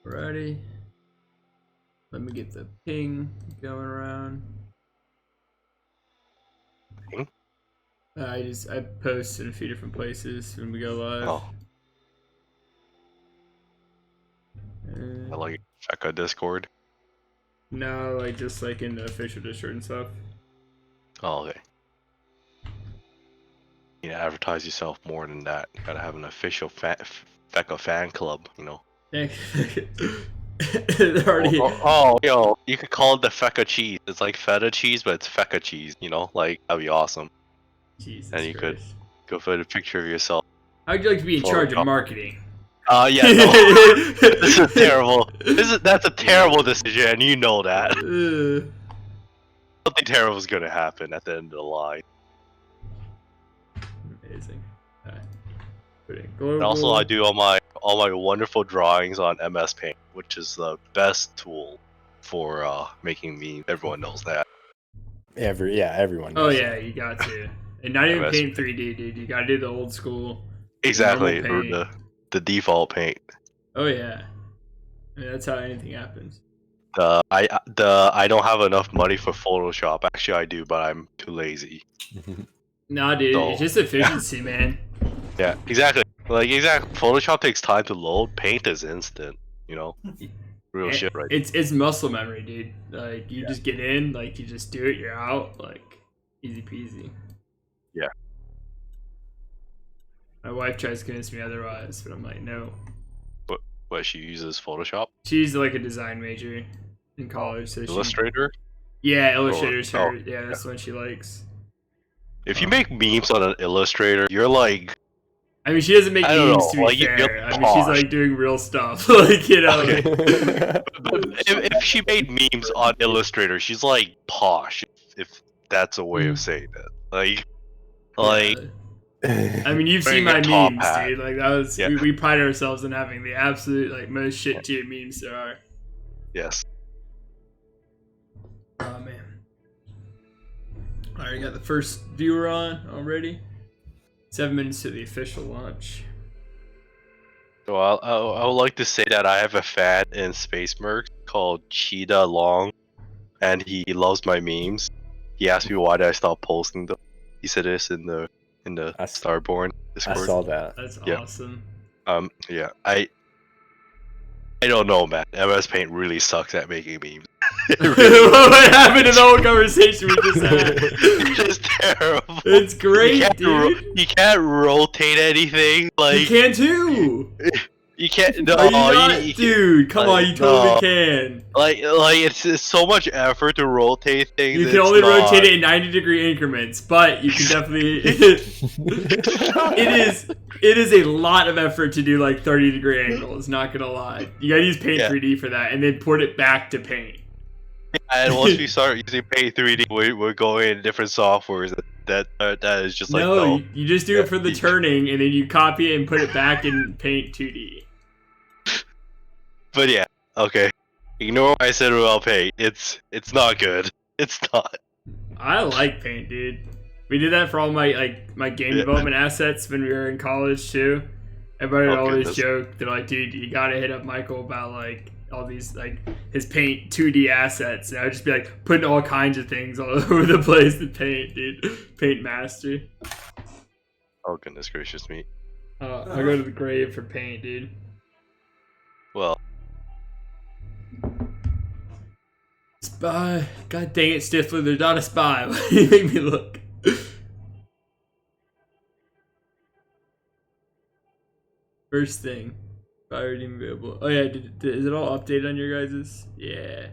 Alrighty. Let me get the ping going around. Ping? I post in a few different places when we go live. Oh, I Uh, like Feka Discord. no, like just like in the official Discord and stuff. Oh, okay. You need to advertise yourself more than that. You gotta have an official Feka fan club, you know. Already. Yo, you could call it the Feka cheese. It's like feta cheese, but it's Feka cheese, you know? Like, that'd be awesome. And Jesus you could Christ. go put a picture of yourself. How would you like to be in charge of Photoshop. marketing? Yeah, no. This is terrible. That's a terrible decision, and you know that. Something terrible is gonna happen at the end of the line. Amazing. Put in And also, global. I do all my wonderful drawings on MS Paint, which is the best tool for making memes. Everyone knows that. Everyone Oh knows yeah, that. you got to. And not even MS paint 3D, dude. You gotta do the old school, the normal Exactly, or paint. the default paint. Oh yeah. I mean, that's how anything happens. I don't have enough money for Photoshop. Actually, I do, but I'm too lazy. Nah, dude, it's So just efficiency, man. yeah, exactly. Photoshop takes time to load. Paint is instant. You know, real shit, right? It's muscle memory, dude. Like you Yeah. just get in, like you just do it, you're out, like easy peasy. Yeah. My wife tries to convince me otherwise, but I'm like, no. But she uses Photoshop, She's like a design major in college, so Illustrator. yeah, Or Illustrator's oh, her. Yeah, that's the one she likes. if you make memes on an Illustrator, you're like, I mean, she doesn't make I don't memes know, to be like you're fair. I mean, she's posh. like doing real stuff, like you know. Okay. Like, But if she made memes on Illustrator, she's like posh, if that's a way of saying it. Like yeah. I mean, you've seen wearing a my top memes, hat. dude. Like that was Yeah. we pride ourselves in having the absolute like most shit tier memes there are. Yes. Oh man. Alright, got the first viewer on already. 7 minutes to the official launch. So I would like to say that I have a fan in Space Merc called Cheetah Long, and he loves my memes. He asked me why did I stop posting them. He said this in the Starborne I Discord. saw that. That's Yeah. awesome. Yeah. I don't know, man. MS Paint really sucks at making memes. It really What happened to the whole conversation we just had? It's just terrible. It's great, you can't dude. you can't rotate anything. You Like can too. you can't. No, Are you not, you can't. dude? Come on, Like, you totally no. can. Like it's so much effort to rotate things. You can it's only not. rotate it in 90-degree increments, but you can definitely. It is a lot of effort to do like 30-degree angles. Not gonna lie, you gotta use Paint Yeah. 3D for that, and then put it back to Paint. And once we start using Paint 3D, we're going in different softwares. That is just like No, no. you just do it for the turning, and then you copy it and put it back in Paint 2D. But yeah, okay. Ignore what I said about Paint. It's not good. It's not. I like Paint, dude. We did that for all my game Yeah. development assets when we were in college too. Everybody would Oh, always goodness. joke, they're like, dude, you gotta hit up Michael about like all these like his Paint 2D assets, and I would just be like putting all kinds of things all over the place to Paint, dude. Paint master. Oh goodness gracious me. I'll go to the grave for Paint, dude. Well, Spy. God dang it, Stifler, they're not a spy. Why do you make me look? First thing. Fire team available. Oh yeah, is it all updated on your guys's? Yeah.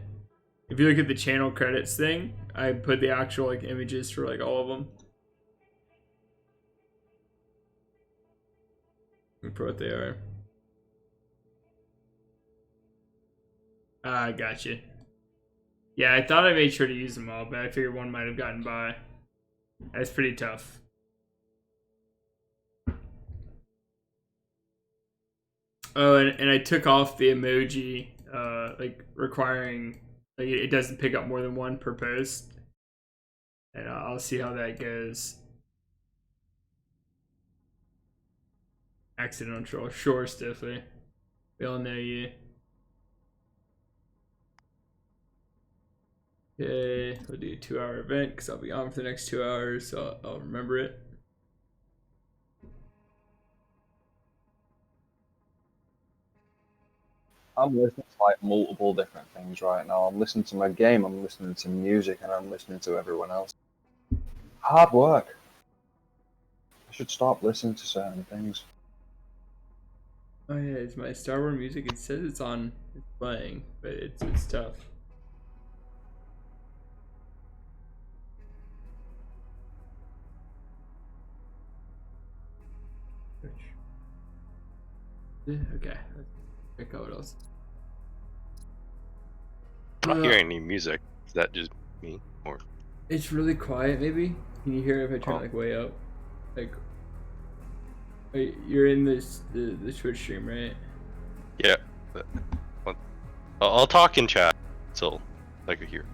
If you look at the channel credits thing, I put the actual like images for like all of them. Let me put what they are. Ah, gotcha. Yeah, I thought I made sure to use them all, but I figured one might have gotten by. That's pretty tough. Oh, and I took off the emoji, like requiring, like it doesn't pick up more than one per post. And I'll see how that goes. Accidental troll, sure, Stiffly. We all know you. Okay, we'll do a 2-hour event because I'll be on for the next 2 hours, so I'll remember it. I'm listening to like multiple different things right now. I'm listening to my game, I'm listening to music, and I'm listening to everyone else. Hard work. I should stop listening to certain things. Oh yeah, it's my Starborne music. It says it's on, it's playing, but it's tough. Okay, let's check out what else. I'm not hearing any music. Is that just me? Or It's really quiet. Maybe can you hear it if I turn it like way up? Like, wait, you're in this the Twitch stream, right? yeah. I'll talk in chat so I can hear.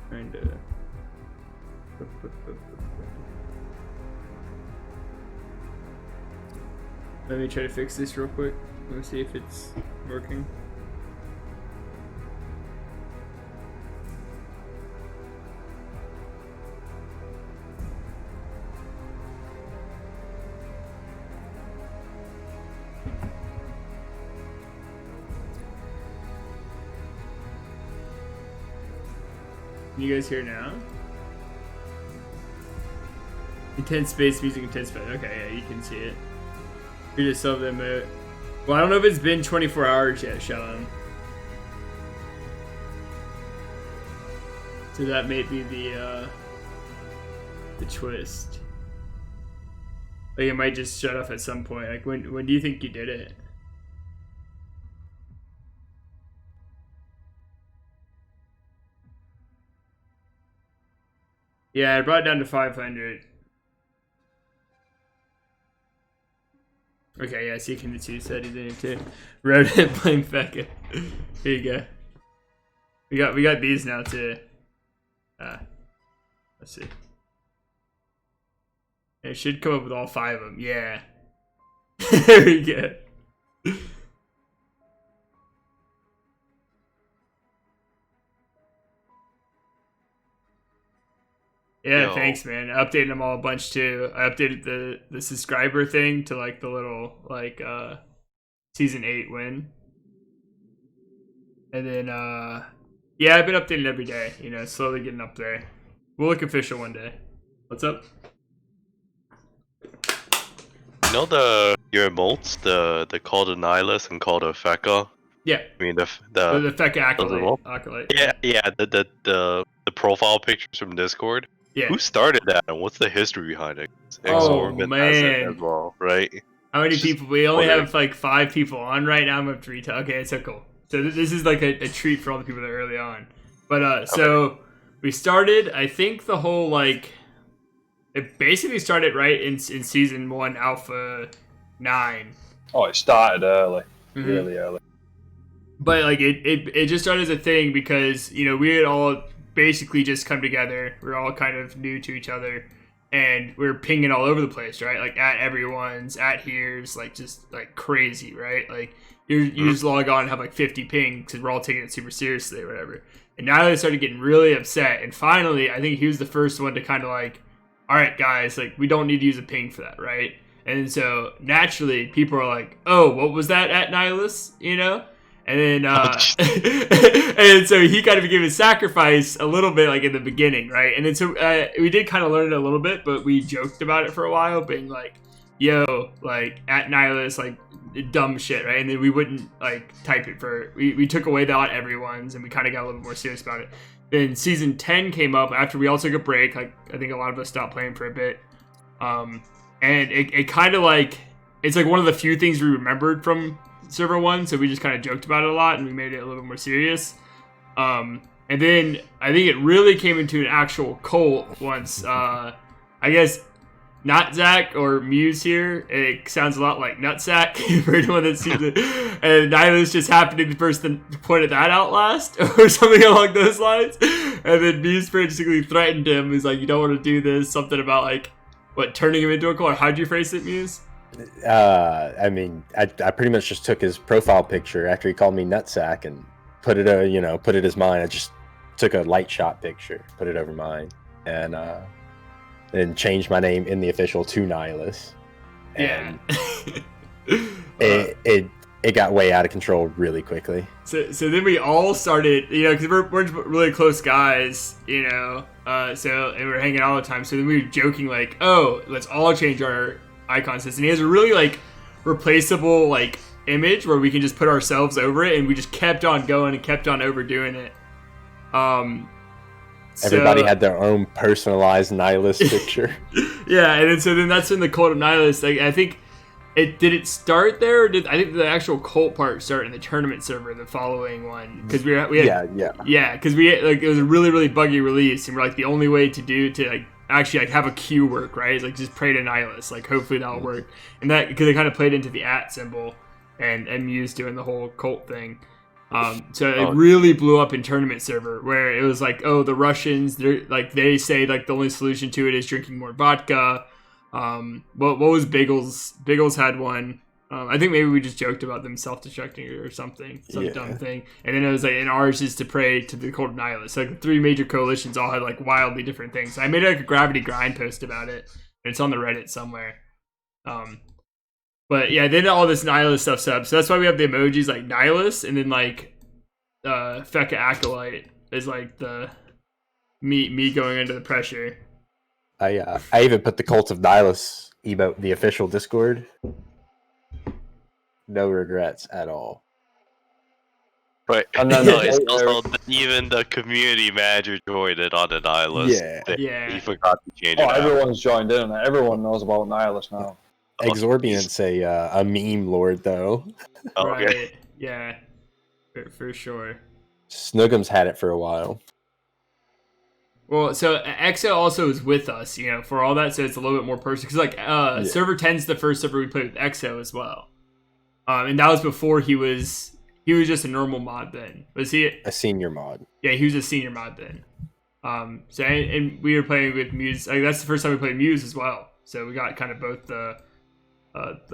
Trying to. Let me try to fix this real quick. Let me see if it's working. Can you guys hear now? Intense space music, intense space. Okay, yeah, you can see it. You just saw them out. Well, I don't know if it's been 24 hours yet, Sean. So that may be the twist. Like it might just shut off at some point. Like when do you think you did it? Yeah, I brought it down to 500. Okay, yeah, Seeking the Two said he's in it too. Reddit playing Fecka. Here you go. We got these now too. Let's see. It should come up with all 5 of them. Yeah. There we go. Yeah, Yo. thanks, man. I updated them all a bunch too. I updated the subscriber thing to like the little like season 8 win. And then yeah, I've been updating every day, you know, slowly getting up there. We'll look official one day. What's up? You know your emotes, the Call to Nihilus and Call to Feka? Yeah. I mean The Fecka emotes? Acolyte. Yeah, the profile pictures from Discord. Yeah. Who started that and what's the history behind it? Oh, Exorbitant has it man. as well, right? How many Just people? We only wondering. have like 5 people on right now. I'm up to retail. Okay, so cool. So this is like a treat for all the people that are early on. But so we started. I think the whole like it basically started right in season 1, Alpha 9. Oh, it started early, Mhm. really early. But like it just started as a thing because you know we had all basically just come together. We're all kind of new to each other, and we're pinging all over the place, right? Like at everyone's, at here's, like just like crazy, right? Like you just log on and have like 50 ping because we're all taking it super seriously or whatever. And now they started getting really upset, and finally, I think he was the first one to kind of like, all right, guys, like we don't need to use a ping for that, right? And so naturally, people are like, oh, what was that at Nihilus, you know? And then, and so he kind of gave his sacrifice a little bit, like in the beginning, right? And then so we did kind of learn it a little bit, but we joked about it for a while, being like, "Yo, like at Nihilus, like dumb shit," right? And then we wouldn't like type it for. We took away that everyone's, and we kind of got a little bit more serious about it. Then season 10 came up after we all took a break. Like I think a lot of us stopped playing for a bit, and it kind of like it's like one of the few things we remembered from server 1, so we just kind of joked about it a lot and we made it a little bit more serious. And then I think it really came into an actual cult once I guess not Zach or Muse here, it sounds a lot like Nutsack for anyone that sees it, and Nihilus just happened to be the person that pointed that out last or something along those lines, and then Muse basically threatened him. He's like, you don't want to do this, something about like what, turning him into a cult? How'd you phrase it, Muse? I mean, I pretty much just took his profile picture after he called me nutsack and put it, put it as mine. I just took a light shot picture, put it over mine, and then changed my name in the official to Nihilus. And it got way out of control really quickly. So then we all started, because we're really close guys, so and we're hanging out all the time. So then we were joking like, oh, let's all change our icon system. He has a really like replaceable like image where we can just put ourselves over it, and we just kept on going and kept on overdoing it. Everybody had their own personalized Nihilus picture. Yeah, and then that's when the Cult of Nihilus. Like, I think did it start there, or I think the actual cult part start in the tournament server, the following one, because we had because we had, like, it was a really really buggy release, and we're like the only way to like actually like have a queue work, right, is like just pray to Nihilus, like hopefully that'll work, and that because it kind of played into the @ symbol and Muse doing the whole cult thing. So it really blew up in tournament server, where it was like, oh, the Russians, they say like the only solution to it is drinking more vodka. What was Biggles? Biggles had one. I think maybe we just joked about them self-destructing or something, dumb thing. And then it was like, and ours is to pray to the Cult of Nihilus. So like the 3 major coalitions all had like wildly different things. So I made like a Gravity Grind post about it, and it's on the Reddit somewhere. But yeah, then all this Nihilus stuff's up. So that's why we have the emojis like Nihilus, and then like Feka Acolyte is like the me going under the pressure. I even put the Cult of Nihilus emote in the official Discord. No regrets at all. Right. And then it's also even the community manager joined it on the Nihilus. Yeah. He forgot to change it. Oh, everyone's joined in. Everyone knows about Nihilus now. Exorbiant's a meme lord, though. Okay. Right. Yeah. For sure. Snookums had it for a while. Well, so EXO also is with us, for all that, so it's a little bit more personal. Because, like, Server 10's the first server we played with EXO as well. And that was before he was just a normal mod then. Was he? A senior mod. Yeah, he was a senior mod then. So, and we were playing with Muse. Like, that's the first time we played Muse as well. So we got kind of both the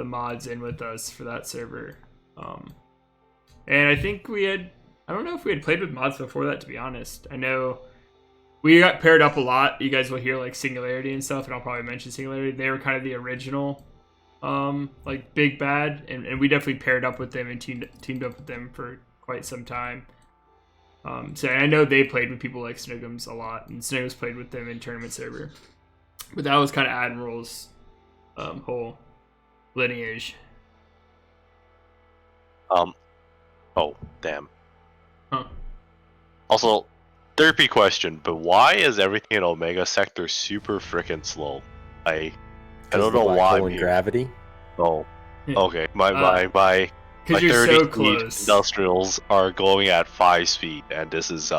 mods in with us for that server. And I think I don't know if we had played with mods before that, to be honest. I know we got paired up a lot. You guys will hear like Singularity and stuff, and I'll probably mention Singularity. They were kind of the original, like Big Bad, and we definitely paired up with them and teamed up with them for quite some time. So I know they played with people like Snookums a lot, and Snookums played with them in tournament server. But that was kind of Admiral's whole lineage. Oh, damn. Huh. Also, therapy question, but why is everything in Omega Sector super freaking slow? I don't know why. Gravity? Oh, okay. My 30 so industrials are going at 5 speed, and this is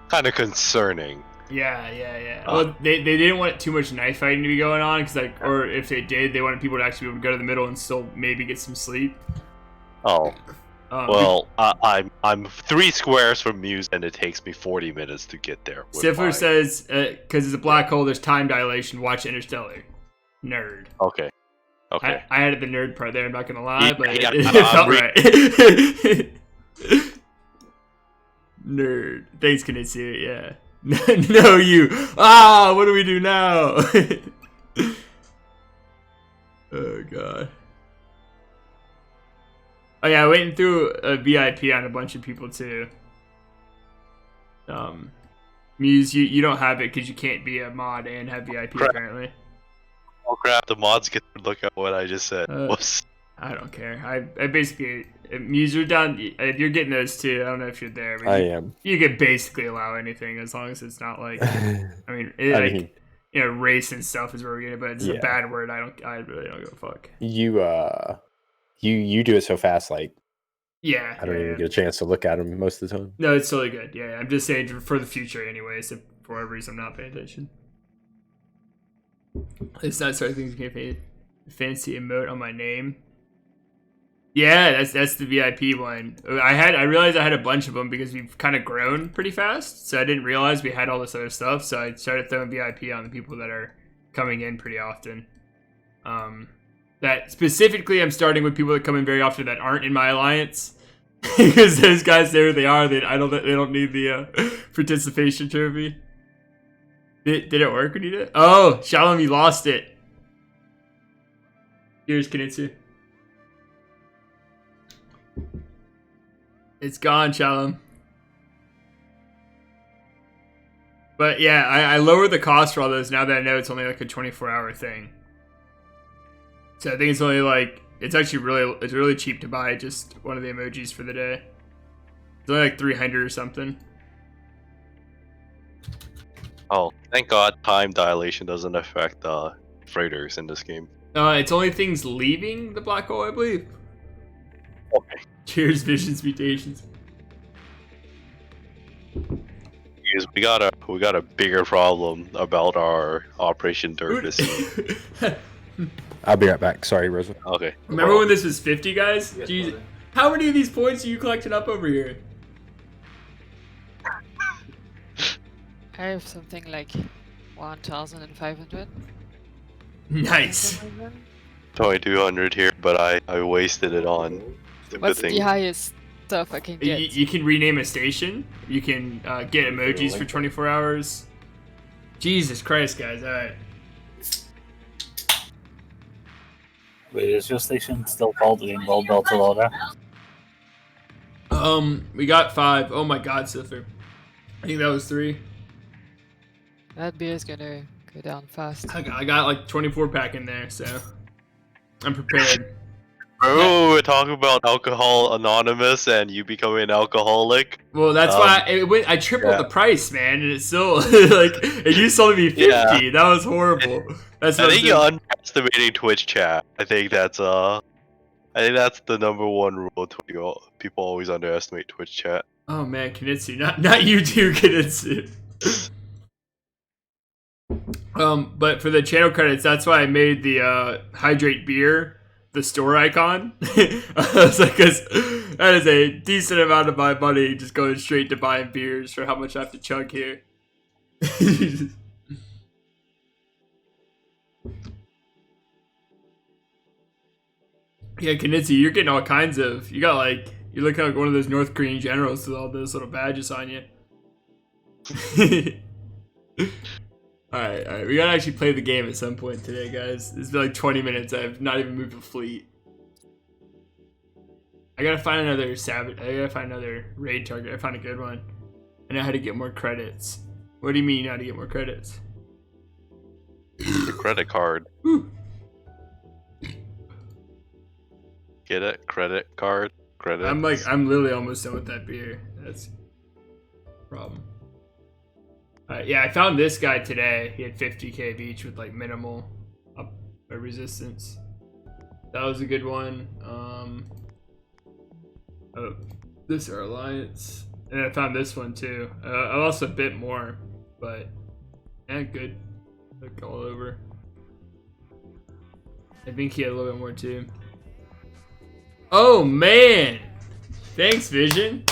kind of concerning. Yeah. Well, they didn't want too much knife fighting to be going on, because or if they did, they wanted people to actually be able to go to the middle and still maybe get some sleep. Oh. Well, I'm 3 squares from Muse, and it takes me 40 minutes to get there. Stifler says, because it's a black hole, there's time dilation. Watch Interstellar. Nerd. Okay. I added the nerd part there. I'm not gonna lie, but yeah, it felt right. Nerd. Thanks, Kanitsu. Yeah. No, you. What do we do now? Oh god. Oh yeah, waiting through a VIP on a bunch of people too. Muse, you don't have it because you can't be a mod and have VIP apparently. Oh crap! The mods get to look at what I just said. Whoops. I don't care. I basically Muse, you're down. You're getting those too. I don't know if you're there. But I am. You could basically allow anything as long as it's not like. I mean, race and stuff is where we're getting, but it's a bad word. I really don't give a fuck. You do it so fast, like I don't even get a chance to look at them most of the time. No, it's totally good. Yeah, I'm just saying for the future, anyways. If for whatever reason I'm not paying attention, it's not starting things. You can't fancy emote on my name. Yeah, that's the VIP one. I realized I had a bunch of them because we've kind of grown pretty fast, so I didn't realize we had all this other stuff. So I started throwing VIP on the people that are coming in pretty often. That specifically, I'm starting with people that come in very often that aren't in my alliance. Because those guys there they are. They don't need the participation trophy. Did it work when you did it? Oh, Shalom, you lost it. Here's Kinitsu. It's gone, Shalom. But yeah, I lowered the cost for all those now that I know it's only like a 24-hour thing. So I think it's only like, it's actually really cheap to buy just one of the emojis for the day. It's only like 300 or something. Oh, thank God time dilation doesn't affect freighters in this game. It's only things leaving the black hole, I believe. Okay. Cheers, Visions Mutations. Because we got a bigger problem about our operation during this scene. I'll be right back. Sorry, Rosa. Okay. Remember when this was 50, guys? Yes, Jeez. brother. How many of these points are you collecting up over here? I have something like 1,500. Nice. 2200 here, but I wasted it on stupid What's the things. highest stuff I can get? You can rename a station. You can get emojis for 24 hours. Jesus Christ, guys. Alright. Wait, is your station still called Rainbow Delta Loader? We got 5. Oh my god, Silver. I think that was 3. That beer is gonna go down fast. I got like 24 pack in there, so I'm prepared. Oh, we're talking about Alcohol Anonymous and you becoming an alcoholic. Well, that's why I tripled yeah. the price, man, and it's still like it used to only be 50. Yeah. That was horrible. That's I what think I'm you're saying. underestimating Twitch chat. I think that's the number one rule. People always underestimate Twitch chat. Oh man, Kinitsu, not you too, Kinitsu. But for the channel credits, that's why I made the hydrate beer the store icon. I was like, 'cause that is a decent amount of my money just going straight to buying beers for how much I have to chug here. Yeah, Kinitsu, you're getting all kinds of. You're looking like one of those North Korean generals with all those little badges on you. Alright, we gotta actually play the game at some point today, guys. It's been like 20 minutes. I've not even moved a fleet. I gotta find another savage. I gotta find another raid target. I found a good one. I know how to get more credits. What do you mean you know how to get more credits? The credit card. Whew. Get it? Credit card. Credit. I'm literally almost done with that beer. That's a problem. Yeah, I found this guy today. He had 50k of each with like minimal resistance. That was a good one. Oh, this our alliance, and I found this one too. I lost a bit more, but yeah, good. Look all over. I think he had a little bit more too. Oh man! Thanks, Vision.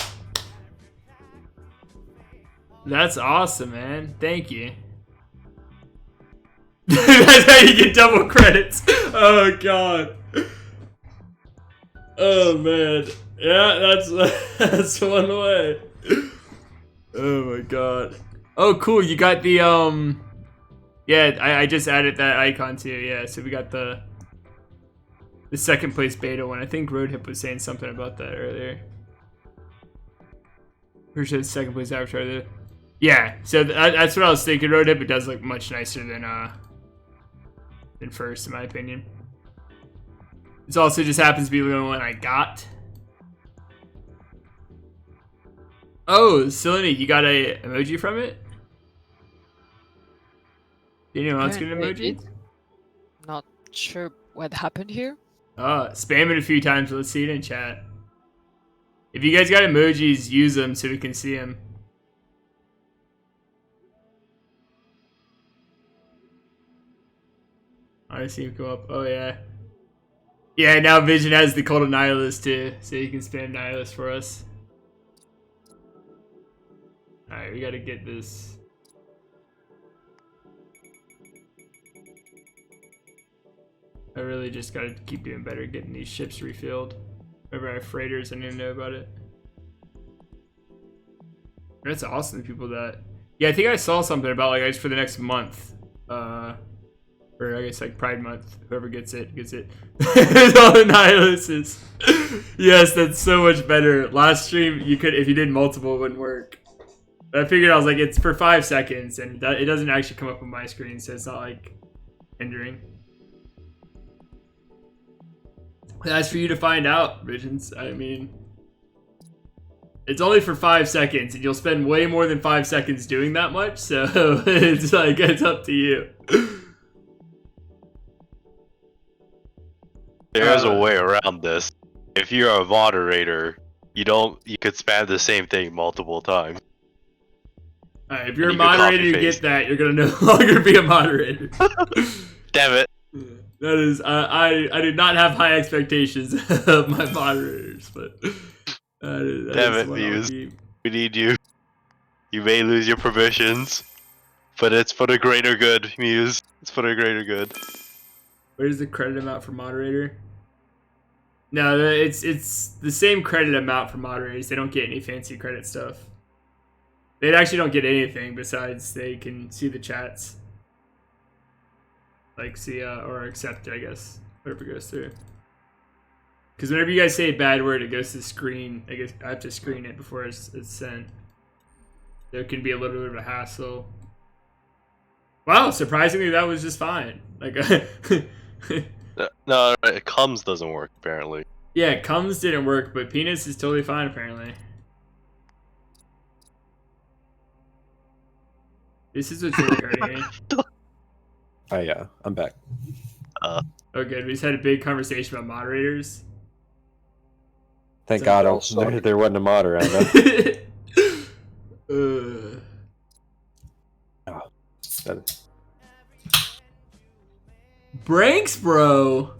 That's awesome, man. Thank you. That's how you get double credits. Oh god. Oh man. Yeah, that's one way. Oh my god. Oh cool, you got the yeah, I just added that icon too. Yeah, so we got the second place beta one. I think Roadhip was saying something about that earlier. Pretty sure the second place avatar there. Yeah, so that's what I was thinking. Roadhip, it does look much nicer than first, in my opinion. This also just happens to be the only one I got. Oh, Selene, you got a emoji from it? Did anyone else get an Apparently emoji? it- Not sure what happened here. Spam it a few times. Let's see it in chat. If you guys got emojis, use them so we can see them. I see him come up. Oh yeah. Yeah, now Vision has the call to Nihilist too, so you can spam Nihilist for us. Alright, we gotta get this. I really just gotta keep doing better getting these ships refilled. Whenever I have freighters, I need to know about it. That's awesome, people that... Yeah, I think I saw something about, like, for the next month. Or I guess, like, Pride Month. Whoever gets it, gets it. All the nihilists. Yes, that's so much better. Last stream, you could, if you did multiple, it wouldn't work. But I figured, I was like, it's for 5 seconds, and it doesn't actually come up on my screen, so it's not, like, hindering. That's for you to find out, Visions. I mean... It's only for 5 seconds, and you'll spend way more than 5 seconds doing that much, so it's like, it's up to you. There's a way around this. If you're a moderator, you could spam the same thing multiple times. Alright, if you're a moderator, you get that, you're gonna no longer be a moderator. Damn it. That is, I do not have high expectations of my moderators, but... Damn it, Muse. We need you. You may lose your permissions, but it's for the greater good, Muse. It's for the greater good. Where's the credit amount for moderator? No, it's the same credit amount for moderators. They don't get any fancy credit stuff. They actually don't get anything besides they can see the chats. Like see or accept, I guess, whatever goes through. Because whenever you guys say a bad word, it goes to the screen. I guess I have to screen it before it's sent. There can be a little bit of a hassle. Wow, surprisingly, that was just fine. Like, no, comes doesn't work apparently. Yeah, comes didn't work, but penis is totally fine apparently. This is what's really hurting me. Oh yeah, I'm back. Oh, good. We just had a big conversation about moderators. Thank God there wasn't a mod around. Branks, bro.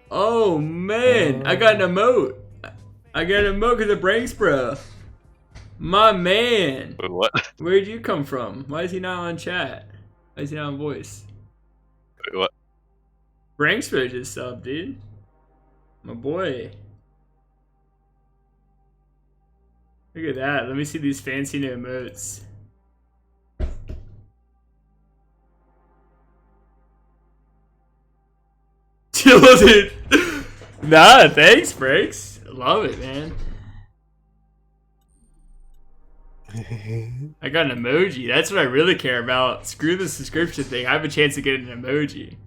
Oh man, I got an emote. I got an emote because of Branks, bro. My man. Wait, what? Where'd you come from? Why is he not on chat? Why is he not on voice? Wait, what? Branks, bro, just subbed, dude. My boy. Look at that. Let me see these fancy new emotes. Dude. Nah, thanks, Breaks. Love it, man. I got an emoji. That's what I really care about. Screw the subscription thing. I have a chance to get an emoji.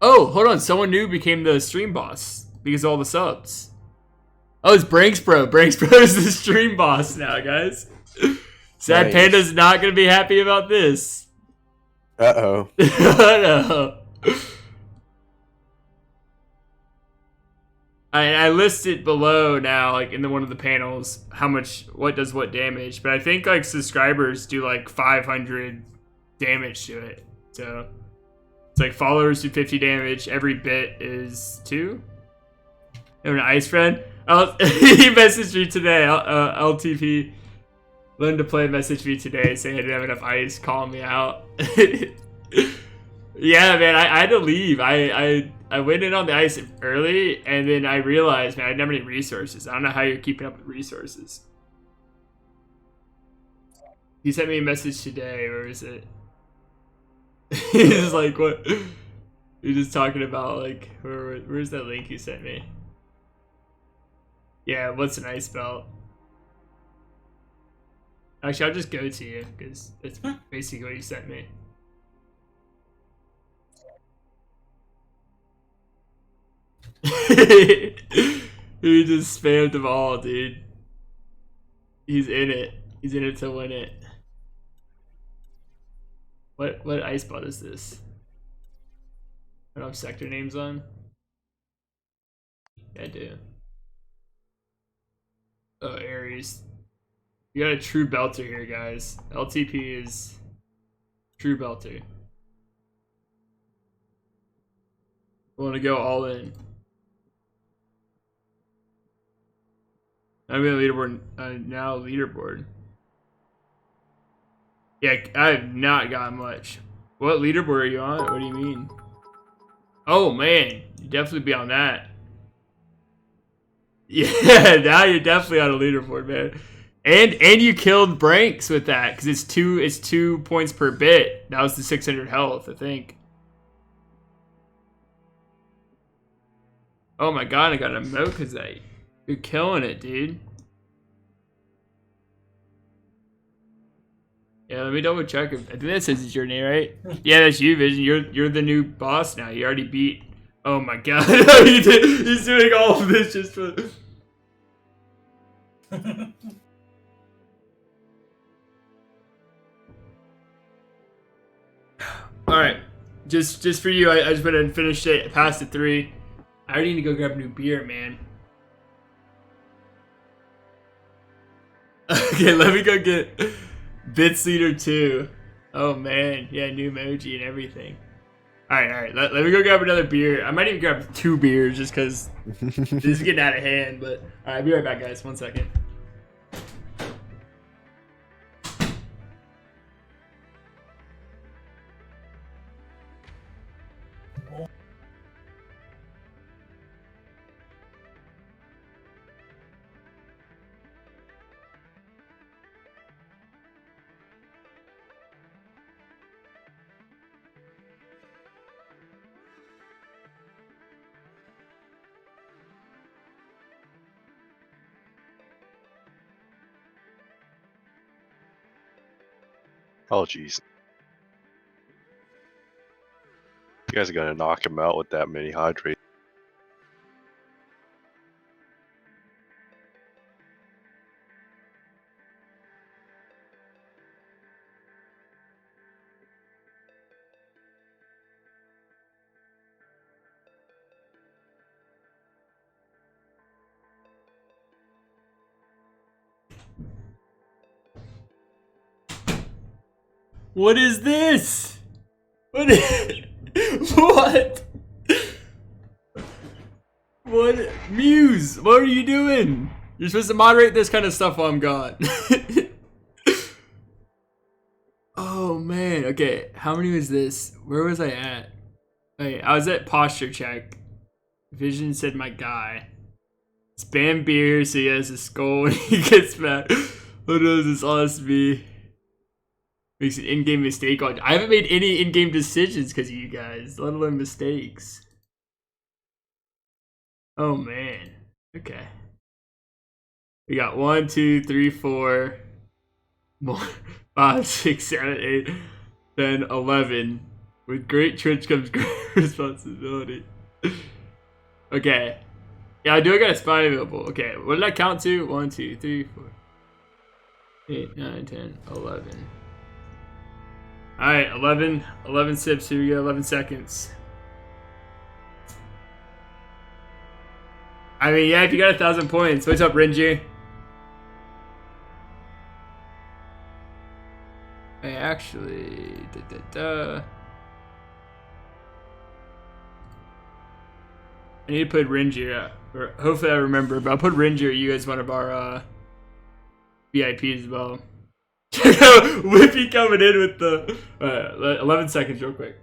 Oh, hold on. Someone new became the stream boss because of all the subs. Oh, it's Branks Bro. Branks Bro is the stream boss now, guys. Sad Nice. Panda's not going to be happy about this. Uh-oh. No. I listed below now, like in one of the panels, what does what damage. But I think like subscribers do like 500 damage to it. So it's like followers do 50 damage. Every bit is 2. And an ice friend. He messaged me today. LTP learned to play messaged me today saying I didn't have enough ice, calling me out. Yeah, man, I had to leave. I went in on the ice early, and then I realized, man, I didn't have any resources. I don't know how you're keeping up with resources. He sent me a message today. Where is it? He's like, what? You're just talking about, like, where's that link you sent me? Yeah, what's an ice belt? Actually, I'll just go to you, because it's basically what you sent me. He just spammed them all, dude. He's in it. He's in it to win it. What ice bot is this? I don't have sector names on. Yeah, I do. Oh, Aries. You got a true belter here, guys. LTP is true belter. I want to go all in. I'm gonna leaderboard now. Leaderboard. Yeah, I have not got much. What leaderboard are you on? What do you mean? Oh man, you definitely be on that. Yeah, now you're definitely on a leaderboard, man. And you killed Branks with that because it's 2 points per bit. That was the 600 health, I think. Oh my god, I got a Mokazite. You're killing it, dude. Yeah, let me double check. I think that says it's your name, right? Yeah, that's you, Vision. You're the new boss now. You already beat. Oh my god, he's doing all of this just for. All right, just for you, I just went and finished it. Past the 3. I already need to go grab a new beer, man. Okay, let me go get Bits Leader 2. Oh man, yeah, new emoji and everything. Alright, let me go grab another beer. I might even grab 2 beers just because this is getting out of hand, but alright, I'll be right back, guys. 1 second. Oh jeez. You guys are gonna knock him out with that many hydrate. What is this? What? What? What? Muse, what are you doing? You're supposed to moderate this kind of stuff while I'm gone. Oh man, okay. How many was this? Where was I at? Wait, I was at posture check. Vision said my guy. Spam beer so he has a skull when he gets mad. Who knows this honest me? Makes an in-game mistake on. I haven't made any in-game decisions because of you guys, let alone mistakes. Oh man. Okay. We got 1, 2, 3, 4, more, 5, 6, 7, 8, 10, 11. With great church comes great responsibility. Okay. Yeah, I do got a spy available. Okay, what did I count to? 1, 2, 3, 4, 8, 9, 10, 11. Alright, 11 sips. Here we go, 11 seconds. I mean, yeah, if you got 1,000 points. What's up, Renji? I actually... I need to put Renji, or hopefully I remember, but I'll put Renji you as one of our VIPs as well. Whippy coming in with the 11 seconds real quick.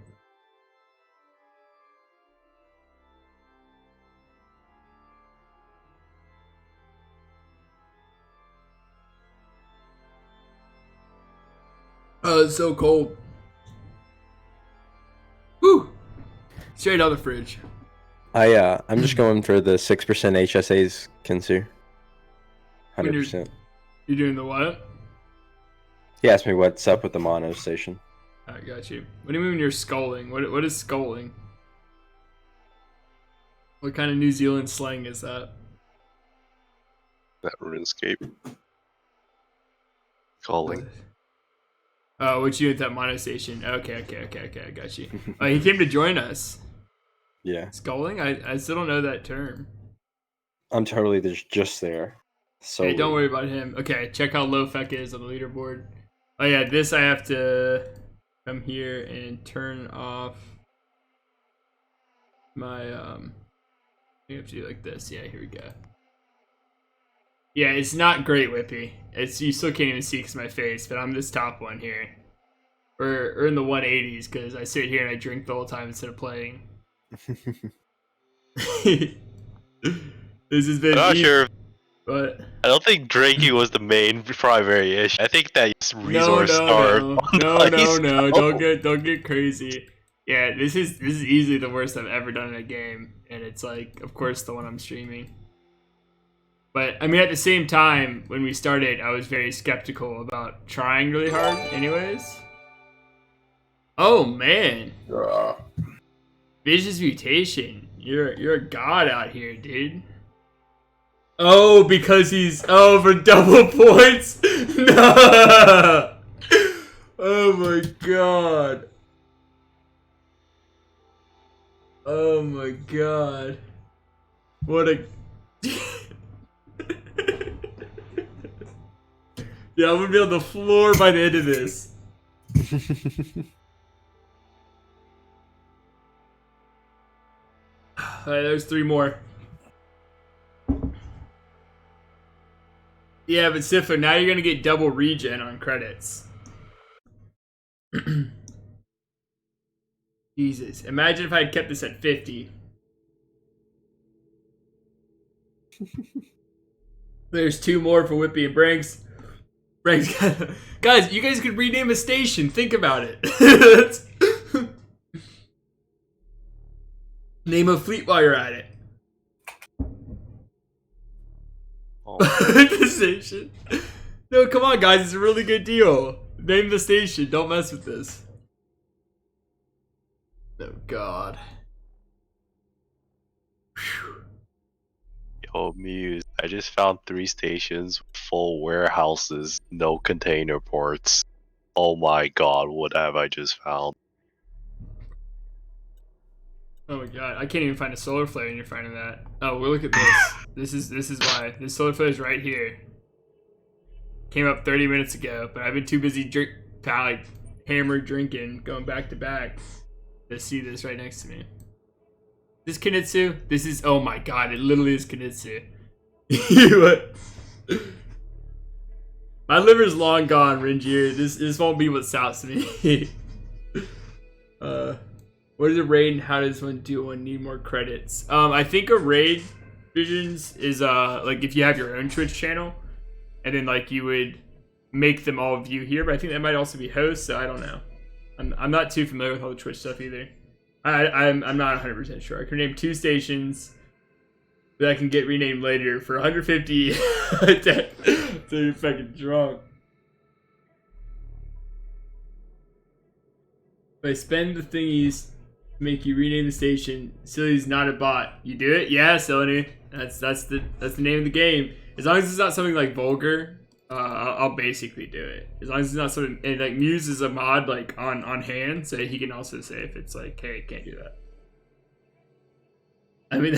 Oh, it's so cold. Woo! Straight out of the fridge. I'm just going for the 6% HSAs, Kinsu. 100%. You're doing the what? He asked me what's up with the mono station. I got you. What do you mean you're sculling? What is sculling? What kind of New Zealand slang is that? That RuneScape. Calling. Oh, what you do at that mono station? Okay, I got you. Oh, he came to join us. Yeah. Sculling? I still don't know that term. I'm totally just there. So Hey, don't worry about him. Okay, check how low Feck is on the leaderboard. Oh yeah, this I have to come here and turn off my I have to do like this. Yeah, here we go. Yeah, it's not great, Whippy. It's you still can't even see because my face, but I'm this top one here. We're in the 180s because I sit here and I drink the whole time instead of playing. This has been I'm not easy, sure. but I don't think drinking was the main primary issue. I think that he's no, resource no, starved. no, on no, the no, ice no. now. Don't get crazy. Yeah, this is easily the worst I've ever done in a game, and it's like, of course, the one I'm streaming. But I mean, at the same time, when we started, I was very skeptical about trying really hard. Anyways. Oh man, Vicious Mutation. You're a god out here, dude. Oh, because he's for double points. No. Oh my god. Oh my god. What a. Yeah, I'm gonna be on the floor by the end of this. Alright, there's 3 more. Yeah, but Sifa, now you're gonna get double regen on credits. Jesus. Imagine if I had kept this at 50. There's 2 more for Whippy and Branks. Guys, you guys could rename a station. Think about it. Name a fleet while you're at it. Oh. The station. No, come on, guys. It's a really good deal. Name the station. Don't mess with this. Oh, God. Whew. Yo, Muse, I just found 3 stations with full warehouses, no container ports. Oh my god, what have I just found? Oh my god, I can't even find a solar flare and you're finding that. Oh, well, look at this. This is why. This solar flare is right here. Came up 30 minutes ago, but I've been too busy hammered drinking, going back to back to see this right next to me. This Kinitsu? This is, oh my god, it literally is Kinitsu. What? My liver's long gone, Ringier. This won't be what stops me. What is a raid and how does one do one need more credits? I think a raid visions is like if you have your own Twitch channel and then like you would make them all view here, but I think that might also be hosts, so I don't know. I'm not too familiar with all the Twitch stuff either. I'm not 100% sure. I can name 2 stations that I can get renamed later for 150 so you're fucking drunk. If I spend the thingies make you rename the station, Silly's not a bot. You do it? Yeah, Silly. That's the name of the game. As long as it's not something like vulgar, I'll basically do it. As long as it's not something, and like Muse is a mod like on hand, so he can also say if it's like, hey, can't do that. I mean,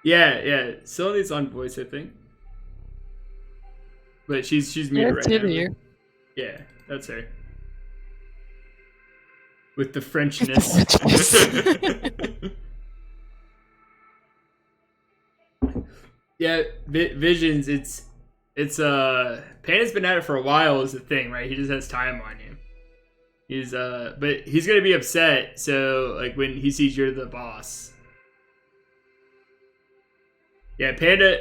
yeah, Silly's on voice, I think, but she's muted right now. Here. Yeah, that's her. With the Frenchness. Yeah, Visions, it's Panda's been at it for a while is the thing, right? He just has time on you. But he's gonna be upset, so like when he sees you're the boss. Yeah, Panda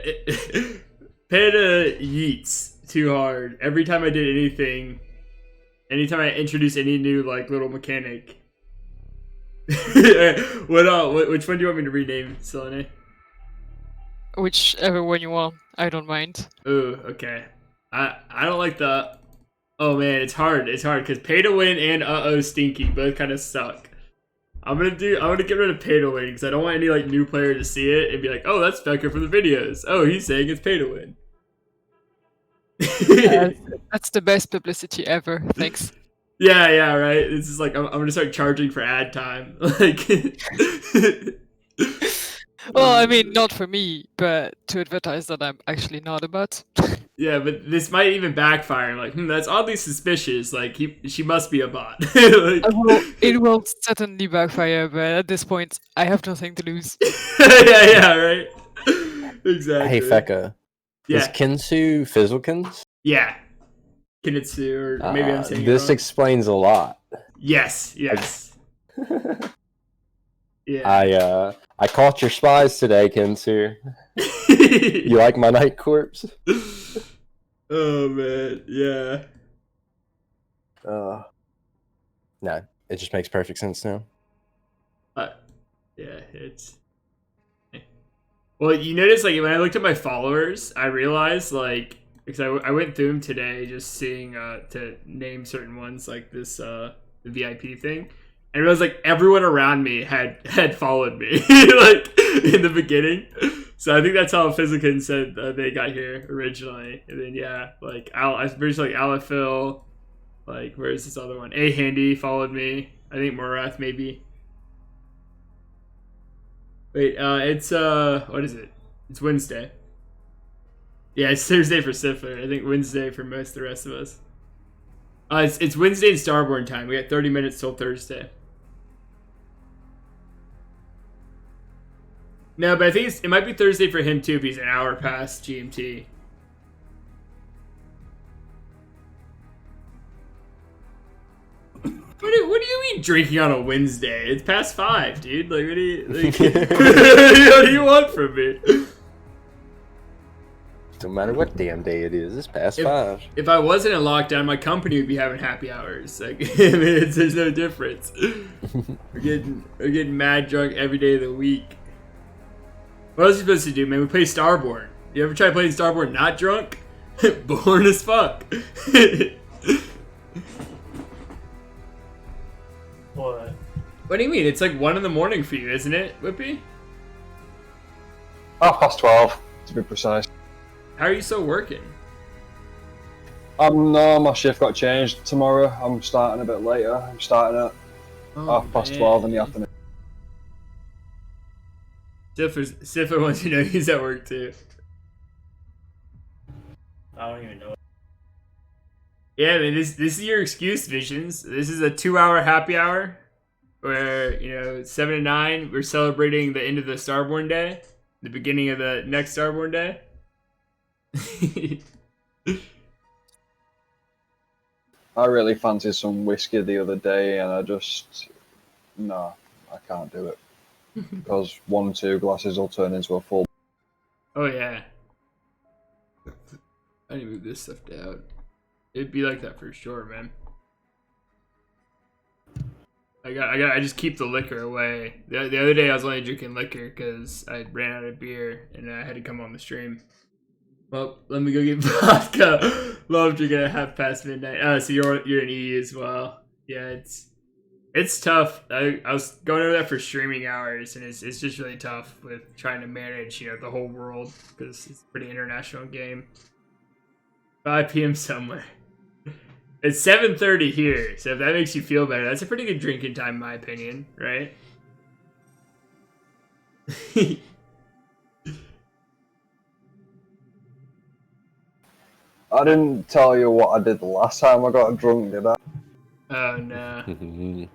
yeets too hard. Every time I did anything, anytime I introduce any new like little mechanic. Which one do you want me to rename, Selene? Whichever one you want. I don't mind. Ooh, okay. I don't like the. Oh man, it's hard. It's hard because pay to win and stinky both kind of suck. I'm gonna get rid of pay to win because I don't want any like new player to see it and be like, oh, that's Becker from the videos. Oh, he's saying it's pay to win. That's the best publicity ever. Thanks. Yeah, right. It's just like I'm gonna start charging for ad time. Like. Well, I mean, not for me, but to advertise that I'm actually not a bot. Yeah, but this might even backfire. Like, that's oddly suspicious. Like, she must be a bot. Like... It will certainly backfire, but at this point, I have nothing to lose. yeah, right. Exactly. Hey, Feka. Yeah. Is Kinsu Fizzlekins? Yeah. Kinitsu, or maybe I'm saying this it wrong. explains a lot. Yes. Yeah. I caught your spies today, Kinsu. You like my night corpse? Oh man, yeah. No, it just makes perfect sense now. Yeah, it's. Well, you notice, like, when I looked at my followers, I realized, like, because I went through them today, just seeing to name certain ones, like this the VIP thing, and I realized, like, everyone around me had followed me, like, in the beginning. So I think that's how Physican said they got here originally, and then yeah, like I'm pretty sure like Alafil, like where's this other one? A Handy followed me. I think Morath maybe. Wait, it's what is it? It's Wednesday. Yeah, it's Thursday for Sifler. I think Wednesday for most of the rest of us. It's Wednesday in Starborne time. We got 30 minutes till Thursday. No, but I think it might be Thursday for him too if he's an hour past GMT. What do you mean drinking on a Wednesday? It's past 5, dude. Like, what do you, like, what do you want from me? Don't matter what damn day it is, it's past 5. If I wasn't in lockdown, my company would be having happy hours. Like, I mean, there's no difference. We're getting mad drunk every day of the week. What else are you supposed to do, man? We play Starborne. You ever try playing Starborne not drunk? Boring as fuck. What? What do you mean? It's like 1 in the morning for you, isn't it, Whippy? 12:30, to be precise. How are you still working? No, my shift got changed tomorrow. I'm starting a bit later. I'm starting at 12:30 in the afternoon. Siffer wants to know he's at work too. I don't even know. Yeah, man, this is your excuse, Visions. This is a 2-hour happy hour where, 7 to 9, we're celebrating the end of the Starborne Day, the beginning of the next Starborne Day. I really fancied some whiskey the other day, and no, I can't do it. Because 1-2 glasses will turn into a full. Oh, yeah. I need to move this stuff down. It'd be like that for sure, man. I just keep the liquor away. The other day I was only drinking liquor because I ran out of beer and I had to come on the stream. Well, let me go get vodka. Love drinking at midnight. So you're an E as well. Yeah, it's tough. I was going over that for streaming hours, and it's just really tough with trying to manage the whole world because it's a pretty international game. 5 p.m. somewhere. It's 7:30 here, so if that makes you feel better, that's a pretty good drinking time in my opinion, right? I didn't tell you what I did the last time I got drunk, did I? Oh no.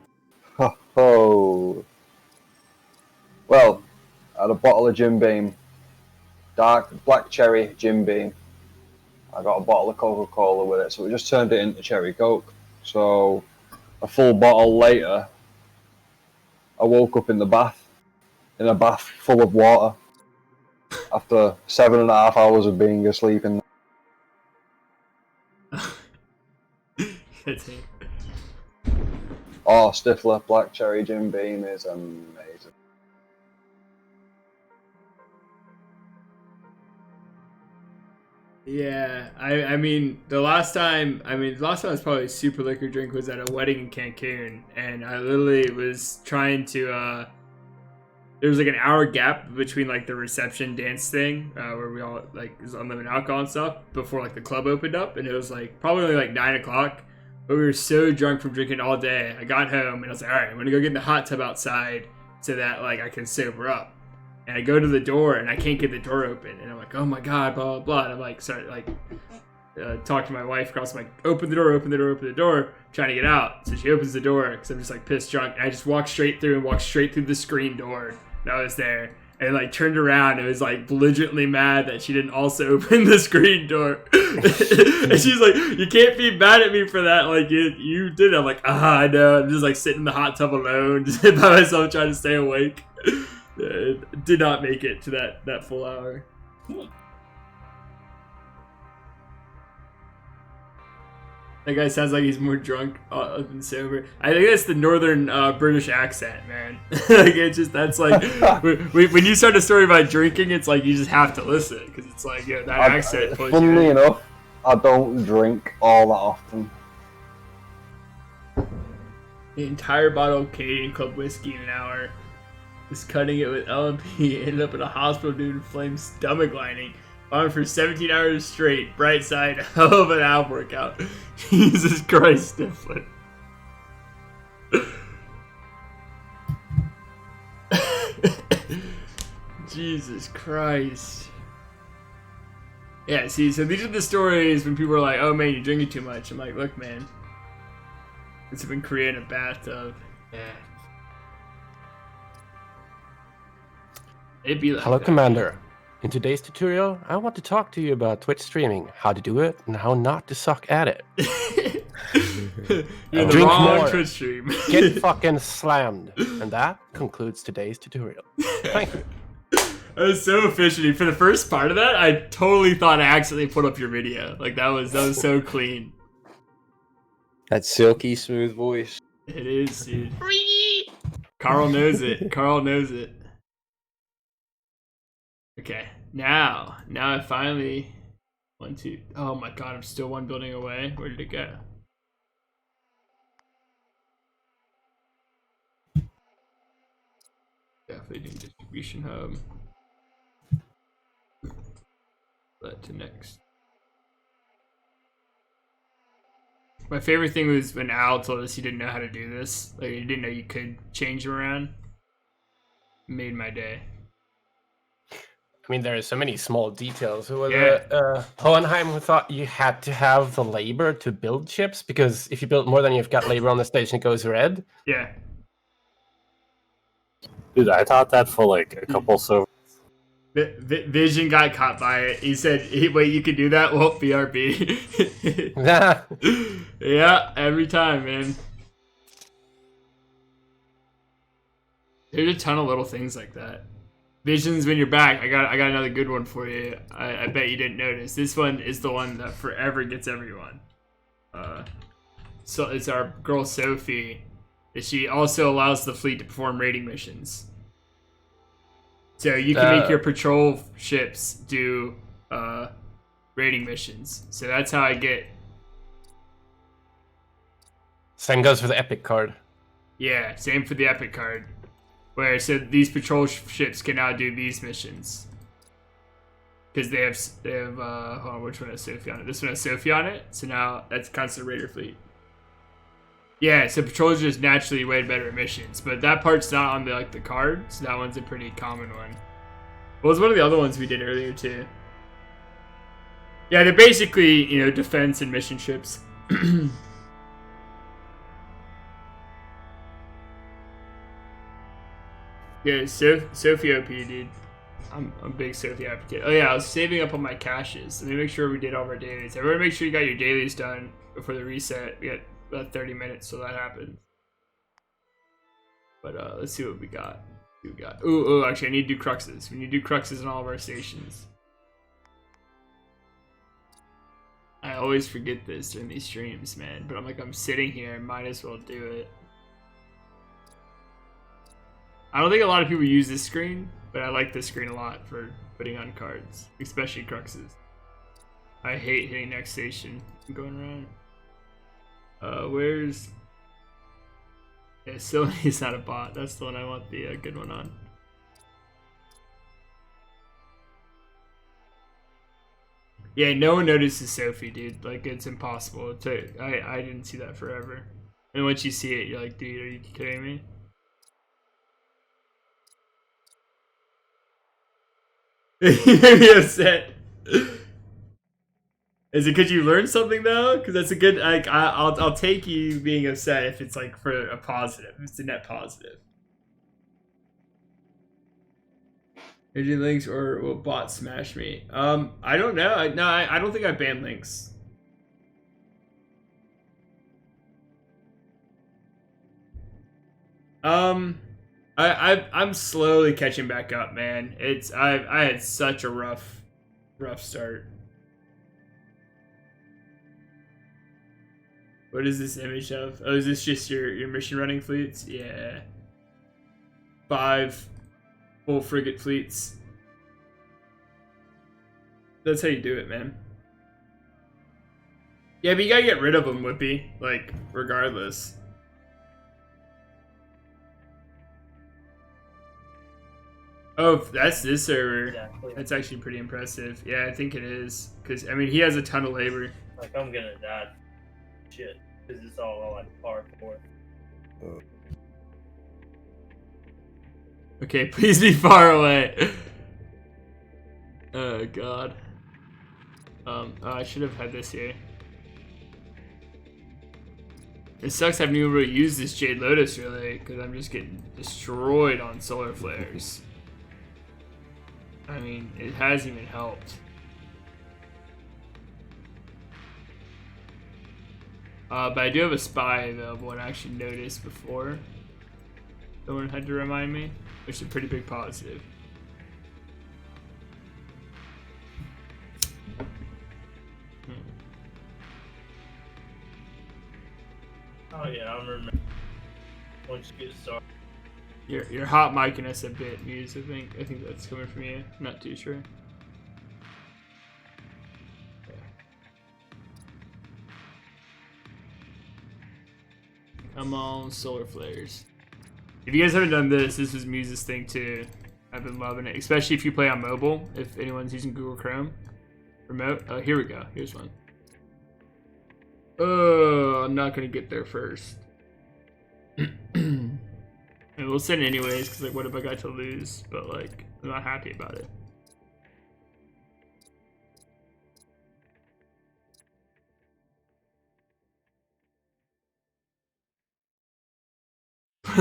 Oh. Well, I had a bottle of Jim Beam. Black cherry Jim Beam. I got a bottle of Coca-Cola with it, so we just turned it into cherry Coke. So, a full bottle later, I woke up in a bath full of water, after 7.5 hours of being asleep. And Stifler Black Cherry Jim Beam is amazing. Yeah, I mean the last time I was probably a super liquor drink was at a wedding in Cancun, and I literally was trying to there was like an hour gap between like the reception dance thing where we all like was unlimited alcohol and stuff before like the club opened up, and it was like probably only like 9 o'clock, but we were so drunk from drinking all day. I got home and I was like, all right, I'm gonna go get in the hot tub outside so that like I can sober up. And I go to the door and I can't get the door open, and I'm like, oh my god, blah blah blah. And I'm like, sorry, like talk to my wife across. I'm like, open the door, trying to get out. So she opens the door because I'm just like pissed drunk. And I just walked straight through the screen door that was there, and like turned around and was like belligerently mad that she didn't also open the screen door. And she's like, you can't be mad at me for that. Like you did. I'm like, I know. I'm just like sitting in the hot tub alone, just by myself trying to stay awake. Did not make it to that full hour. That guy sounds like he's more drunk than sober. I think that's the northern British accent, man. Like it's just that's like when you start a story about drinking, it's like you just have to listen because it's like that accent. Funnily enough, I don't drink all that often. The entire bottle of Canadian Club whiskey in an hour. Just cutting it with LMP. Ended up in a hospital due to inflamed stomach lining. On for 17 hours straight. Bright side, hell of an ab workout. Jesus Christ, Stiflin. Jesus Christ. Yeah, see, so these are the stories when people are like, oh man, you're drinking too much. I'm like, look, man. It's been creating a bathtub. Yeah. It'd be like Hello, that. Commander. In today's tutorial, I want to talk to you about Twitch streaming, how to do it, and how not to suck at it. You're in the Drink wrong more. Twitch stream. Get fucking slammed. And that concludes today's tutorial. Thank you. That was so efficient. For the first part of that, I totally thought I accidentally put up your video. Like that was so clean. That silky smooth voice. It is, dude. Carl knows it. Carl knows it. Okay, now I finally want to. Oh my god, I'm still one building away. Where did it go? Definitely doing distribution hub. But to next. My favorite thing was when Al told us he didn't know how to do this. Like he didn't know you could change them around. It made my day. I mean, there are so many small details. Yeah. Hohenheim who thought you had to have the labor to build ships, because if you build more than you've got labor on the station, it goes red. Yeah. Dude, I thought that for like a couple servers. Vision got caught by it. He said, hey, wait, you can do that? Well, BRB. Yeah, every time, man. There's a ton of little things like that. Visions, when you're back, I got another good one for you. I bet you didn't notice. This one is the one that forever gets everyone. So it's our girl Sophie. She also allows the fleet to perform raiding missions. So you can make your patrol ships do raiding missions. So that's how I get. Same goes for the epic card. Yeah, same for the epic card. Where so these patrol ships can now do these missions. Because they have hold on, which one has Sophie on it? This one has Sophie on it. So now that's constant raider fleet. Yeah, so patrols are just naturally way better at missions, but that part's not on the card, so that one's a pretty common one. Well, it was one of the other ones we did earlier too. Yeah, they're basically, defense and mission ships. Yeah, Sophie OP, dude. I'm a big Sophie advocate. Oh yeah, I was saving up on my caches. Let me make sure we did all of our dailies. Everyone make sure you got your dailies done before the reset. We got about 30 minutes till that happens. But let's see what we got. Ooh, actually I need to do cruxes. We need to do cruxes in all of our stations. I always forget this during these streams, man. But I'm sitting here, I might as well do it. I don't think a lot of people use this screen, but I like this screen a lot for putting on cards, especially cruxes. I hate hitting next station and going around. Where's... Yeah, Silly's not a bot. That's the one I want the good one on. Yeah, no one notices Sophie, dude. Like, it's impossible. I didn't see that forever. And once you see it, you're like, dude, are you kidding me? You made me upset. Is it because you learned something though? Because that's a good. I'll take you being upset if it's like for a positive. If it's a net positive. Energy links or will bot smash me? I don't know. I don't think I banned links. I'm slowly catching back up, man. I had such a rough start. What is this image of? Oh, is this just your mission running fleets? Yeah. 5 full frigate fleets. That's how you do it, man. Yeah, but you gotta get rid of them, Whippy. Like, regardless. Oh, if that's this server. Exactly. That's actually pretty impressive. Yeah, I think it is. Because, I mean, he has a ton of labor. Like, I'm gonna die. Shit. Because it's all like parkour. Okay, please be far away. Oh, God. Oh, I should have had this here. It sucks I haven't even really used this Jade Lotus, really, because I'm just getting destroyed on solar flares. I mean, it hasn't even helped. But I do have a spy available, and I actually noticed before. Someone had to remind me, which is a pretty big positive. Oh yeah, I remember. Once you get started. You're hot micing us a bit, Muse. I think that's coming from you. I'm not too sure. Come on, solar flares. If you guys haven't done this is Muse's thing too. I've been loving it, especially if you play on mobile. If anyone's using Google Chrome remote. Oh, here we go. Here's one. Oh, I'm not gonna get there first. And we'll send anyways, because like, what have I got to lose? But like, I'm not happy about it.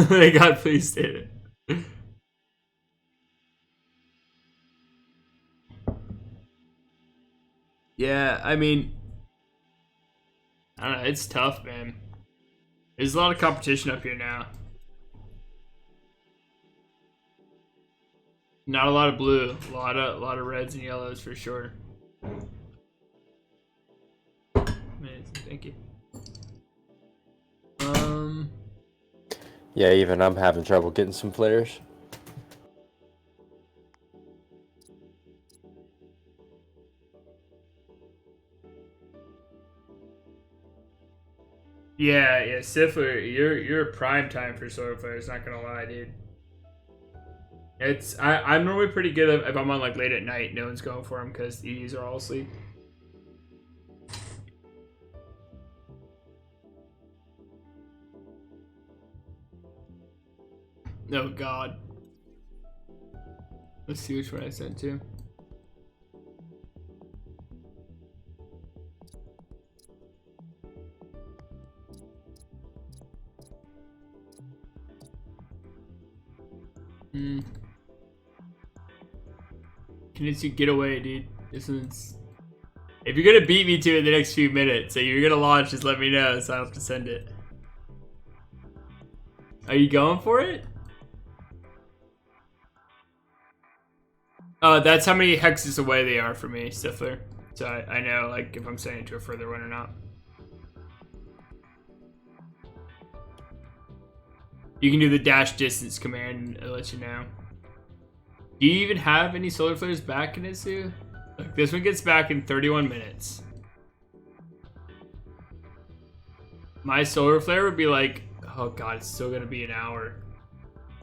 They got please did it. Yeah, I mean, I don't know. It's tough, man. There's a lot of competition up here now. Not a lot of blue. A lot of reds and yellows for sure. Amazing, thank you. Yeah, even I'm having trouble getting some flares. Yeah, Sifler, you're prime time for solar flares. Not gonna lie, dude. I'm normally pretty good if I'm on like late at night. No one's going for them because the EDs are all asleep. Oh God. Let's see which one I sent to. Can you get away, dude? This one's. If you're gonna beat me to it in the next few minutes, so you're gonna launch, just let me know so I don't have to send it. Are you going for it? That's how many hexes away they are for me, Stifler. So I know like if I'm sending it to a further one or not. You can do the dash distance command and it'll let you know. Do you even have any solar flares back in Isu? Like this one gets back in 31 minutes. My solar flare would be like, oh God, it's still gonna be an hour.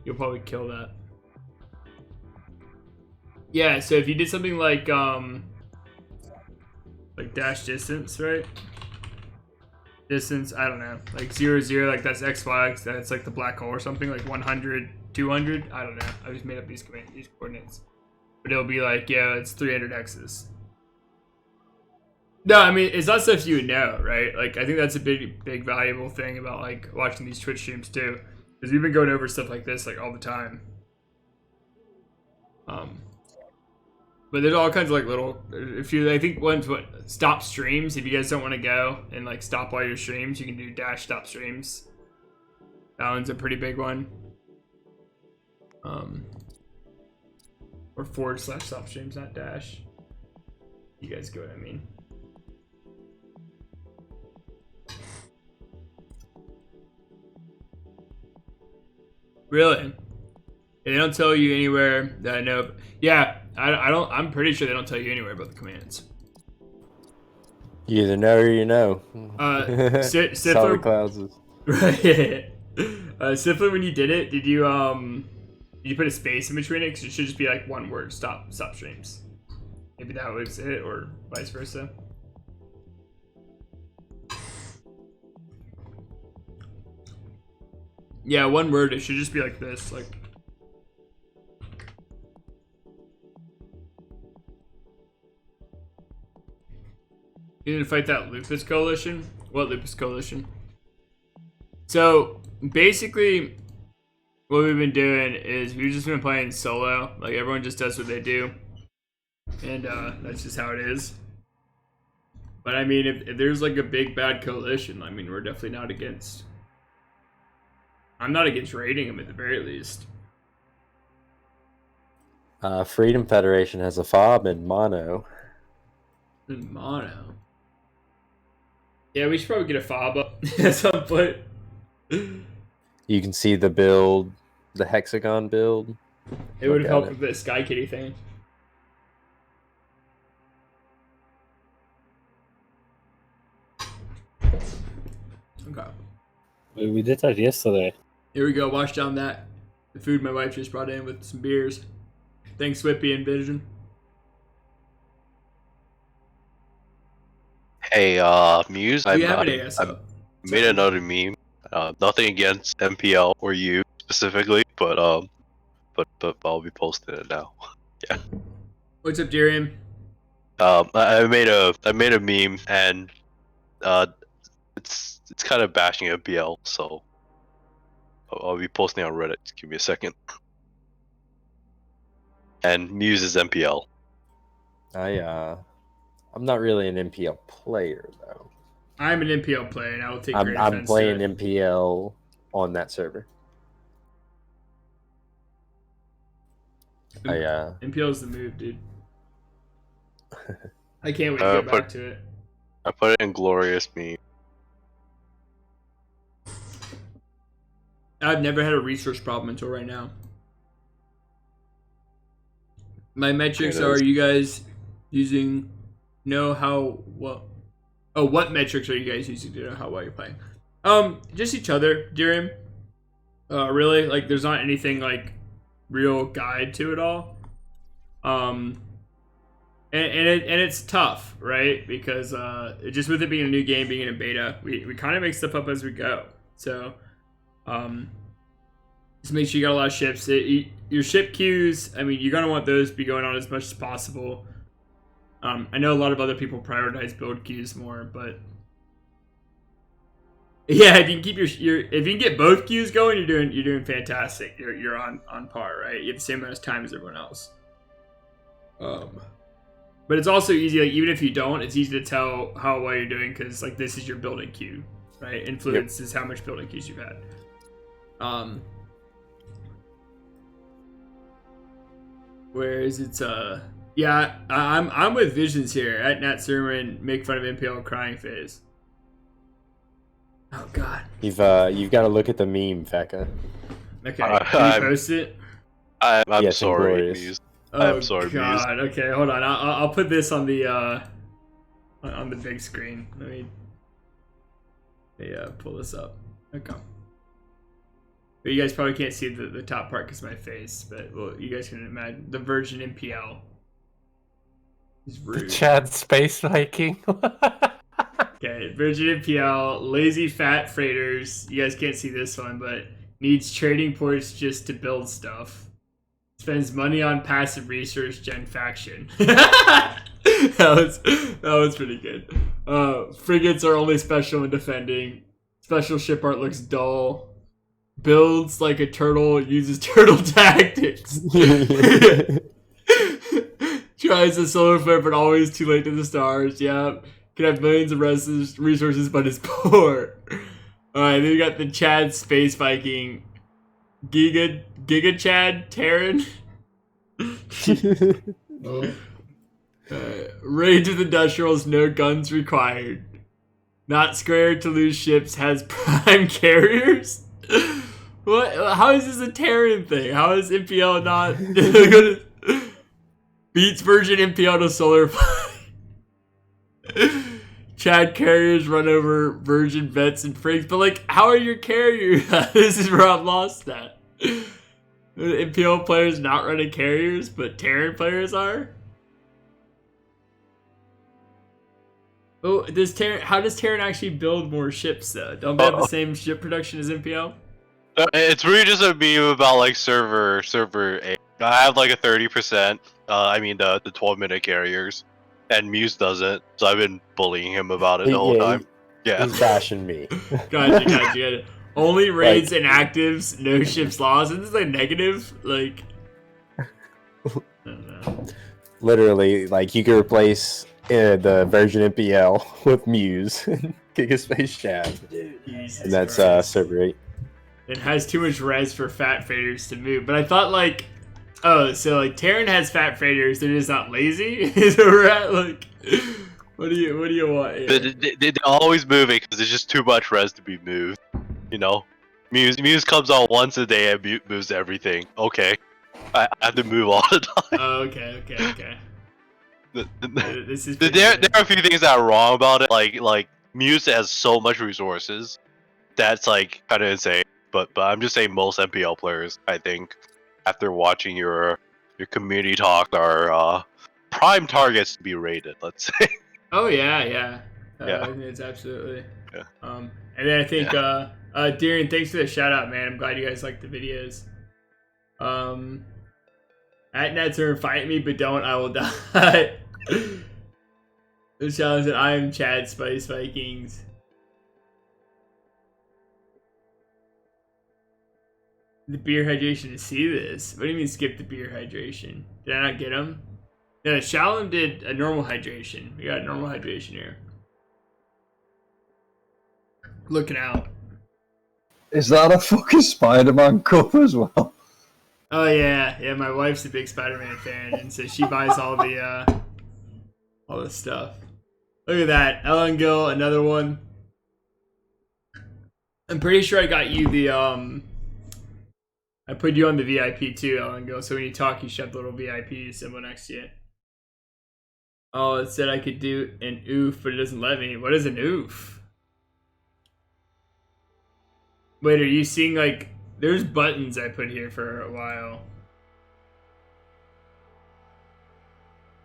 You'll probably kill that. Yeah, so if you did something like dash distance, right? Distance, I don't know, like 0, 0, like that's XY, that's like the black hole or something, like 100, 200, I don't know. I just made up these coordinates. But it'll be like, yeah, it's 300 X's. No, I mean, it's not stuff you would know, right? Like, I think that's a big valuable thing about like watching these Twitch streams too. Because we've been going over stuff like this like all the time. But there's all kinds of like little, I think one's what, stop streams. If you guys don't want to go and like stop all your streams, you can do dash stop streams. That one's a pretty big one. Or /substreams, not dash. You guys get what I mean. Really? They don't tell you anywhere that I know. Yeah, I don't. I'm pretty sure they don't tell you anywhere about the commands. You either know or you know. Sifler, Solid clouds is... right? Sifler, when you did it, did you put a space in between it? Because it should just be like one word. Stop streams. Maybe that was it, or vice versa. Yeah, one word. It should just be like this, like. You need to fight that Lupus Coalition? What Lupus Coalition? So, basically, what we've been doing is we've just been playing solo. Like, everyone just does what they do. And, that's just how it is. But, I mean, if there's, like, a big bad coalition, I mean, we're definitely not against... I'm not against raiding them, at the very least. Freedom Federation has a fob in mono. In mono? Yeah, we should probably get a fob up at some point. You can see the build, the hexagon build. It would have helped with the Sky Kitty thing. Okay. We did that yesterday. Here we go. Wash down the food my wife just brought in with some beers. Thanks, Whippy and Vision. Hey, Muse, We have an AS I up. made another meme. Nothing against MPL or you specifically, but I'll be posting it now. Yeah. What's up, Darian? I made a meme and it's kind of bashing MPL, so I'll be posting on Reddit. Just give me a second. And Muse is MPL. I'm not really an MPL player though. I'm an MPL player, and I will take great I'm offense playing to it. MPL on that server. MPL is the move, dude. I can't wait to get back to it. I put it in glorious meme. I've never had a resource problem until right now. My metrics are: you guys using what metrics are you guys using to know how well you're playing? Just each other, Darian. Really, like, there's not anything like real guide to it all. And it's tough, right? Because just with it being a new game, being in a beta, we kind of make stuff up as we go. So, just make sure you got a lot of ships. Your ship queues, I mean, you're gonna want those to be going on as much as possible. I know a lot of other people prioritize build queues more, but yeah, if you can keep if you can get both queues going, you're doing fantastic. You're on par, right? You have the same amount of time as everyone else. But it's also easy, like, even if you don't, it's easy to tell how well you're doing because, like, this is your building queue, right? Influence is how much building queues you've had. Whereas it's yeah, I'm with Visions here at Nat Sermon. Make fun of MPL crying phase. Oh God. You've got to look at the meme, Feka. Okay, can you post it? I'm Yes, sorry, Inglorious. Muse. Oh I'm sorry, God. Muse. Okay, hold on. I'll put this on the big screen. Let me pull this up. Okay. But you guys probably can't see the top part because of my face, but well, you guys can imagine the Virgin MPL. He's rude. The Chad Space Viking. Okay, Virgin MPL, lazy fat freighters. You guys can't see this one, but needs trading ports just to build stuff. Spends money on passive resource gen faction. that was pretty good. Frigates are only special when defending. Special ship art looks dull. Builds like a turtle, uses turtle tactics. Tries a solar flare, but always too late to the stars. Yeah. Can have millions of resources, but is poor. Alright, then we got the Chad Space Viking. Giga Chad Terran. Rage of the Industrials, no guns required. Not square to lose ships, has prime carriers. What? How is this a Terran thing? How is MPL not beats version MPL to solar Chad carriers run over virgin vets and frigs, but like, how are your carriers? This is where I'm lost at. MPL players not running carriers, but Terran players are. Oh, how does Terran actually build more ships though? Don't they have the same ship production as MPL? It's really just a meme about like server A. I have like a 30%. I mean the 12-minute carriers, and Muse doesn't. So I've been bullying him about it the whole time. Yeah. He's bashing me. Gotcha. Only raids and actives, no ships lost. Isn't this like negative? Like, I don't know. Literally, like you could replace the version MPL with Muse, Gigaspace Chad, and that's server 8. It has too much res for fat faders to move. But I thought like, oh, so like Terran has fat faders, they're just not lazy. Is where we're at? Like, what do you want? Yeah. They're always moving because there's just too much res to be moved. You know, Muse comes on once a day and moves everything. Okay, I have to move all the time. Oh, okay. This is there are a few things that are wrong about it. Like Muse has so much resources that's like kind of insane. But I'm just saying most MPL players, I think, after watching your community talk, are prime targets to be rated. Let's say. Oh yeah. Yeah. I think it's absolutely. Yeah. And then I think Darren, thanks for the shout out, man. I'm glad you guys like the videos. At Netzer, fight me, but don't, I will die. The challenge that I am Chad Spice Vikings. The beer hydration to see this. What do you mean skip the beer hydration? Did I not get them? Yeah, Shalom did a normal hydration. We got a normal hydration here. Looking out. Is that a fucking Spider-Man cup as well? Oh yeah. My wife's a big Spider-Man fan, and so she buys all the stuff. Look at that, Ellen Gill, another one. I'm pretty sure I got you the I put you on the VIP too, Ellen Gill. So when you talk, you shove the little VIP symbol next to you. Oh, it said I could do an oof, but it doesn't let me. What is an oof? Wait, are you seeing like... There's buttons I put here for a while.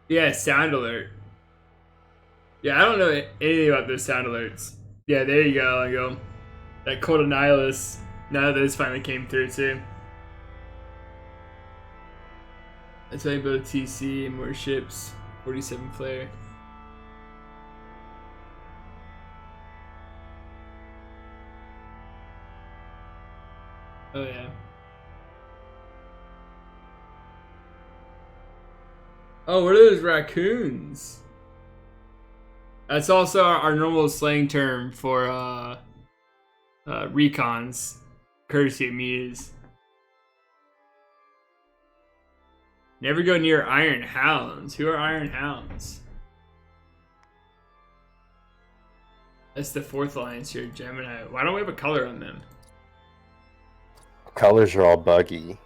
Yeah, sound alert. Yeah, I don't know anything about those sound alerts. Yeah, there you go, Ellen Gill. That Cold Annihilus. Now those finally came through too. That's how you build a TC and more ships. 47 flare. Oh yeah. Oh, what are those raccoons? That's also our normal slang term for recons, courtesy of Muse. Never go near Iron Hounds. Who are Iron Hounds? That's the 4th alliance here, Gemini. Why don't we have a color on them? Colors are all buggy.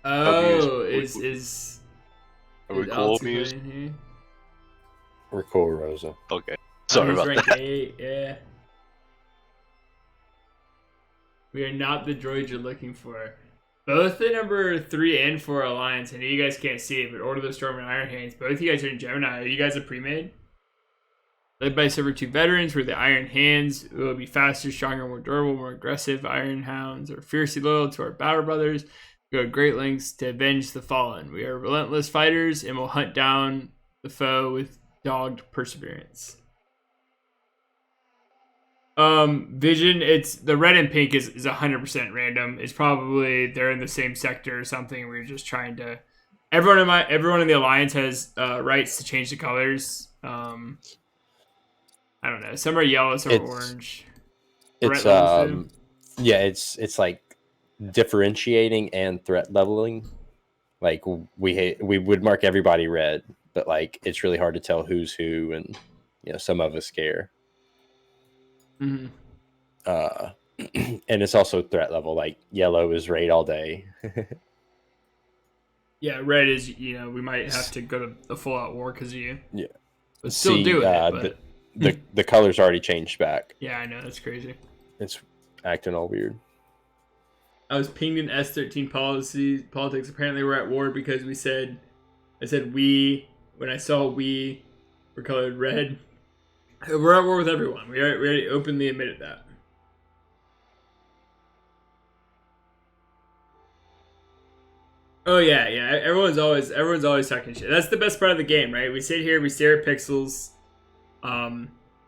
Oh, is Are we cool, Muse? We're cool, Rosa. Okay. Sorry about rank that. 8, yeah. We are not the droids you're looking for. Both the number 3 and 4 alliance, I know you guys can't see it, but Order of the Storm and Iron Hands, both of you guys are in Gemini. Are you guys a pre-made? Led by Server 2 veterans, we're the Iron Hands. We will be faster, stronger, more durable, more aggressive. Iron Hounds are fiercely loyal to our battle brothers. We go to great lengths to avenge the fallen. We are relentless fighters and will hunt down the foe with dogged perseverance. Vision, it's the red and pink is 100% random. It's probably they're in the same sector or something. We're just trying to. Everyone in the alliance has rights to change the colors. I don't know. Some are yellow, some are It's- orange. It's Threat levels too? yeah, it's like differentiating and threat leveling. Like we would mark everybody red, but like it's really hard to tell who's who, and some of us care. Mm-hmm. And it's also threat level. Like yellow is raid all day. Yeah, red is we might have to go to a full out war because of you. Yeah. But still doing it. But the colors already changed back. yeah, I know that's crazy. It's acting all weird. I was pinged in S13 politics. Apparently, we're at war because I said we when I saw we were colored red. We're at war with everyone. We already openly admitted that. Oh yeah. Everyone's always talking shit. That's the best part of the game, right? We sit here, we stare at pixels.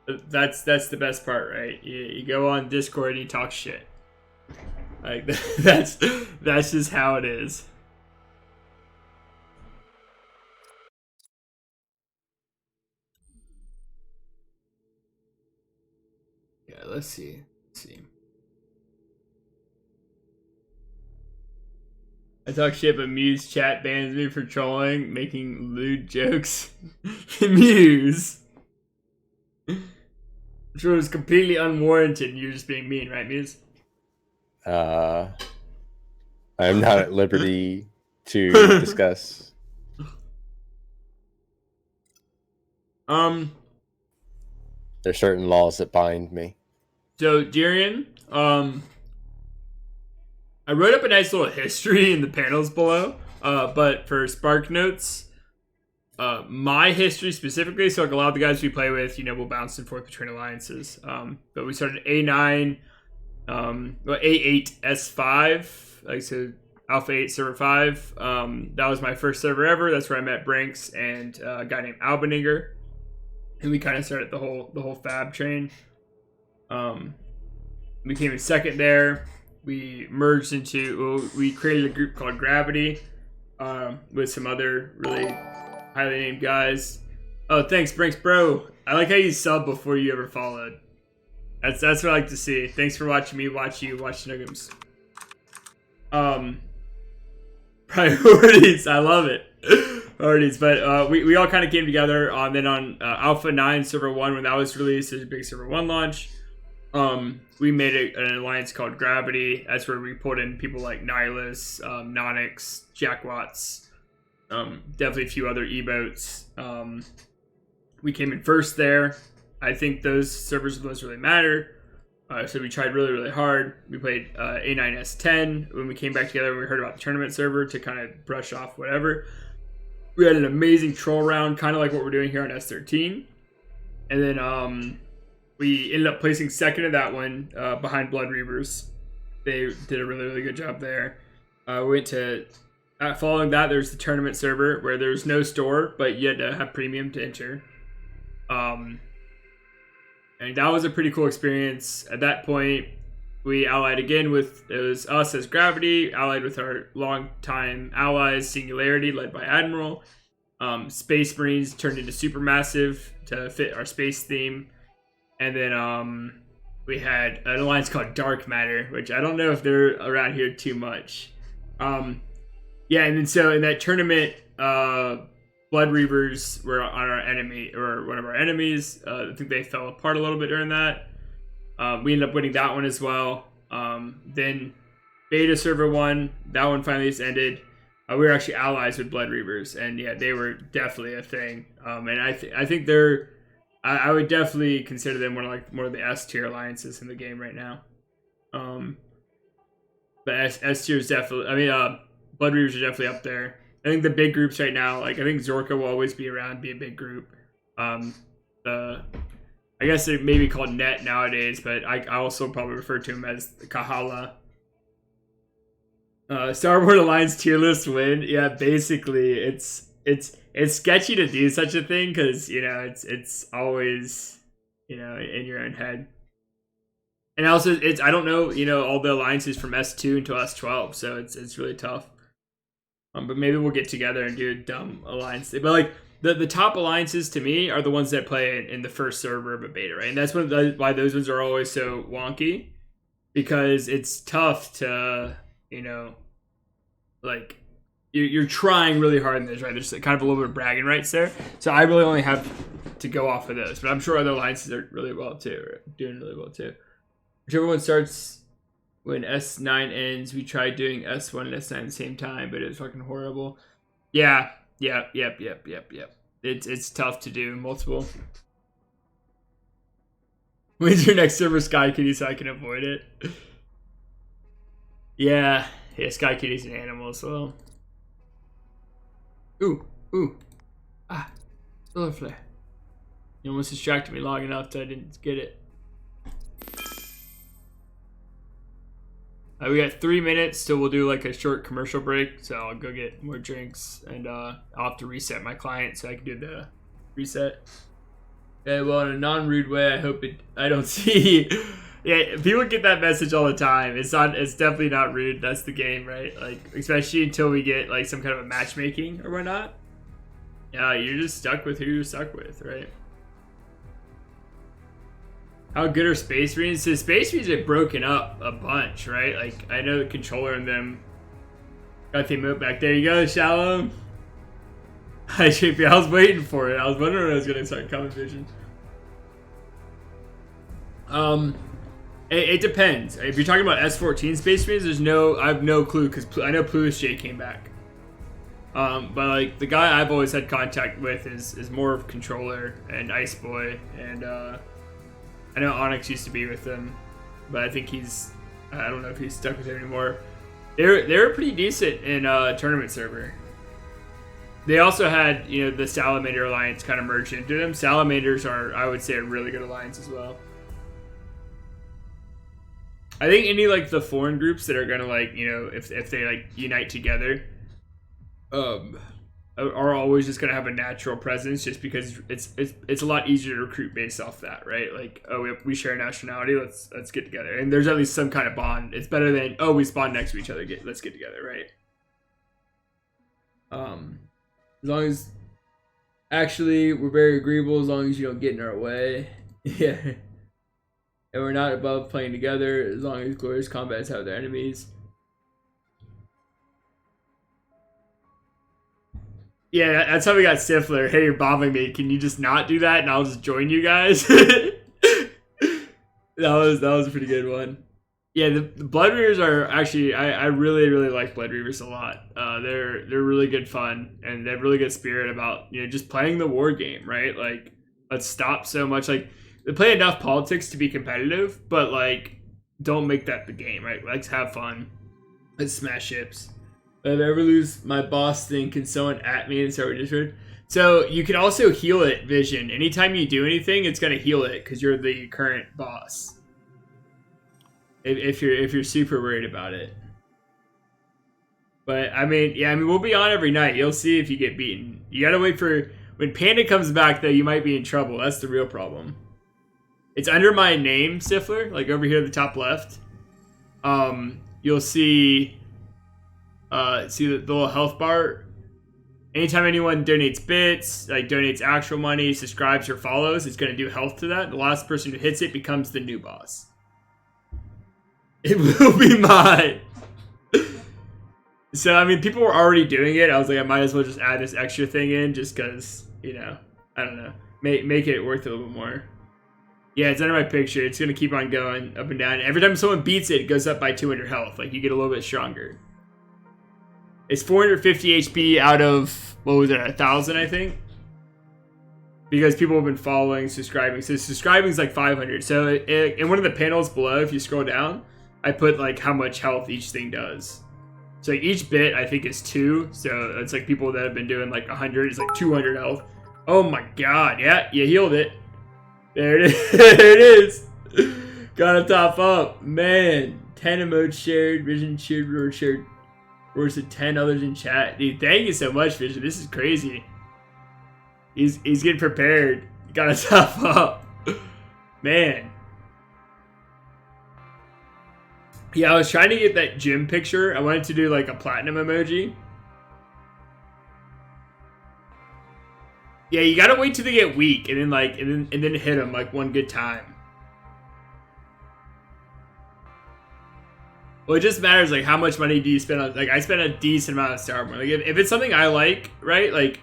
That's the best part, right? You go on Discord and you talk shit. Like that's just how it is. Yeah, let's see. I talk shit, but Muse chat bans me for trolling, making lewd jokes. Muse! Which was completely unwarranted, and you're just being mean, right, Muse? I am not at liberty to discuss. There's certain laws that bind me. So, Darian, I wrote up a nice little history in the panels below, but for Spark Notes, my history specifically, so like a lot of the guys we play with, we'll bounce and forth between alliances. But we started A9, A8, S5, like so Alpha 8, Server 5. That was my first server ever. That's where I met Brinks and a guy named Albaninger. And we kind of started the whole fab train. We came in second there. We merged we created a group called Gravity with some other really highly named guys. Oh, thanks, Brinks, bro. I like how you sub before you ever followed. That's what I like to see. Thanks for watching me watch you watch Snuggums. Priorities, I love it. Priorities, but we all kind of came together on Alpha 9 Server 1 when that was released. There's a big Server 1 launch. We made an alliance called Gravity. That's where we put in people like Nihilus, Nonix, Jack Watts, definitely a few other e-boats. We came in first there. I think those servers are the ones that really matter. So we tried really, really hard. We played A9S10. When we came back together, we heard about the tournament server to kind of brush off whatever. We had an amazing troll round, kind of like what we're doing here on S13. And then we ended up placing second in that one behind Blood Reavers. They did a really, really good job there. We went to... following that, there's the tournament server where there's no store, but you had to have premium to enter. And that was a pretty cool experience. At that point, we allied again with, it was us as Gravity, allied with our longtime allies, Singularity, led by Admiral. Space Marines turned into Supermassive to fit our space theme. And then we had an alliance called Dark Matter, which I don't know if they're around here too much. Yeah, and then so in that tournament, Blood Reavers were on our enemy, or one of our enemies. I think they fell apart a little bit during that. We ended up winning that one as well. Then Beta Server 1, that one finally just ended. We were actually allies with Blood Reavers, and yeah, they were definitely a thing. And I think they're, I would definitely consider them one of the S tier alliances in the game right now. But S tier is definitely, Blood Reavers are definitely up there. I think the big groups right now, like I think Zorka will always be around, be a big group. I guess they may be called Net nowadays, but I also probably refer to him as Kahala. Starborne Alliance tier list win. Yeah, basically it's sketchy to do such a thing because it's always in your own head. And also I don't know all the alliances from S2 until S12, so it's really tough. But maybe we'll get together and do a dumb alliance. But like the top alliances to me are the ones that play in the first server of a beta, right? And that's why those ones are always so wonky, because it's tough to, you know, like you're trying really hard in this, right? There's kind of a little bit of bragging rights there. So I really only have to go off of those, but I'm sure other alliances are really well too, or doing really well too. Whichever one starts when S9 ends, we tried doing S1 and S9 at the same time, but it was fucking horrible. Yeah, yep. It's tough to do multiple. When's your next server, Sky Kitty, so I can avoid it? Yeah, Sky Kitty's an animal as well. Ooh. Solar flare. You almost distracted me long enough that I didn't get it. We got 3 minutes, so we'll do like a short commercial break. So I'll go get more drinks, and I'll have to reset my client so I can do the reset. Okay, well, in a non-rude way, I don't see. Yeah, people get that message all the time. It's definitely not rude. That's the game, right? Like, especially until we get like some kind of a matchmaking or whatnot. Yeah, you're just stuck with who you're stuck with, right? How good are Space Marines? So Space Marines are broken up a bunch, right? Like, I know the controller and them got the emote back. There you go, Shalom. Hi, JP. I was waiting for it. I was wondering when I was going to start coming vision. It depends. If you're talking about S14 Space Marines, I have no clue, because I know Plutus J came back. But like the guy I've always had contact with is more of controller and Ice Boy, and I know Onyx used to be with them, but I think I don't know if he's stuck with it anymore. They were pretty decent in tournament server. They also had, you know, the Salamander Alliance kind of merged into them. Salamanders are, I would say, a really good alliance as well. I think any like the foreign groups that are gonna, like, you know, if they like unite together, are always just gonna have a natural presence, just because it's a lot easier to recruit based off that, right? Like, oh, we share nationality, let's get together, and there's at least some kind of bond. It's better than, oh, we spawn next to each other, let's get together, right? As long as actually we're very agreeable, as long as you don't get in our way. Yeah. And we're not above playing together, as long as glorious combats have their enemies. Yeah, that's how we got Stifler. Hey, you're bombing me. Can you just not do that, and I'll just join you guys? that was a pretty good one. Yeah, the Blood Reavers are actually, I really like Blood Reavers a lot. They're really good fun, and they have really good spirit about, you know, just playing the war game, right? Like, let's stop so much. Like, they play enough politics to be competitive, but like, don't make that the game, right? Let's have fun. Let's smash ships. If I ever lose my boss thing, can someone at me and start with Discord? So you can also heal it, Vision. Anytime you do anything, it's gonna heal it because you're the current boss. If you're super worried about it. But I mean, we'll be on every night. You'll see if you get beaten. You gotta wait for when Panda comes back, though. You might be in trouble. That's the real problem. It's under my name, Stifler, like over here at the top left. You'll see the little health bar. Anytime anyone donates bits, like donates actual money, subscribes or follows, it's going to do health to that. The last person who hits it becomes the new boss. It will be mine. So, I mean, people were already doing it. I was like, I might as well just add this extra thing in just because, you know, I don't know. Make it worth a little bit more. Yeah, it's under my picture. It's going to keep on going up and down. Every time someone beats it, it goes up by 200 health. Like, you get a little bit stronger. It's 450 HP out of, what was it, 1,000, I think? Because people have been following, subscribing. So subscribing is like 500. So in one of the panels below, if you scroll down, I put like how much health each thing does. So like each bit, I think, is 2. So it's like people that have been doing like 100 is like 200 health. Oh my god. Yeah, you healed it. There it is. There it is. Gotta top up. Man. 10 emotes shared. Vision shared. Roar shared. Roar said 10 others in chat. Dude, thank you so much, Vision. This is crazy. He's getting prepared. Gotta top up. Man. Yeah, I was trying to get that gym picture. I wanted to do like a platinum emoji. Yeah, you gotta wait till they get weak, and then and then hit them like one good time. Well, it just matters like how much money do you spend on. Like I spend a decent amount of Starborne. Like if it's something I like, right? Like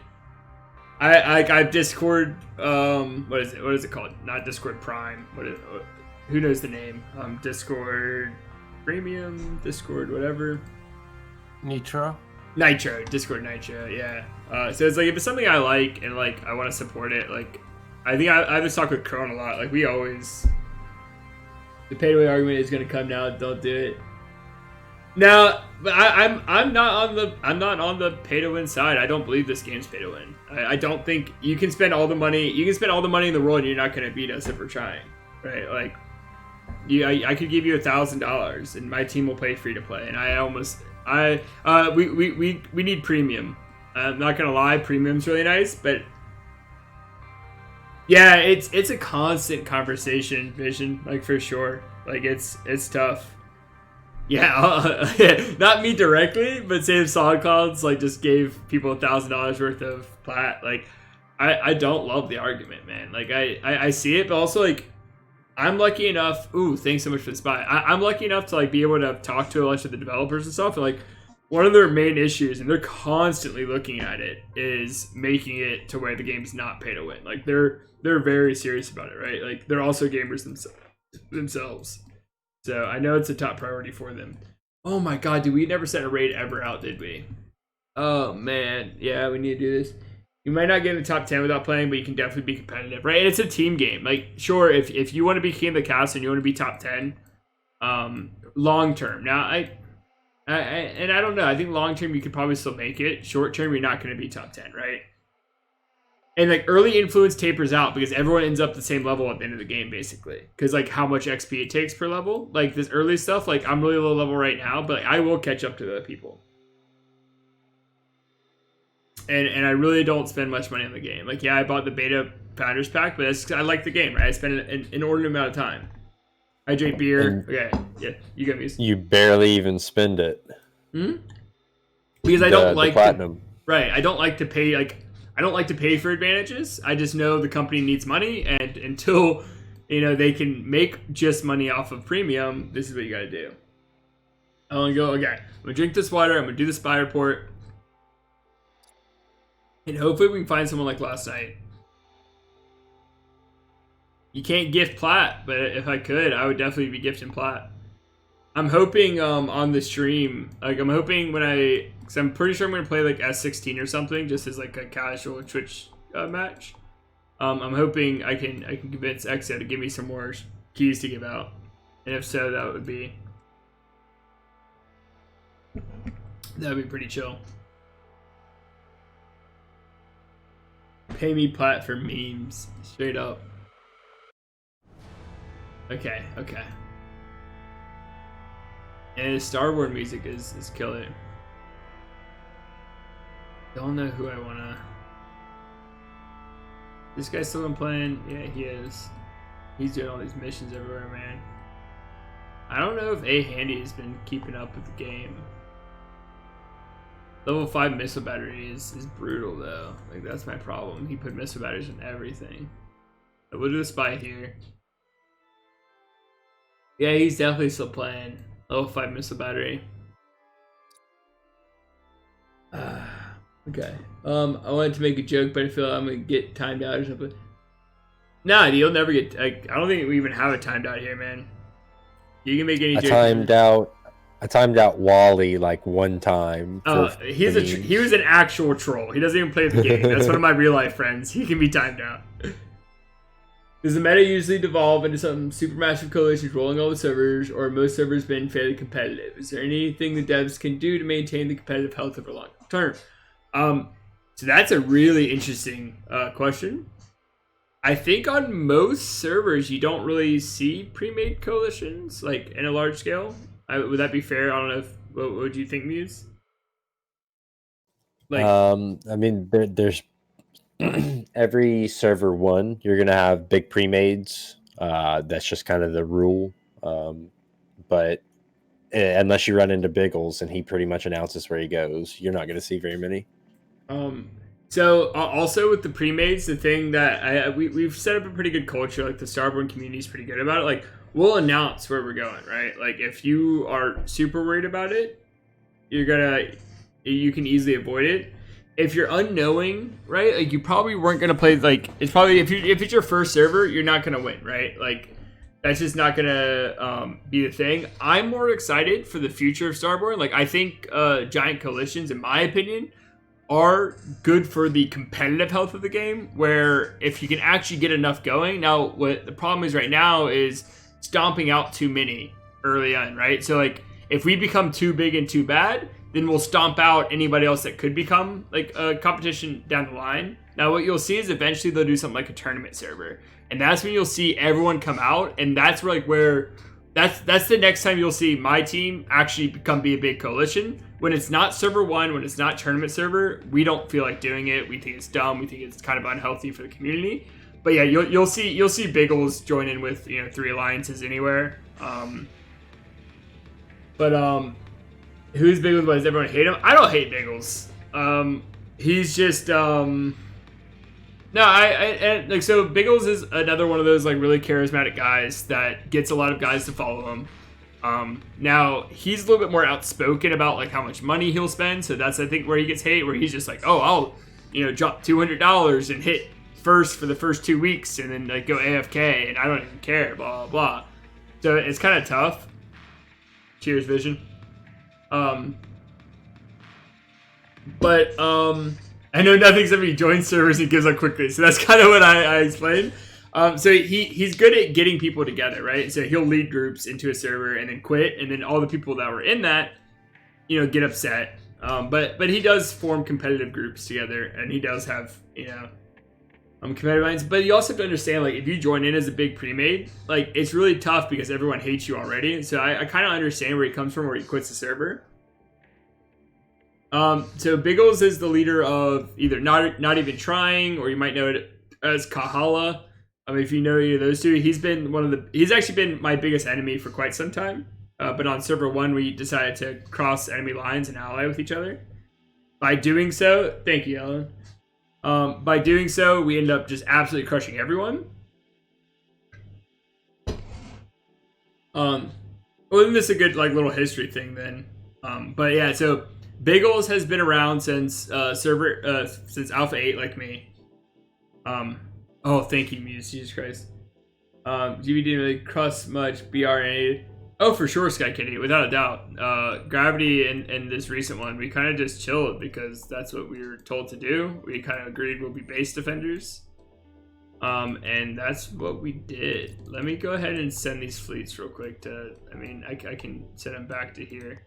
I've Discord. What is it called? Not Discord Prime. Who knows the name? Discord Premium, Discord whatever. Nitro. Discord Nitro, yeah. So it's like if it's something I like and like I want to support it, like I think I have this talk with Crone a lot. Like we always, the pay to win argument is gonna come now. Don't do it. Now, but I'm not on the pay to win side. I don't believe this game's pay to win. I don't think you can spend all the money. You can spend all the money in the world, and you're not gonna beat us if we're trying, right? Like, I could give you $1,000, and my team will play free to play, and we need premium. I'm not gonna lie, premium's really nice, but yeah, it's a constant conversation, Vision, like for sure. Like it's tough. Yeah, not me directly, but say if Solid Clouds like just gave people $1,000 worth of plat, like I don't love the argument, man. Like I see it, but also like I'm lucky enough. Ooh, thanks so much for the spot. I'm lucky enough to like be able to talk to a bunch of the developers and stuff. And like one of their main issues, and they're constantly looking at it, is making it to where the game's not pay to win. Like they're very serious about it, right? Like they're also gamers themselves. So I know it's a top priority for them. Oh my god, dude, we never sent a raid ever out, did we? Oh man, yeah, we need to do this. You might not get in the top 10 without playing, but you can definitely be competitive, right? And it's a team game. Like, sure, if you want to be king of the castle and you want to be top 10, long term. Now, I don't know. I think long term you could probably still make it. Short term, you're not going to be top 10, right? And like early influence tapers out because everyone ends up the same level at the end of the game, basically. Because like how much XP it takes per level. Like this early stuff, like I'm really low level right now, but like, I will catch up to the people. And I really don't spend much money on the game. Like, yeah, I bought the beta Founders Pack, but I like the game, right? I spend an inordinate amount of time. I drink beer. Okay, yeah, you get me. You barely even spend it. Because I don't like platinum. Right, I don't like to pay. Like, I don't like to pay for advantages. I just know the company needs money, and until they can make just money off of premium, this is what you got to do. I'm gonna go. Okay, I'm gonna drink this water. I'm gonna do the spy report. And hopefully we can find someone like last night. You can't gift plat, but if I could, I would definitely be gifting plat. I'm hoping on the stream, like I'm hoping because I'm pretty sure I'm gonna play like S13 or something, just as like a casual Twitch match. I'm hoping I can convince Exa to give me some more keys to give out, and if so, that would be pretty chill. Pay me plat for memes, straight up. Okay. And the Starborne music is killer. Don't know who I wanna. This guy's still been playing? Yeah, he is. He's doing all these missions everywhere, man. I don't know if A Handy has been keeping up with the game. Level 5 missile battery is brutal though. Like that's my problem. He put missile batteries in everything. So we'll do a spy here. Yeah, he's definitely still playing. Level 5 missile battery. Okay. I wanted to make a joke, but I feel I'm gonna get timed out or something. Nah, you'll never get. I don't think we even have a timed out here, man. You can make any joke. I timed out Wally like one time. He was an actual troll. He doesn't even play the game. That's one of my real life friends. He can be timed out. Does the meta usually devolve into some supermassive coalitions rolling all the servers, or most servers been fairly competitive? Is there anything the devs can do to maintain the competitive health over long term? So that's a really interesting question. I think on most servers you don't really see pre-made coalitions like in a large scale. Would that be fair? I don't know. What would you think, Muse? Like, I mean, there's every server one, you're gonna have big pre-mades. That's just kind of the rule. But unless you run into Biggles and he pretty much announces where he goes, you're not gonna see very many. So also with the pre-mades, the thing that we've set up a pretty good culture. Like the Starborne community is pretty good about it. Like we'll announce where we're going, right? Like if you are super worried about it, you can easily avoid it. If you're unknowing, right? Like you probably weren't gonna play. Like it's probably if it's your first server, you're not gonna win, right? Like that's just not gonna be the thing. I'm more excited for the future of Starborne. Like I think giant coalitions, in my opinion, are good for the competitive health of the game, where if you can actually get enough going. Now what the problem is right now is stomping out too many early on, right? So like if we become too big and too bad, then we'll stomp out anybody else that could become like a competition down the line. Now what you'll see is eventually they'll do something like a tournament server, and that's when you'll see everyone come out, and that's where that's the next time you'll see my team actually be a big coalition. When it's not server 1, when it's not tournament server, we don't feel like doing it. We think it's dumb. We think it's kind of unhealthy for the community. But yeah, you'll see Biggles join in with 3 alliances anywhere. Who's Biggles? Why does everyone hate him? I don't hate Biggles. He's just so Biggles is another one of those like really charismatic guys that gets a lot of guys to follow him. Now he's a little bit more outspoken about like how much money he'll spend, so that's I think where he gets hate, where he's just like, oh, I'll drop $200 and hit first for the first 2 weeks and then like go AFK and I don't even care, blah blah blah. So it's kind of tough. Cheers, Vision. I know nothing except he joins servers and gives up quickly, so that's kind of what I explained. So he's good at getting people together, right? So he'll lead groups into a server and then quit, and then all the people that were in that, get upset. But he does form competitive groups together, and he does have competitive minds. But you also have to understand, like, if you join in as a big pre-made, like, it's really tough because everyone hates you already. So I kind of understand where he comes from, where he quits the server. So Biggles is the leader of either not even trying, or you might know it as Kahala. If you know either of those two, he's actually been my biggest enemy for quite some time. But on server 1, we decided to cross enemy lines and ally with each other. By doing so, thank you, Ellen. By doing so, we end up just absolutely crushing everyone. Well, isn't this a good like little history thing then? But yeah, so Biggles has been around since since Alpha 8, like me. Oh, thank you, Muse. Jesus Christ. GV didn't really cross much BRA. Oh, for sure, Sky Kitty, without a doubt. Gravity and this recent one, we kind of just chilled because that's what we were told to do. We kind of agreed we'll be base defenders. And that's what we did. Let me go ahead and send these fleets real quick I can send them back to here.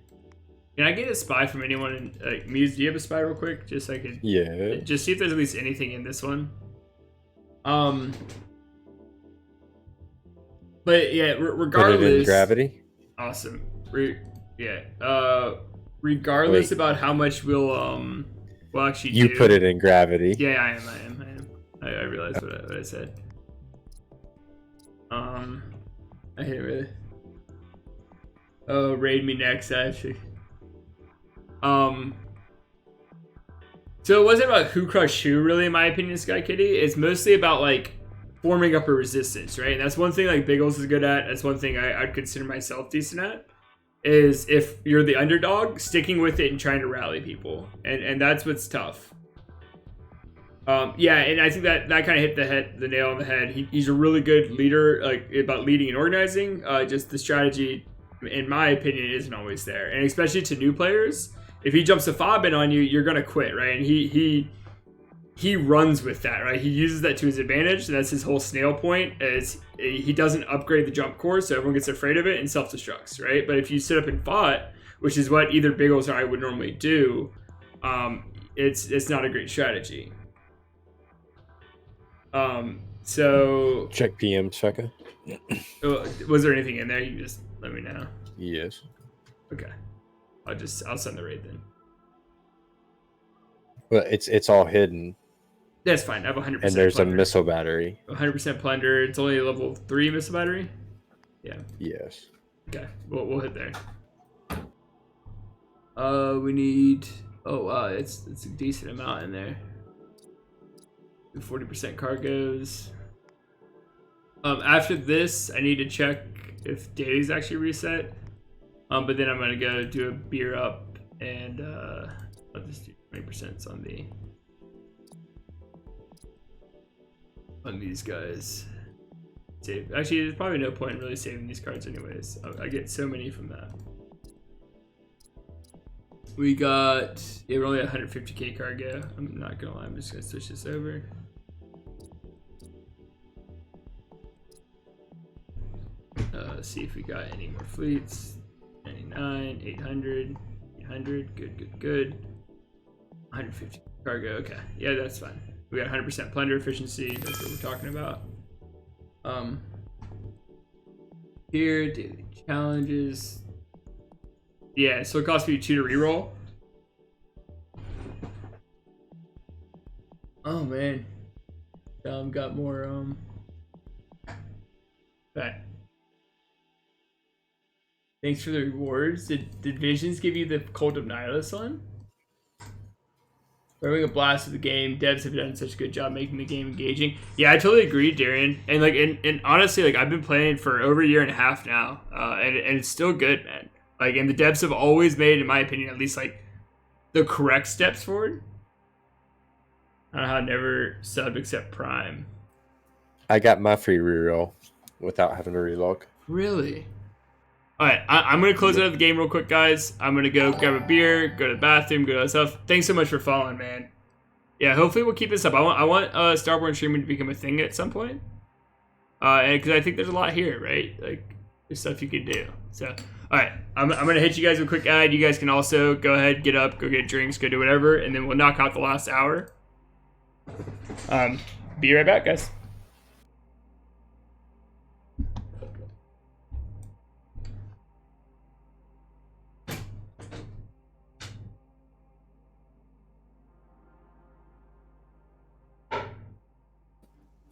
Can I get a spy from anyone? Muse, do you have a spy real quick? Just so I could... Yeah. Just see if there's at least anything in this one. But yeah, regardless... Put it in gravity? Awesome. Regardless about how much we'll actually do... You put it in gravity. Yeah, I am. I realized what I said. I hate it really. Oh, raid me next, actually. So it wasn't about who crushed who, really, in my opinion, Sky Kitty. It's mostly about, like, forming up a resistance, right? And that's one thing, like, Biggles is good at. That's one thing I'd consider myself decent at. Is if you're the underdog, sticking with it and trying to rally people. And that's what's tough. Yeah, and I think that kind of hit the nail on the head. He's a really good leader, like, about leading and organizing. Just the strategy, in my opinion, isn't always there. And especially to new players, if he jumps a fob in on you, you're gonna quit, right? And he runs with that, right? He uses that to his advantage, and that's his whole snail point, is he doesn't upgrade the jump core, so everyone gets afraid of it and self-destructs, right? But if you sit up and fought, which is what either Biggles or I would normally do, it's not a great strategy. So check PM, Cheka. Was there anything in there? You just let me know. Yes. Okay. I'll send the raid then. Well, it's all hidden. That's fine. I have 100%. And there's plunder. a missile battery. 100% plunder. It's only a level 3 missile battery. Yeah. Yes. Okay. We'll hit there. We need. Oh wow, it's a decent amount in there. the 40% cargoes. After this, I need to check if daily's actually reset. But then I'm gonna go do a beer up, and I'll just do 20% on these guys. Save. Actually, there's probably no point in really saving these cards anyways. I get so many from that. We got, yeah, we're only at 150k cargo. I'm not gonna lie, I'm just gonna switch this over. See if we got any more fleets. 99, 800, 800, good. 150 cargo, okay. Yeah, that's fine. We got 100% plunder efficiency, that's what we're talking about. Here, daily challenges. Yeah, so it costs me 2 to reroll. Oh man. Got more okay. Thanks for the rewards. Did Visions give you the Cult of Nihilus one? We're having a blast with the game. Devs have done such a good job making the game engaging. Yeah, I totally agree, Darian. And like, and honestly, like I've been playing for over a year and a half now, and it's still good, man. Like, and the devs have always made, in my opinion, at least like the correct steps forward. I don't know how I never sub except Prime. I got my free reroll without having to relog. Really? Alright, I'm going to close out of the game real quick, guys. I'm going to go grab a beer, go to the bathroom, go to stuff. Thanks so much for following, man. Yeah, hopefully we'll keep this up. I want Starborne streaming to become a thing at some point. Because I think there's a lot here, right? Like, there's stuff you could do. So, alright, I'm going to hit you guys with a quick ad. You guys can also go ahead, get up, go get drinks, go do whatever, and then we'll knock out the last hour. Be right back, guys.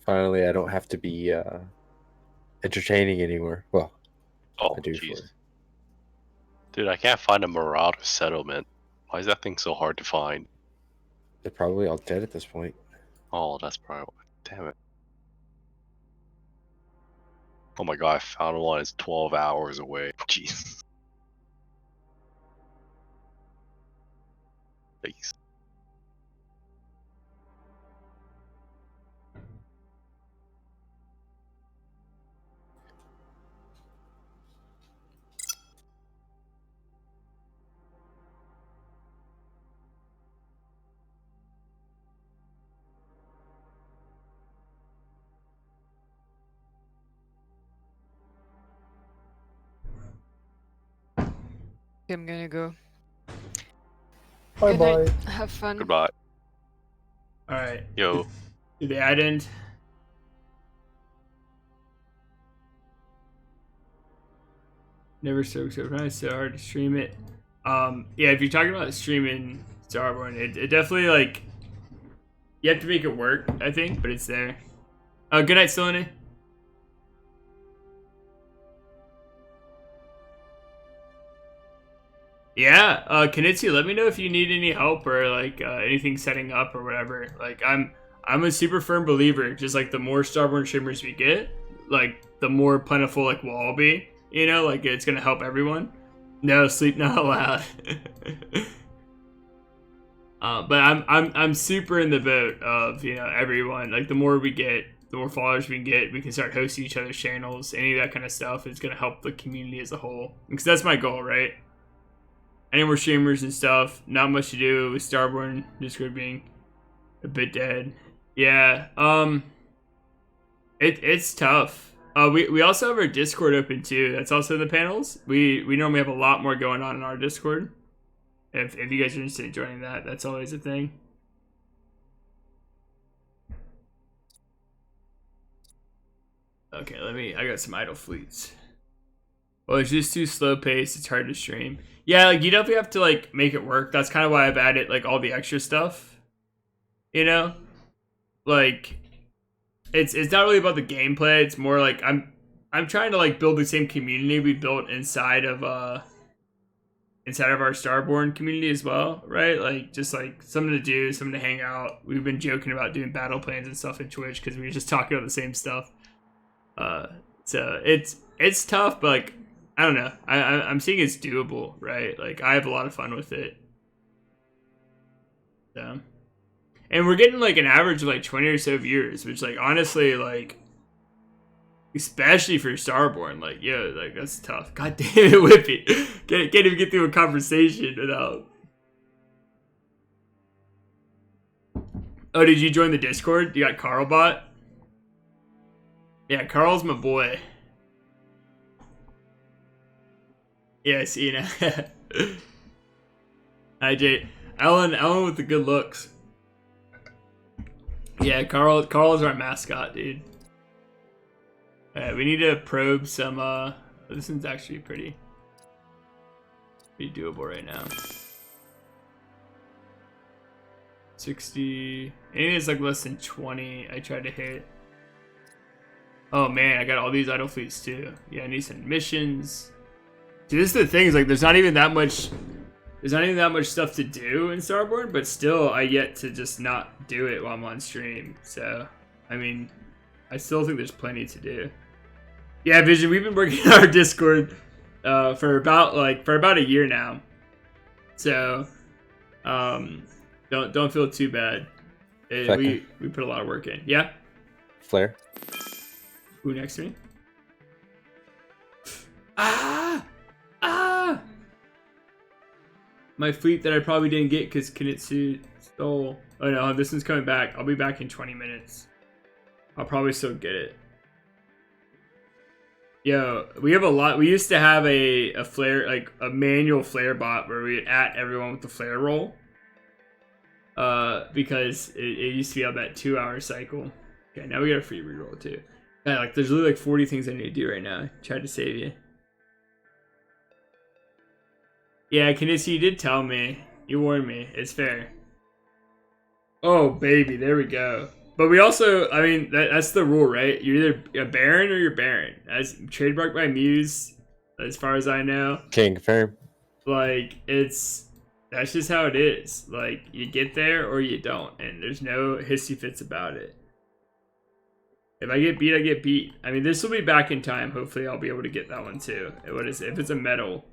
Finally, I don't have to be entertaining anymore. Well, Oh, I do. jeez. Dude, I can't find a Marauder settlement. Why is that thing so hard to find? They're probably all dead at this point. Oh, that's probably why. Damn it. Oh my god, I found one. It's 12 hours away. Jeez. Thanks. I'm gonna go. Bye Good bye. night. Have fun. Goodbye. Alright. Yo. Did the ad end? Never so nice, so hard to stream it. Yeah, if you're talking about streaming Starborne, it definitely, like, you have to make it work, I think, but it's there. Good night, Selene. Yeah, Kanitsu, let me know if you need any help or like anything setting up or whatever. Like I'm a super firm believer. Just like the more Starborne streamers we get, like the more plentiful like we'll all be. You know, like it's gonna help everyone. No, sleep not allowed. But I'm super in the boat of, you know, everyone. Like the more we get, the more followers we can get, we can start hosting each other's channels. Any of that kind of stuff is gonna help the community as a whole. Because that's my goal, right? Any more streamers and stuff, not much to do with Starborne Discord being a bit dead. Yeah, it's tough. We also have our Discord open too. That's also in the panels. We normally have a lot more going on in our Discord. If you guys are interested in joining that, that's always a thing. Okay, I got some idle fleets. Well, it's just too slow paced. It's hard to stream. Yeah, like you definitely have to like make it work. That's kind of why I've added like all the extra stuff. You know, like it's not really about the gameplay. It's more like I'm trying to like build the same community we built inside of inside of our Starborne community as well, right? Like just like something to do, something to hang out. We've been joking about doing battle plans and stuff in Twitch because we were just talking about the same stuff. So it's tough, but like I don't know. I'm seeing it's doable, right? Like I have a lot of fun with it. So, and we're getting like an average of like 20 or so viewers, which like honestly like. Especially for Starborne, like, yo, like, that's tough. God damn it, Whippy. Can't even get through a conversation without... Oh, did you join the Discord? You got Carl bot? Yeah, Carl's my boy. Yeah, I see you now. Hi, Jay. Ellen with the good looks. Yeah, Carl is our mascot, dude. We need to probe some, this one's actually pretty doable right now. 60, anything that's like less than 20, I try to hit. Oh man, I got all these idle fleets too. Yeah, I need some missions. See, this is the thing, is like there's not even that much stuff to do in Starborne, but still I yet to just not do it while I'm on stream. So, I mean, I still think there's plenty to do. Yeah, Vision, we've been working on our Discord for about a year now. So don't feel too bad. We put a lot of work in. Yeah? Flare. Who next to me? Ah! My fleet that I probably didn't get because Kinitsu stole. Oh no, this one's coming back. I'll be back in 20 minutes. I'll probably still get it. Yo, we have a lot. We used to have a flare, like a manual flare bot where we would at everyone with the flare roll. Because it used to be on that 2-hour cycle. Okay, now we got a free reroll too. Yeah, like there's literally like 40 things I need to do right now. Tried to save you. Yeah, Kanisi, you did tell me. You warned me. It's fair. Oh, baby, there we go. But we also, I mean, that's the rule, right? You're either a Baron or you're Baron. As trademarked by Muse, as far as I know. Can confirm. Like, that's just how it is. Like, you get there or you don't. And there's no hissy fits about it. If I get beat, I get beat. I mean, this will be back in time. Hopefully, I'll be able to get that one too. What is it? If it's a metal.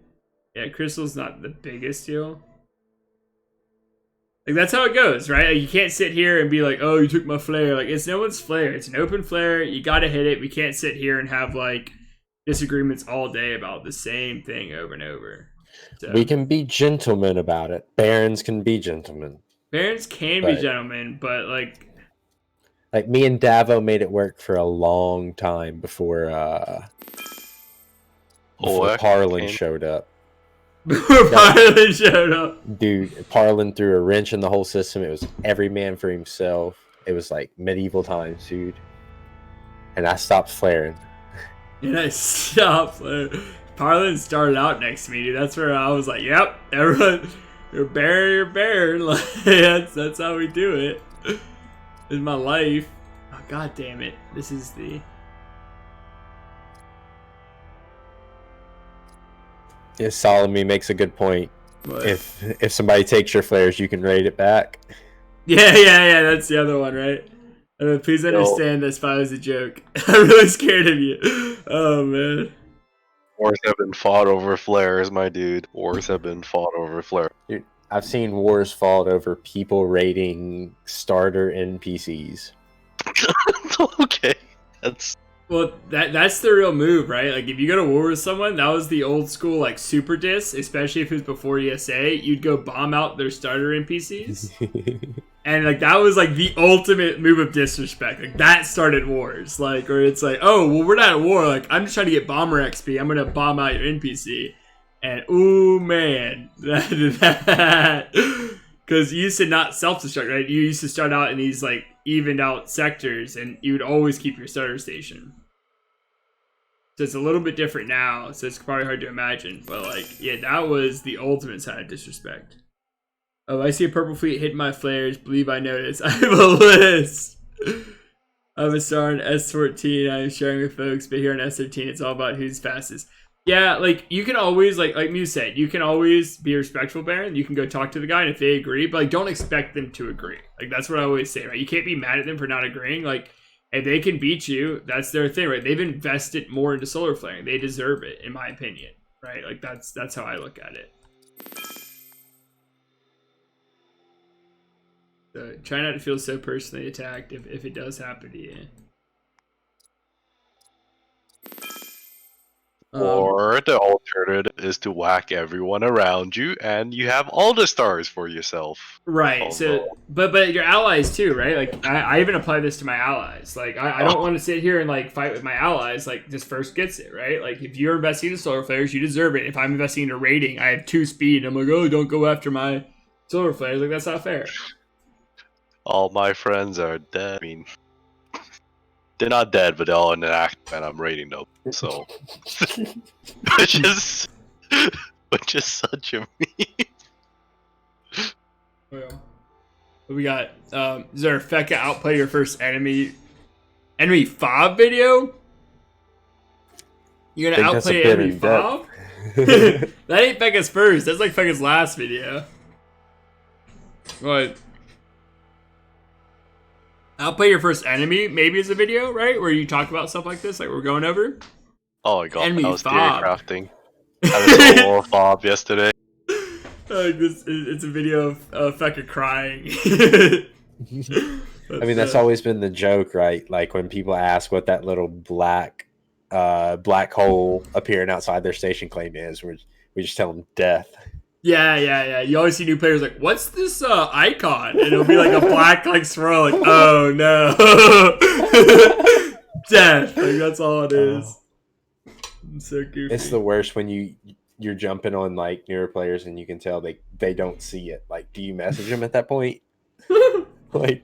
Yeah, crystal's not the biggest deal. Like, that's how it goes, right? Like, you can't sit here and be like, oh, you took my flare. Like, it's no one's flare. It's an open flare. You gotta hit it. We can't sit here and have, like, disagreements all day about the same thing over and over. So, we can be gentlemen about it. Barons can be gentlemen. Barons can be gentlemen, but, like... Like, me and Davo made it work for a long time before Parlin showed up. Parlin showed up. Dude, Parlin threw a wrench in the whole system. It was every man for himself. It was like medieval times, dude. And I stopped flaring. And I stopped flaring. Parlin started out next to me, dude. That's where I was like, yep, everyone, you're Baron. Like, that's how we do it. This is my life. Oh, god damn it. This is the... Yeah, Solomon makes a good point. What? If somebody takes your flares, you can raid it back. Yeah, that's the other one, right? Please understand this if I was a joke. I'm really scared of you. Oh, man. Wars have been fought over flares, my dude. Wars have been fought over flares. Dude, I've seen wars fought over people raiding starter NPCs. Okay, that's... Well, that's the real move, right? Like, if you go to war with someone, that was the old school, like, super diss, especially if it was before ESA. You'd go bomb out their starter NPCs. And, like, that was, like, the ultimate move of disrespect. Like, that started wars. Like, or it's like, oh, well, we're not at war. Like, I'm just trying to get bomber XP. I'm going to bomb out your NPC. And, ooh, man. Because you used to not self-destruct, right? You used to start out in these, like, evened out sectors, and you would always keep your starter station. So it's a little bit different now, so it's probably hard to imagine. But, like, yeah, that was the ultimate sign of disrespect. Oh, I see a purple fleet hitting my flares. Believe I noticed. I have a list. I have a star on S14 I'm sharing with folks, but here on S13, it's all about who's fastest. Yeah, like you can always like Mew said, you can always be respectful, Baron. You can go talk to the guy, and if they agree, but like don't expect them to agree. Like that's what I always say, right? You can't be mad at them for not agreeing. Like if they can beat you, that's their thing, right? They've invested more into solar flaring. They deserve it, in my opinion, right? Like that's how I look at it. So try not to feel so personally attacked if it does happen to you. Or the alternative is to whack everyone around you, and you have all the stars for yourself. Right. So, but your allies too, right? Like I even apply this to my allies. Like I don't want to sit here and like fight with my allies. Like this first gets it, right? Like if you're investing in solar flares, you deserve it. If I'm investing in a rating, I have 2 speed. I'm like, oh, don't go after my solar flares. Like that's not fair. All my friends are dead. I mean, they're not dead, but they're all inactive, and I'm rating them. So, which is such a meme. What we got? Is there a Feka outplay your first enemy fob video? You're gonna outplay enemy fob? That ain't Feka's first. That's like Feka's last video. What? Outplay your first enemy maybe is a video, right? Where you talk about stuff like this, like we're going over. Oh my god, enemy I was theory fob. crafting. I was solo fob yesterday. It's a video of Feka crying. I mean, that's always been the joke, right? Like when people ask what that little black hole appearing outside their station claim is, we just tell them death. Yeah. You always see new players like, what's this icon? And it'll be like a black like swirl, like, oh no. Death. Like that's all it is. It's so goofy. It's the worst when you're jumping on like newer players and you can tell they don't see it. Like, do you message them at that point? Like,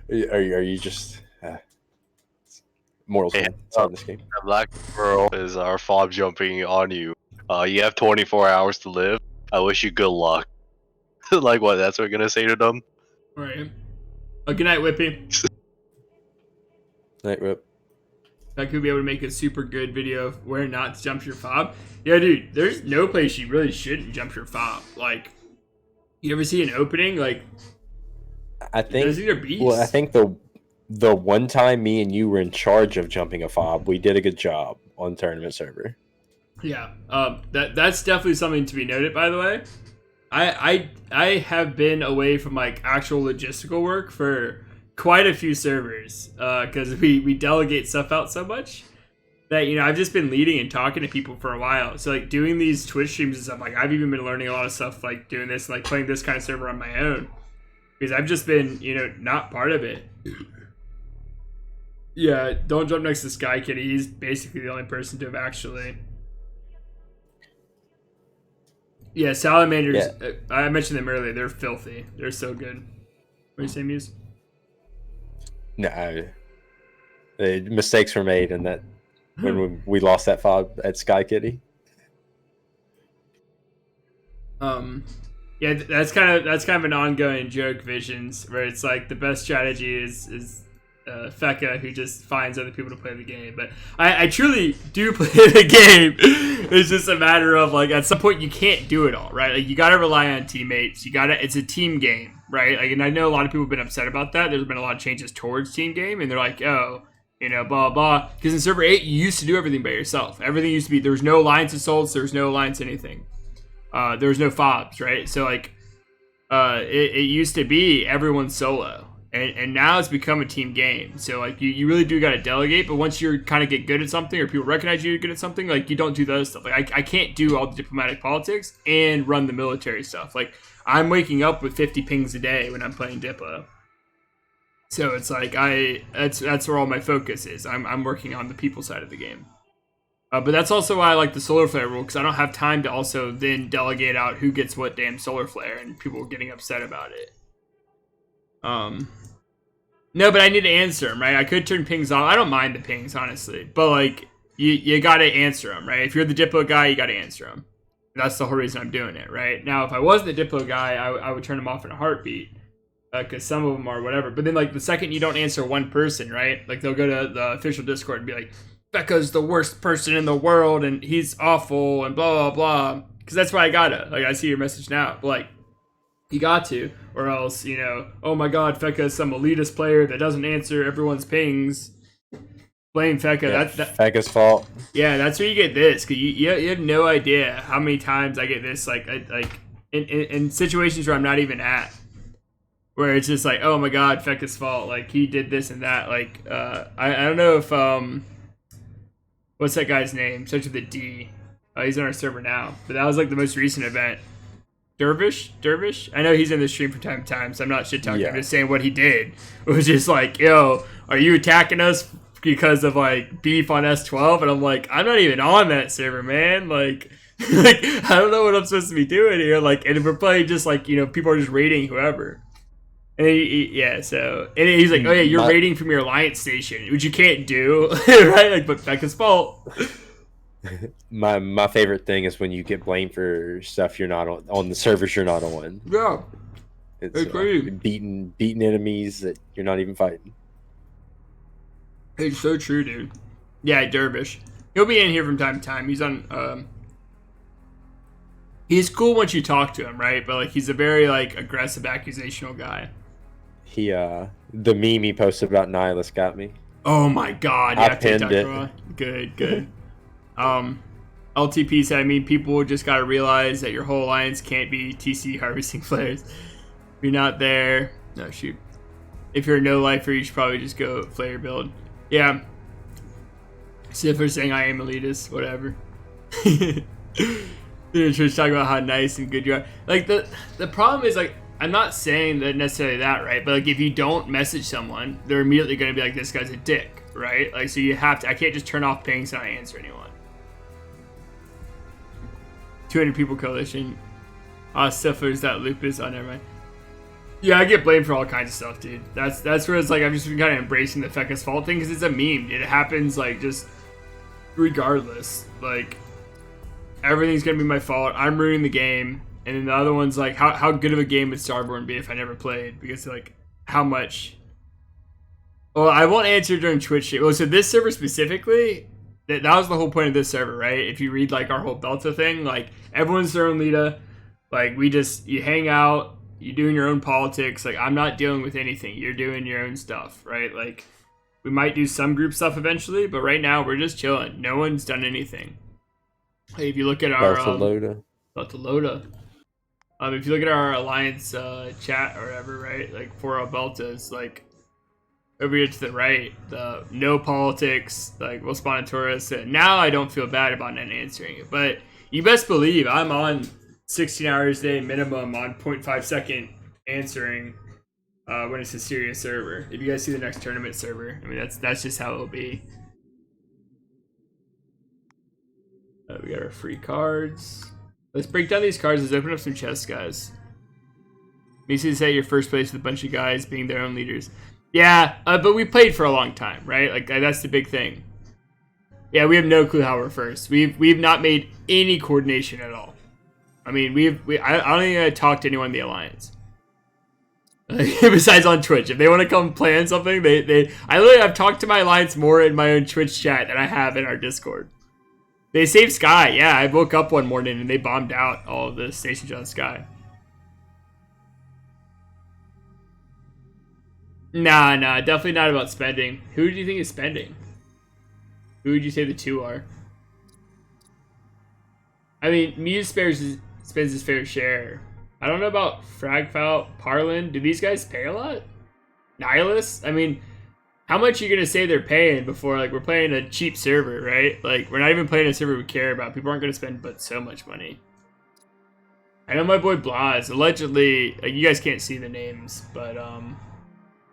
are you just morals Hey, in this game? The black girl is our fob jumping on you. You have 24 hours to live. I wish you good luck. Like what? That's what we're gonna say to them. All right. Good night, Whippy. Night, Whip. That could be able to make a super good video of where not to jump your fob. Yeah, dude, there's no place you really shouldn't jump your fob. Like, you ever see an opening? Like, I think those are beasts. Well, I think the one time me and you were in charge of jumping a fob, we did a good job on tournament server. Yeah, that's definitely something to be noted. By the way, I have been away from like actual logistical work for quite a few servers because we delegate stuff out so much that I've just been leading and talking to people for a while. So like doing these Twitch streams and stuff, like I've even been learning a lot of stuff like doing this and like playing this kind of server on my own because I've just been not part of it. Yeah, don't jump next to Sky Kitty. He's basically the only person to have actually. Yeah, salamanders. Yeah. I mentioned them earlier. They're filthy. They're so good. What do you say, Muse? No, the mistakes were made, and that when we lost that fob at Sky Kitty. Yeah, that's kind of an ongoing joke, Visions, where it's like the best strategy is Feka, who just finds other people to play the game. But I truly do play the game. It's just a matter of like at some point you can't do it all, right? Like you gotta rely on teammates. It's a team game, right? Like, and I know a lot of people have been upset about that. There's been a lot of changes towards team game, and they're like, oh, blah blah. Because in server 8, you used to do everything by yourself. Everything used to be there was no alliance assaults, there was no alliance anything. There was no fobs, right? So like, it used to be everyone solo. And now it's become a team game. So, like, you really do got to delegate. But once you kind of get good at something or people recognize you're good at something, like, you don't do those stuff. Like, I can't do all the diplomatic politics and run the military stuff. Like, I'm waking up with 50 pings a day when I'm playing Diplo. So, it's like, that's where all my focus is. I'm working on the people side of the game. But that's also why I like the solar flare rule, because I don't have time to also then delegate out who gets what damn solar flare, and people are getting upset about it. No, but I need to answer them, right? I could turn pings off. I don't mind the pings, honestly. But, like, you got to answer them, right? If you're the Diplo guy, you got to answer them. That's the whole reason I'm doing it, right? Now, if I wasn't the Diplo guy, I would turn them off in a heartbeat. Because some of them are whatever. But then, like, the second you don't answer one person, right? Like, they'll go to the official Discord and be like, Becca's the worst person in the world and he's awful and blah, blah, blah. Because that's why I gotta. Like, I see your message now. But, like, you got to. Or else, you know, oh my god, Fekka is some elitist player that doesn't answer everyone's pings. Blame Fekka. Yeah, That Fekka's fault. Yeah, that's where you get this. Because you have no idea how many times I get this, like in situations where I'm not even at. Where it's just like, oh my god, Fekka's fault. Like, he did this and that. Like, I don't know if, what's that guy's name? Starts with a D. He's on our server now. But that was, like, the most recent event. Dervish? I know he's in the stream from time to time, so I'm not shit-talking. Yeah. I'm just saying what he did. It was just like, yo, are you attacking us because of, like, beef on S12? And I'm like, I'm not even on that server, man. Like, I don't know what I'm supposed to be doing here. Like, and we're playing just, like, you know, people are just raiding whoever. And so and he's like, oh yeah, you're raiding from your alliance station, which you can't do, right? Like, but Becca's fault. My favorite thing is when you get blamed for stuff you're not on the servers you're not on. Yeah, It's crazy. beating enemies that you're not even fighting. It's so true, dude. Yeah, Dervish. He'll be in here from time to time. He's on. He's cool once you talk to him, right? But like, he's a very like aggressive, accusational guy. He the meme he posted about Nihilus got me. Oh my god! I Yeah, pinned TikTok it. Raw. Good. LTP said, I mean, people just gotta realize that your whole alliance can't be TC harvesting players. If you're not there, no shoot. If you're a no lifer, you should probably just go player build. Yeah. Siffer saying I am elitist, whatever. They're just talking about how nice and good you are. Like the problem is like, I'm not saying that necessarily that, right? But like, if you don't message someone, they're immediately going to be like, this guy's a dick, right? Like, so you have to, I can't just turn off pings and not answer anyone. 200 people coalition. Suffers that lupus. Oh, never mind. Yeah, I get blamed for all kinds of stuff, dude. That's where it's like, I've just been kind of embracing the Fekka's fault thing because it's a meme, dude. It happens like just regardless. Like, everything's going to be my fault. I'm ruining the game. And then the other one's like, how good of a game would Starborne be if I never played? Because, like, how much? Well, I won't answer during Twitch shit. Well, so this server specifically, that was the whole point of this server, right? If you read, like, our whole Belta thing, like, everyone's their own leader. Like, you hang out, you're doing your own politics. Like, I'm not dealing with anything. You're doing your own stuff, right? Like, we might do some group stuff eventually, but right now we're just chilling. No one's done anything. Hey, if you look at our... Barcelona. If you look at our alliance chat or whatever, right? Like for our Beltas, like over here to the right, the no politics, like we'll spawn a tourist. Now I don't feel bad about not answering it, but you best believe I'm on 16 hours a day minimum on 0.5 second answering when it's a serious server. If you guys see the next tournament server, I mean that's just how it'll be. We got our free cards. Let's break down these cards. Let's open up some chests, guys. Makes you say your first place with a bunch of guys being their own leaders. Yeah, but we played for a long time, right? Like that's the big thing. Yeah, we have no clue how we're first. We've not made any coordination at all. I mean, I don't think I talked to anyone in the alliance. Besides on Twitch, if they want to come plan something, I've talked to my alliance more in my own Twitch chat than I have in our Discord. They saved Sky. Yeah, I woke up one morning and they bombed out all of the stations on Sky. Nah, definitely not about spending. Who do you think is spending? Who would you say the two are? I mean, Muse spends his fair share. I don't know about Fragfout, Parlin. Do these guys pay a lot? Nihilus? I mean, how much are you gonna say they're paying before, like, we're playing a cheap server, right? Like, we're not even playing a server we care about. People aren't gonna spend but so much money. I know my boy Blaz, allegedly, like, you guys can't see the names, but,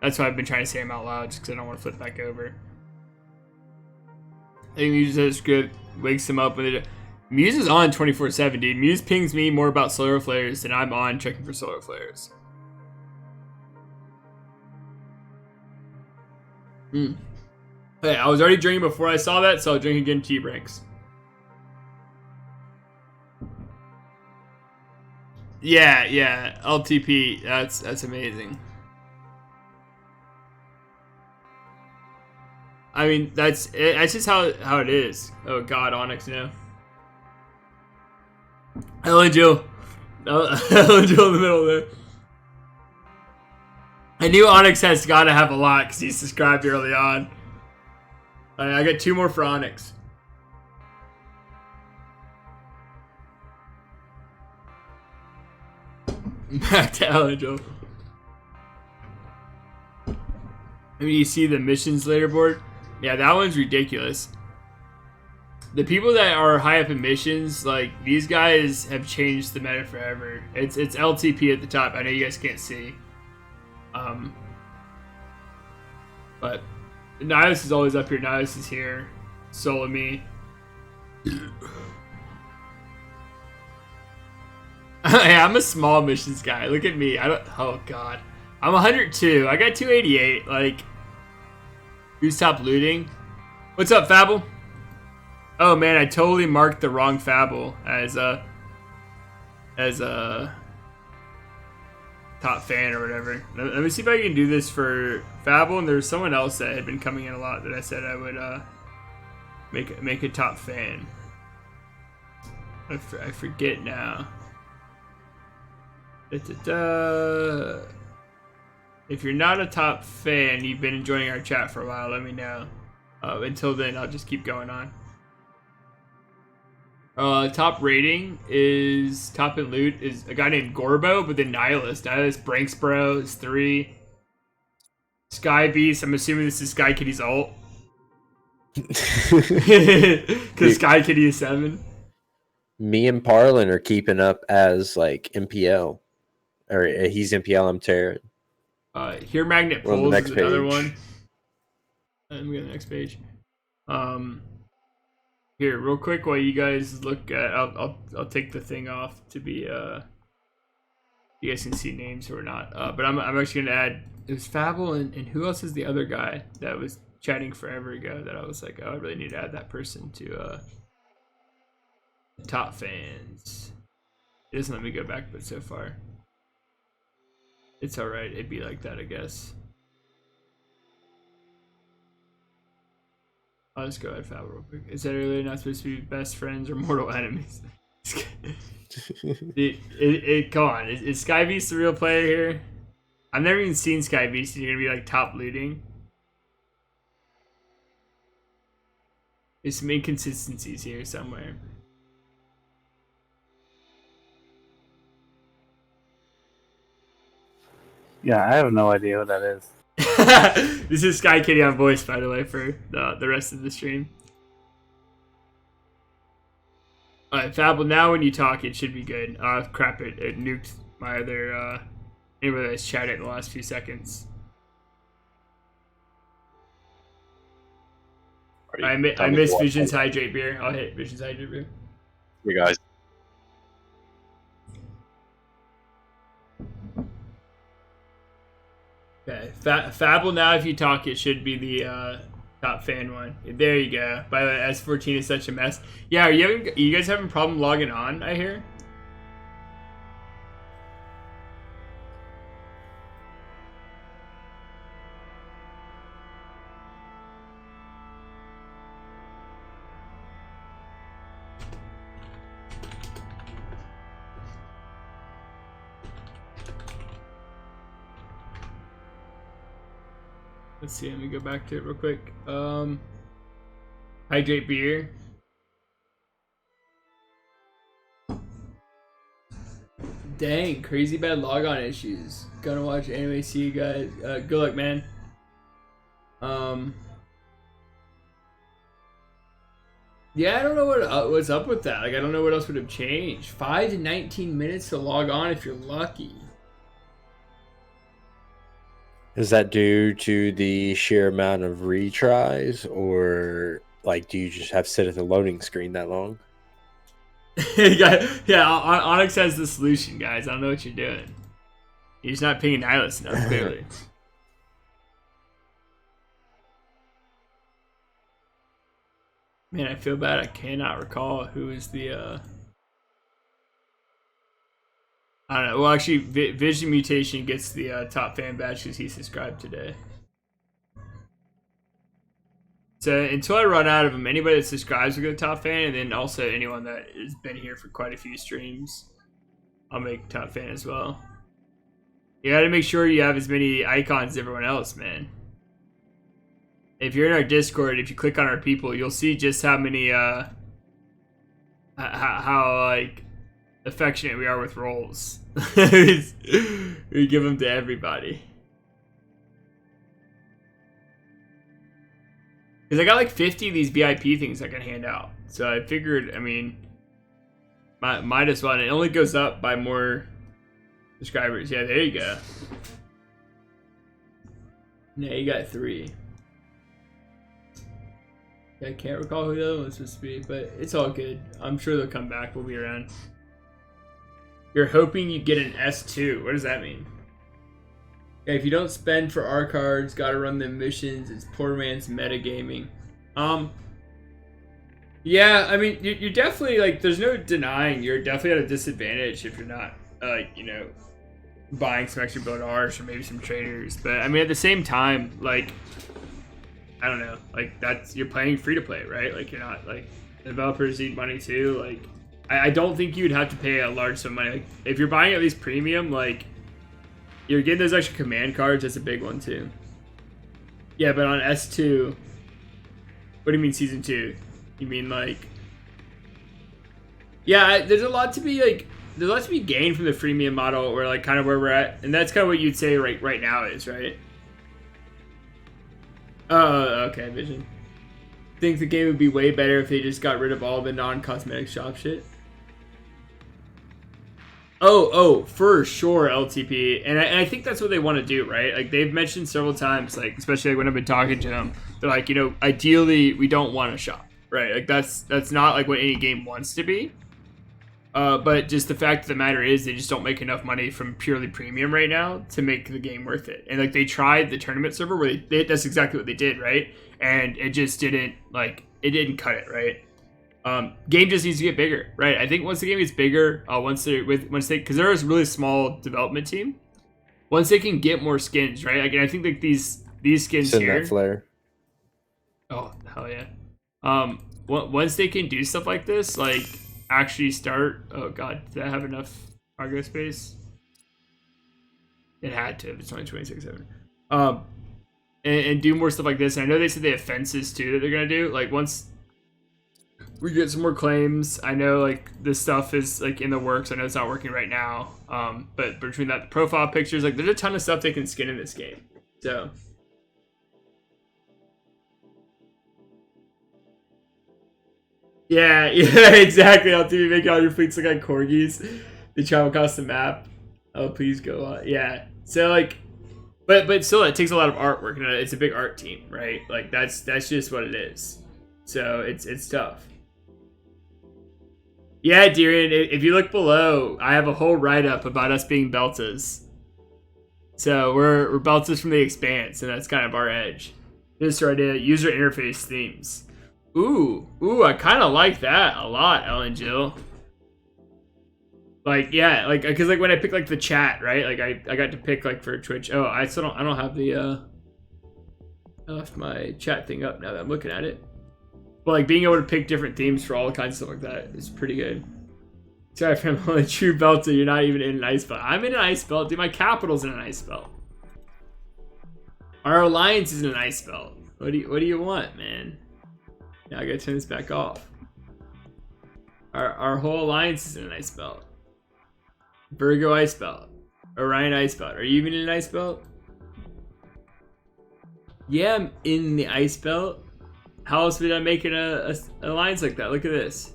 that's why I've been trying to say them out loud, just because I don't want to flip back over. I think Muse does good, wakes them up when they do. Muse is on 24/7, dude. Muse pings me more about solar flares than I'm on checking for solar flares. Hey, I was already drinking before I saw that, so I'll drink again. T-Breaks. Yeah, LTP. That's amazing. I mean, that's just how it is. Oh God, Onyx, no. Ellen Jill. Ellen Jill in the middle there. I knew Onyx has got to have a lot because he subscribed early on. I got 2 more for Onyx. Back to Ellen Jill. I mean, you see the missions leaderboard? Yeah, that one's ridiculous. The people that are high up in missions, like, these guys have changed the meta forever. It's LTP at the top. I know you guys can't see. But Nihilus is always up here. Nihilus is here. Solo me. Yeah, I'm a small missions guy. Look at me. Oh God. I'm 102. I got 288. Like, who's top looting? What's up, Fabble? Oh man, I totally marked the wrong Fabble as a top fan or whatever. Let me see if I can do this for Fabble. And there's someone else that had been coming in a lot that I said I would make a top fan. I forget now. If you're not a top fan, you've been enjoying our chat for a while, let me know. Until then, I'll just keep going on. Top rating is top in loot is a guy named Gorbo, but then Nihilus. Branksbro is 3. Sky Beast, I'm assuming this is Sky Kitty's ult. Because Sky Kitty is 7. Me and Parlin are keeping up as like MPL. Or he's MPL, I'm Terran. Here Magnet We're on the Pulls next is another page. one. Let me go to the next page. Here, real quick, while you guys look at, I'll take the thing off to be you guys can see names or not. But I'm actually gonna add. It was Fabble and who else is the other guy that was chatting forever ago that I was like, oh, I really need to add that person to top fans. It doesn't let me go back, but so far it's all right. It'd be like that, I guess. I'll just go ahead Fabble real quick. Is that really not supposed to be best friends or mortal enemies? Come on. Is Sky Beast the real player here? I've never even seen Sky Beast, and you're gonna be like top looting. There's some inconsistencies here somewhere. Yeah, I have no idea what that is. This is Sky Kitty on voice, by the way, for the rest of the stream. Alright, Fabble, now when you talk, it should be good. Crap, it nuked my other, anybody that's chatted in the last few seconds. I miss Vision's Hydrate Beer. I'll hit Vision's Hydrate Beer. Hey guys. Okay, Fabble, now if you talk, it should be the top fan one. There you go. By the way, S14 is such a mess. Yeah, are you guys having a problem logging on, I hear? Let's see, let me go back to it real quick. Hydrate Beer. Dang, crazy bad logon issues. Gonna watch anime, see you guys. Good luck, man. Yeah, I don't know what's up with that. Like, I don't know what else would have changed. 5 to 19 minutes to log on if you're lucky. Is that due to the sheer amount of retries, or like do you just have to sit at the loading screen that long? Yeah, Onyx has the solution, guys. I don't know what you're doing. You're just not pinging Nihilus enough, clearly. Man, I feel bad. I cannot recall who is the. I don't know. Well, actually, Vision Mutation gets the top fan badge because he subscribed today. So until I run out of them, anybody that subscribes will go top fan, and then also anyone that has been here for quite a few streams, I'll make top fan as well. You gotta make sure you have as many icons as everyone else, man. If you're in our Discord, if you click on our people, you'll see just how many, how like, affectionate we are with roles. We give them to everybody. Because I got like 50 of these VIP things I can hand out. So I figured, I mean, might as well. And it only goes up by more subscribers. Yeah, there you go. Yeah, you got 3. I can't recall who the other one's supposed to be, but it's all good. I'm sure they'll come back. We'll be around. You're hoping you get an S2. What does that mean? Yeah, if you don't spend for our cards, gotta run the missions. It's poor man's metagaming. Yeah, I mean, you're definitely, like, there's no denying you're definitely at a disadvantage if you're not, like, you know, buying some extra build Rs or maybe some traders. But, I mean, at the same time, like, I don't know, like, that's, you're playing free to play, right? Like, you're not, like, developers need money too. Like, I don't think you'd have to pay a large sum of money. Like, if you're buying at least premium, like, you're getting those extra command cards. That's a big one too. Yeah, but on S2, what do you mean season 2? You mean like, yeah, there's a lot to be like, there's a lot to be gained from the freemium model, or like kind of where we're at, and that's kind of what you'd say right now is, right? Oh, okay, Vision. Think the game would be way better if they just got rid of all the non-cosmetic shop shit. Oh, for sure, LTP, and I think that's what they want to do, right? Like, they've mentioned several times, like, especially like when I've been talking to them, they're like, you know, ideally we don't want to shop, right? Like, that's not like what any game wants to be. But just the fact of the matter is, they just don't make enough money from purely premium right now to make the game worth it. And like, they tried the tournament server where that's exactly what they did, right? And it just didn't, like, it didn't cut it, right? Game just needs to get bigger, right? I think once the game gets bigger, once they, because they're a really small development team, once they can get more skins, right? Like, and I think like these skins Send here. that flare. Oh hell yeah! Once they can do stuff like this, like actually start. Oh god, did I have enough cargo space? It had to. If it's only 26.7. And do more stuff like this. And I know they said they have fences too that they're gonna do. Like once we get some more claims, I know like this stuff is like in the works. I know it's not working right now. But between that, the profile pictures, like there's a ton of stuff they can skin in this game. So. Yeah, exactly. LTV, make all your fleets look like corgis. They travel across the map. Oh, please go on. Yeah. So like, but still, it takes a lot of artwork, and it's a big art team, right? Like that's just what it is. So it's tough. Yeah, Deerian, if you look below, I have a whole write-up about us being Beltas. So we're Beltas from the Expanse, and that's kind of our edge. Just right to user interface themes. Ooh, I kind of like that a lot, Ellen Jill. Like, yeah, like, because like when I pick like the chat, right? Like I got to pick like for Twitch. Oh, I don't have the I left my chat thing up now that I'm looking at it. But like being able to pick different themes for all kinds of stuff like that is pretty good. Sorry if I'm only true belter, you're not even in an ice belt. I'm in an ice belt, dude. My capital's in an ice belt. Our alliance is in an ice belt. What do you want, man? Yeah, I gotta turn this back off. Our whole alliance is in an ice belt. Virgo ice belt. Orion ice belt. Are you even in an ice belt? Yeah, I'm in the ice belt. How else would I make it a alliance like that? Look at this.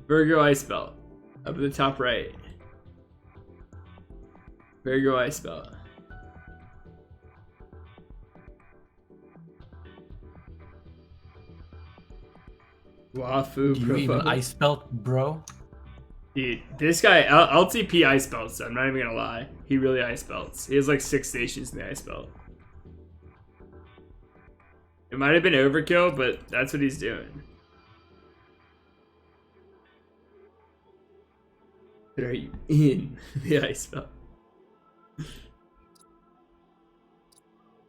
Virgo ice belt. Up at the top right. Virgo ice belt. Wafu, You even ice belt, bro? Dude, this guy, LTP ice belts, I'm not even gonna lie. He really ice belts. He has like 6 stations in the ice belt. It might have been overkill, but that's what he's doing. Are you in the ice belt?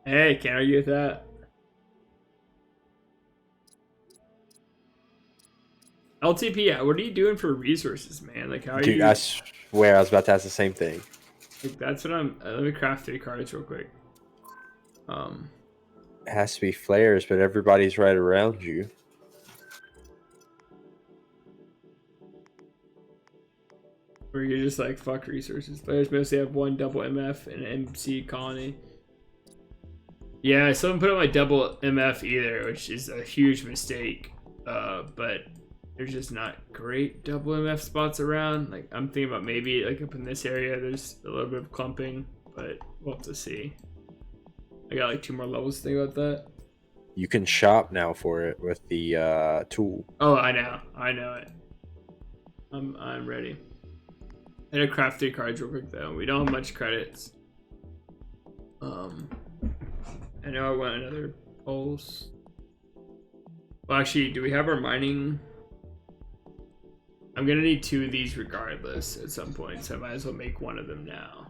Hey, can't argue with that. LTP, yeah, what are you doing for resources, man? Like, how are Dude, you? I swear I was about to ask the same thing. Like, that's what I'm. Let me craft 3 cards real quick. It has to be flares, but everybody's right around you. Where you're just like, fuck resources. Players mostly have 1 double MF and an MC colony. Yeah, I still haven't put up my double MF either, which is a huge mistake. But there's just not great double MF spots around. Like, I'm thinking about maybe like up in this area, there's a little bit of clumping, but we'll have to see. I got like 2 more levels to think about that. You can shop now for it with the tool. Oh, I know it. I'm ready. I gotta craft 3 cards real quick though. We don't have much credits. I know I want another pulse. Well, actually, do we have our mining? I'm gonna need 2 of these regardless at some point, so I might as well make 1 of them now.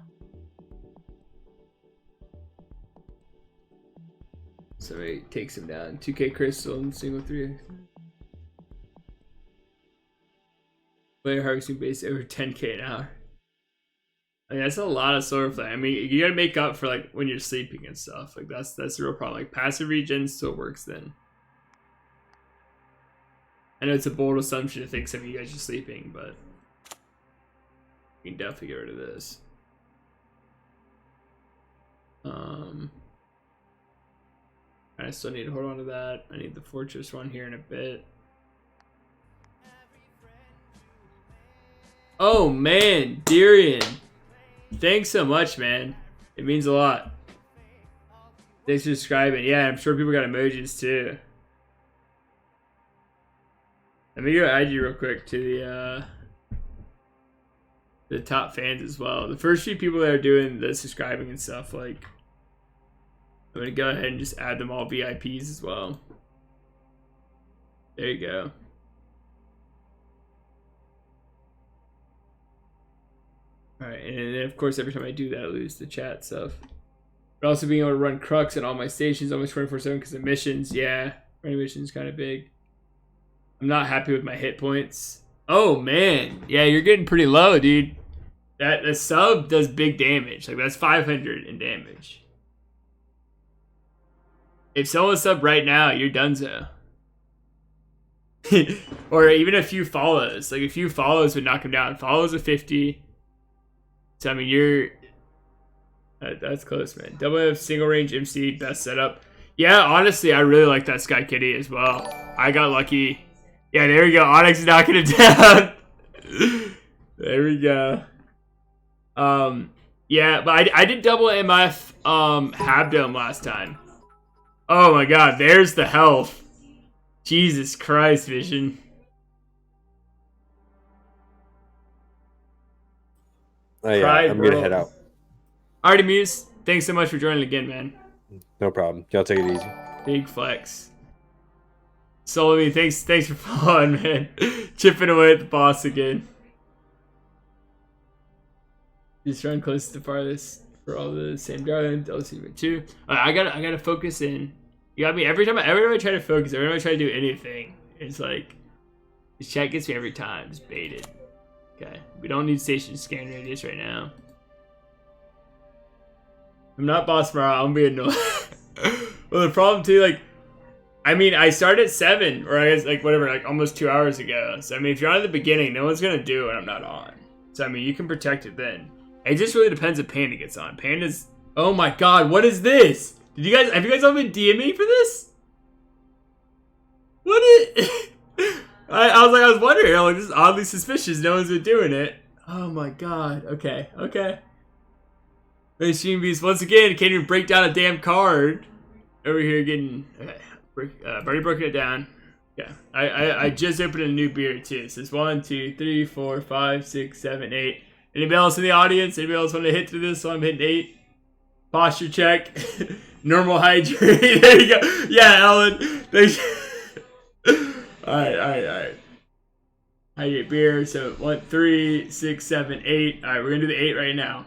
So it takes him down. 2K crystal and single 3. Player harvesting base over 10K an hour. I mean, that's a lot of solar flare. I mean, you gotta make up for like when you're sleeping and stuff. Like that's the real problem. Like passive regen still works then. I know it's a bold assumption to think some of you guys are sleeping, but you can definitely get rid of this. I still need to hold on to that. I need the fortress one here in a bit. Oh man, Darian. Thanks so much, man. It means a lot. Thanks for subscribing. Yeah, I'm sure people got emojis too. Let me go add you real quick to the top fans as well. The first few people that are doing the subscribing and stuff, like, I'm gonna go ahead and just add them all VIPs as well. There you go. Alright, and then of course every time I do that I lose the chat stuff. But also being able to run Crux on all my stations almost 24/7 because of missions. Yeah, running missions kind of big. I'm not happy with my hit points. Oh man, yeah, you're getting pretty low, dude. The sub does big damage. Like that's 500 in damage. If someone sub right now, you're donezo. Or even a few follows. Like a few follows would knock him down. Follows a 50. So I mean, you're that's close, man. Double F single range MC best setup. Yeah, honestly, I really like that Sky Kitty as well. I got lucky. Yeah, there we go. Onyx is knocking it down. There we go. Yeah, but I did double MF Habdome last time. Oh my god, there's the health. Jesus Christ, Vision. Oh yeah, I'm gonna head out. Alrighty, Muse. Thanks so much for joining again, man. No problem. Y'all take it easy. Big flex. Solomon, thanks for following, man. Chipping away at the boss again. Just run close to the farthest for all the same darling. LC 2. I gotta focus in. You got me every time I try to focus, every time I try to do anything, it's like this chat gets me every time. Just baited. Okay. We don't need station scan radius right now. I'm not boss morale, I'm being annoyed. Well, the problem too, like, I mean, I started at 7, or I guess, like, whatever, like, almost 2 hours ago. So, I mean, if you're on at the beginning, no one's gonna do it when I'm not on. So, I mean, you can protect it then. It just really depends if Panda gets on. Panda's... Oh my god, what is this? Have you guys all been DMing for this? What is... I was wondering, like, this is oddly suspicious. No one's been doing it. Oh my god. Okay. Machine Beast, once again, can't even break down a damn card. Over here getting... Okay. I've already broken it down. Yeah. I just opened a new beer, too. It says 1, 2, 3, 4, 5, 6, 7, 8. Anybody else in the audience? Anybody else want to hit through this? So I'm hitting 8. Posture check. Normal hydrate. There you go. Yeah, Ellen. Thanks. Alright. I get beer. So 1, 3, 6, 7, 8. Alright, we're going to do the 8 right now.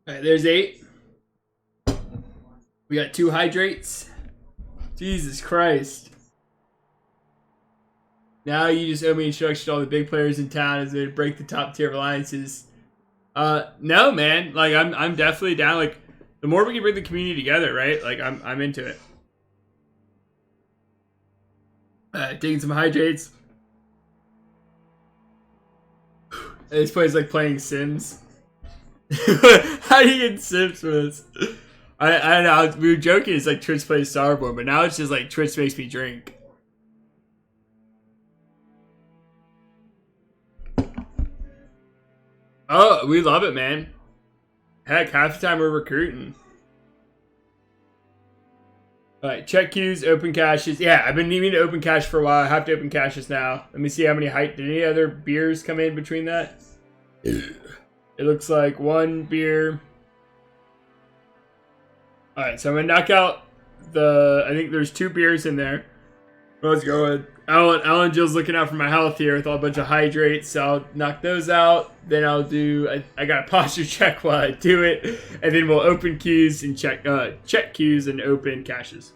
All right, there's 8. We got 2 hydrates. Jesus Christ. Now you just owe me instruction to all the big players in town as they break the top tier of alliances. No, man. Like I'm definitely down. Like the more we can bring the community together, right? Like I'm into it. Taking some hydrates. This plays like playing Sims. How do you get Sims for this? I don't know. We were joking. It's like Twitch plays Starborne, but now it's just like Twitch makes me drink. Oh, we love it, man. Heck, half the time we're recruiting. Alright, check queues, open caches. Yeah, I've been needing to open cache for a while. I have to open caches now. Let me see how many did any other beers come in between that? It looks like 1 beer. Alright, so I'm gonna knock out I think there's 2 beers in there. Let's go with Alan Jill's looking out for my health here with all a bunch of hydrates, so I'll knock those out. Then I'll do I got a posture check while I do it, and then we'll open queues and check queues and open caches.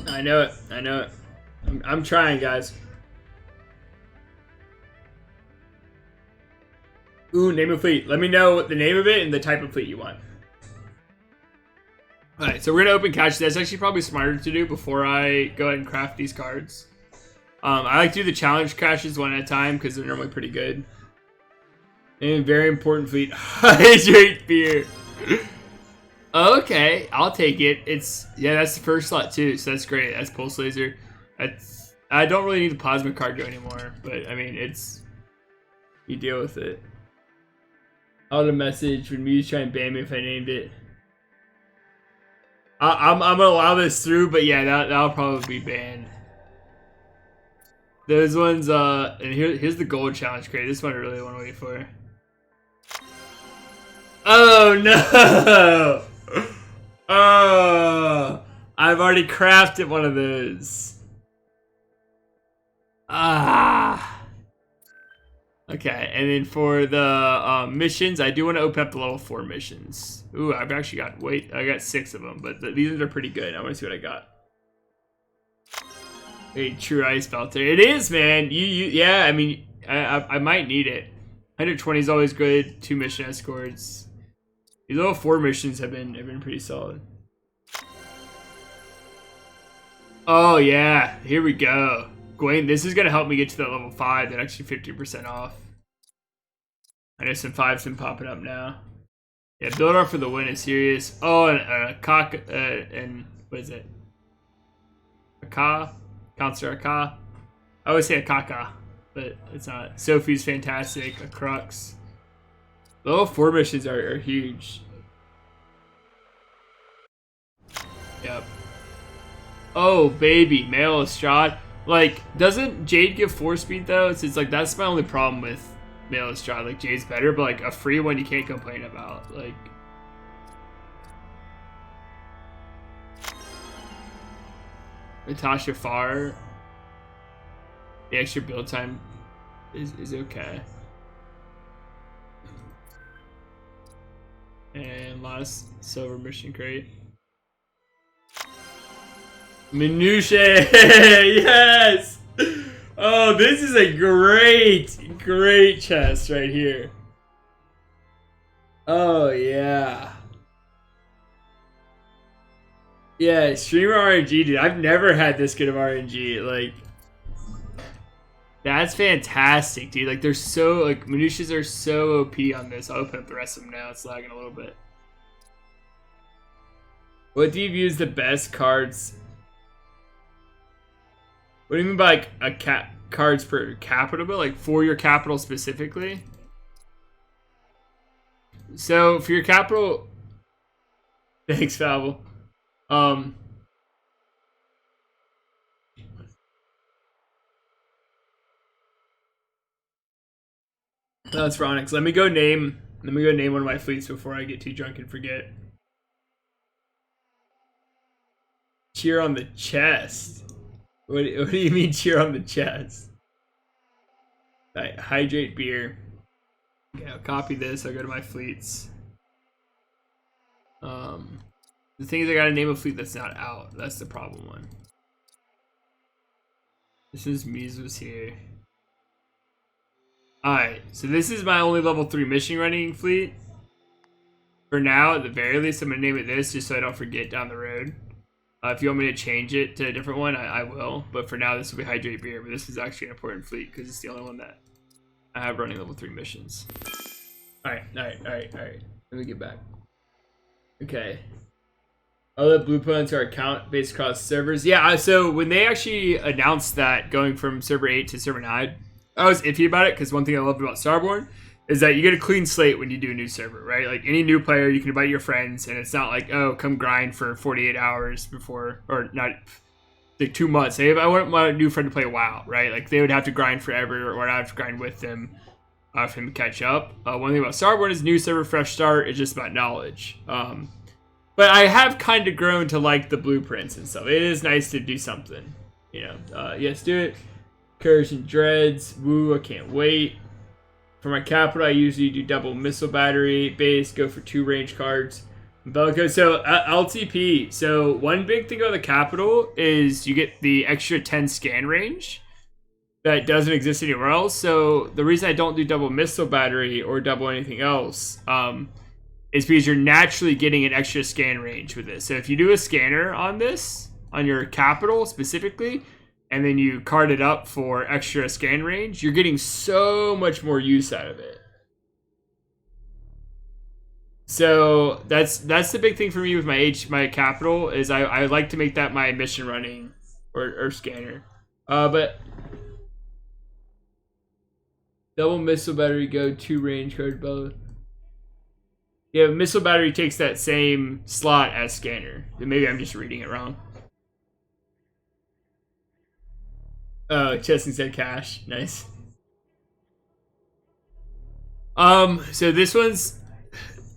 I know it. I'm trying, guys. Ooh, name of fleet. Let me know the name of it and the type of fleet you want. Alright, so we're going to open caches. That's actually probably smarter to do before I go ahead and craft these cards. I like to do the challenge caches one at a time because they're normally pretty good. And very important fleet. Hydrate beer. Okay, I'll take it. Yeah, that's the first slot too, so that's great. That's Pulse Laser. I don't really need the Plasma Cargo anymore, but I mean, you deal with it. Auto message when Muse try and ban me if I named it. I'm gonna allow this through, but yeah, that'll probably be banned. Those ones, and here's the gold challenge crate. This one I really want to wait for. Oh no! Oh, I've already crafted one of those. Okay, and then for the missions, I do want to open up the level 4 missions. Ooh, I've actually got I got 6 of them, but these are pretty good. I want to see what I got. A true ice belter. It is, man. Yeah. I mean, I might need it. 120 is always good. 2 mission escorts. These level 4 missions have been pretty solid. Oh yeah, here we go. Gwen, this is gonna help me get to that level 5. That actually 50% off. I know some 5's been popping up now. Yeah, build up for the win is serious. Oh, and and what is it? Aka? Counselor Aka? I always say Akaka, but it's not. Sophie's fantastic. A Crux. The level 4 missions are huge. Yep. Oh, baby. Male Estrade. Like, doesn't Jade give 4 speed, though? It's like, that's my only problem with Male Estrade. Like, Jade's better, but, like, a free one you can't complain about. Like... Natasha Farr. The extra build time is okay. And last silver mission crate. Minutiae! Yes! Oh, this is a great chest right here. Oh, yeah. Yeah, streamer RNG, dude. I've never had this good of RNG. Like, that's fantastic, dude. Like, they're so, like, Minutiaes are so OP on this. I'll open up the rest of them now. It's lagging a little bit. What do you view as the best cards? What do you mean by, like, cards per capital bill? Like, for your capital specifically? So, for your capital... Thanks, Fable. That's Ronix. Let me go name one of my fleets before I get too drunk and forget. Cheer on the chest. What do you mean cheer on the chest? Alright, hydrate beer. Okay, I'll copy this. I'll go to my fleets. The thing is, I gotta name a fleet that's not out. That's the problem one. This is Mizu's here. Alright, so this is my only level 3 mission running fleet. For now, at the very least, I'm gonna name it this just so I don't forget down the road. If you want me to change it to a different one, I will. But for now, this will be Hydrate Beer. But this is actually an important fleet because it's the only one that I have running level 3 missions. Alright. Let me get back. Okay. Other blue points are account based across servers. Yeah, so when they actually announced that going from server 8 to server 9, I was iffy about it because one thing I loved about Starborne is that you get a clean slate when you do a new server, right? Like any new player, you can invite your friends, and it's not like, oh, come grind for 48 hours before, or not, like 2 months. Say if I want my new friend to play WoW, right? Like they would have to grind forever, or I'd have to grind with them for him to catch up. One thing about Starborne is new server, fresh start. It's just about knowledge. But I have kind of grown to like the blueprints and stuff. It is nice to do something, you know. Yes, do it. Courage and Dreads. Woo, I can't wait. For my capital, I usually do double missile battery. Base, go for 2 range cards. Bellico, so LTP. So one big thing about the capital is you get the extra 10 scan range that doesn't exist anywhere else. So the reason I don't do double missile battery or double anything else is because you're naturally getting an extra scan range with this. So if you do a scanner on this, on your capital specifically, and then you card it up for extra scan range, you're getting so much more use out of it. So that's the big thing for me with my capital is I like to make that my mission running or scanner. But double missile battery, go 2 range card both. Yeah, missile battery takes that same slot as scanner. Maybe I'm just reading it wrong. Oh, Chesney said cash. Nice. So this one's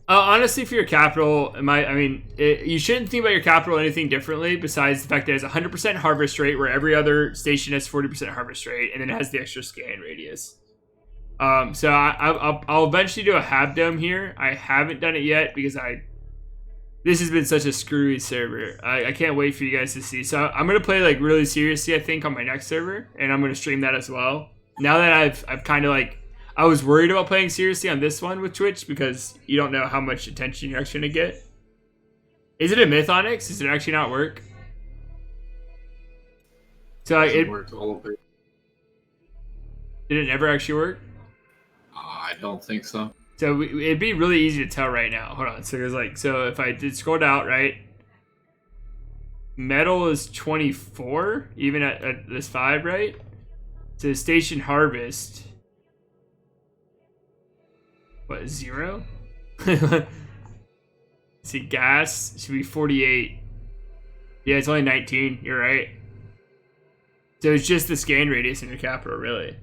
honestly for your capital. You shouldn't think about your capital anything differently besides the fact that it has 100% harvest rate, where every other station has 40% harvest rate, and then it has the extra scan radius. So I'll eventually do a Habdome here. I haven't done it yet because this has been such a screwy server. I can't wait for you guys to see. So I'm gonna play like really seriously, I think, on my next server, and I'm gonna stream that as well. Now that I've kind of like, I was worried about playing seriously on this one with Twitch because you don't know how much attention you're actually gonna get. Is it a myth Onyx? Does it actually not work? So it worked all of it. Did it never actually work? I don't think so. So it'd be really easy to tell right now. Hold on. So there's like, so if I did scroll down, right? Metal is 24, even at this 5, right? So station harvest. What, 0? See, gas should be 48. Yeah, it's only 19. You're right. So it's just the scan radius in your capital, really.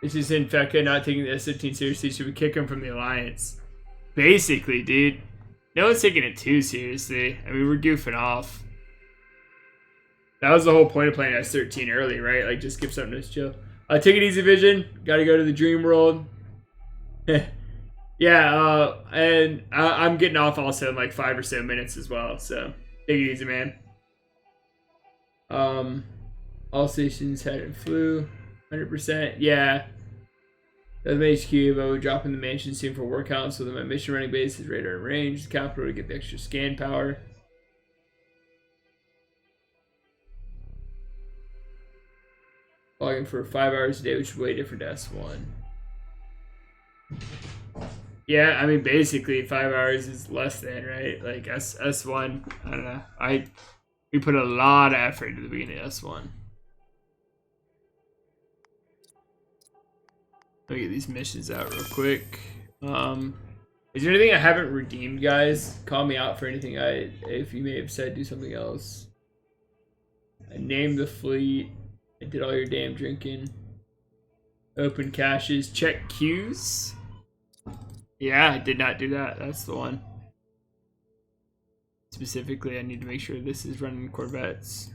This is Infecta not taking the S13 seriously. Should we kick him from the alliance? Basically, dude. No one's taking it too seriously. I mean, we're goofing off. That was the whole point of playing S13 early, right? Like, just give something to chill. Take it easy, Vision. Gotta go to the dream world. Yeah, and I'm getting off also in like 5 or so minutes as well. So, take it easy, man. All stations had and flew. 100%. Yeah. The HQ, I would drop in the mansion soon for work out so that my mission running base is radar and range. The capital to get the extra scan power. Logging for 5 hours a day, which is way different to S1. Yeah, I mean, basically 5 hours is less than, right? Like S1, I don't know. We put a lot of effort into the beginning of S1. Let me get these missions out real quick. Is there anything I haven't redeemed, guys? Call me out for anything if you may have said do something else. I named the fleet. I did all your damn drinking. Open caches. Check queues. Yeah, I did not do that. That's the one. Specifically, I need to make sure this is running Corvettes.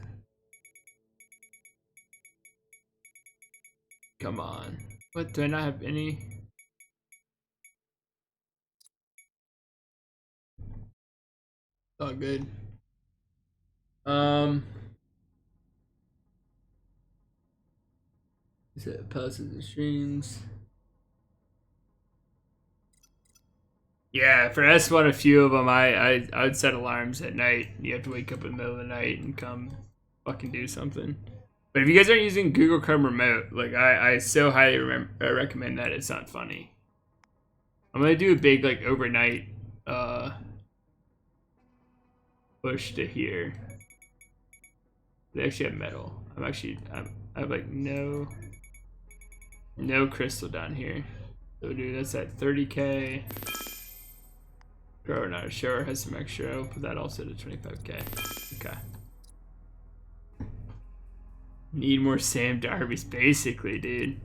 Come on. What, do I not have any? Oh, good. Is it pauses and streams? Yeah, for S1, a few of them, I would set alarms at night. You have to wake up in the middle of the night and come fucking do something. But if you guys aren't using Google Chrome Remote, like I so highly recommend that. It's not funny. I'm gonna do a big like overnight push to here. They actually have metal. I have like no crystal down here. So dude, that's at 30k. Grower, not a shower, has some extra. I'll put that also to 25k. Okay. Need more Sam Darby's basically, dude.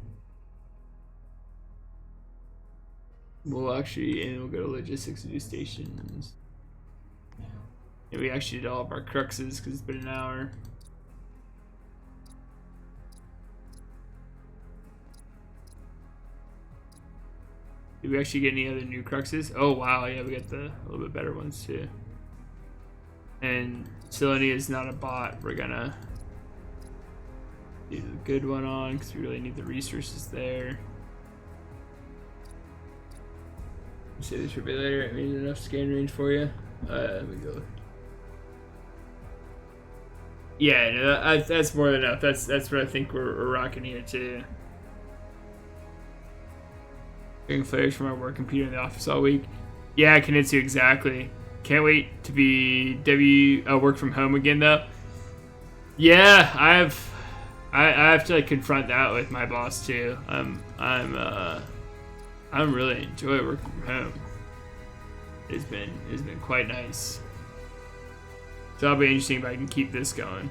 We'll actually, and we'll go to logistics and do stations. And we actually did all of our cruxes because it's been an hour. Did we actually get any other new cruxes? Oh wow, yeah, we got the a little bit better ones too. And Selenia is not a bot. We're gonna do the good one on because we really need the resources there. Say this for a bit later. I made enough scan range for you. Let me go. Yeah, no, that's more than enough. That's what I think we're rocking here too. Getting flares from our work computer in the office all week. Yeah, Kanitsu, exactly. Can't wait to be work from home again though. Yeah, I have to like confront that with my boss too. I really enjoy working from home. It's been quite nice. So that'll be interesting if I can keep this going.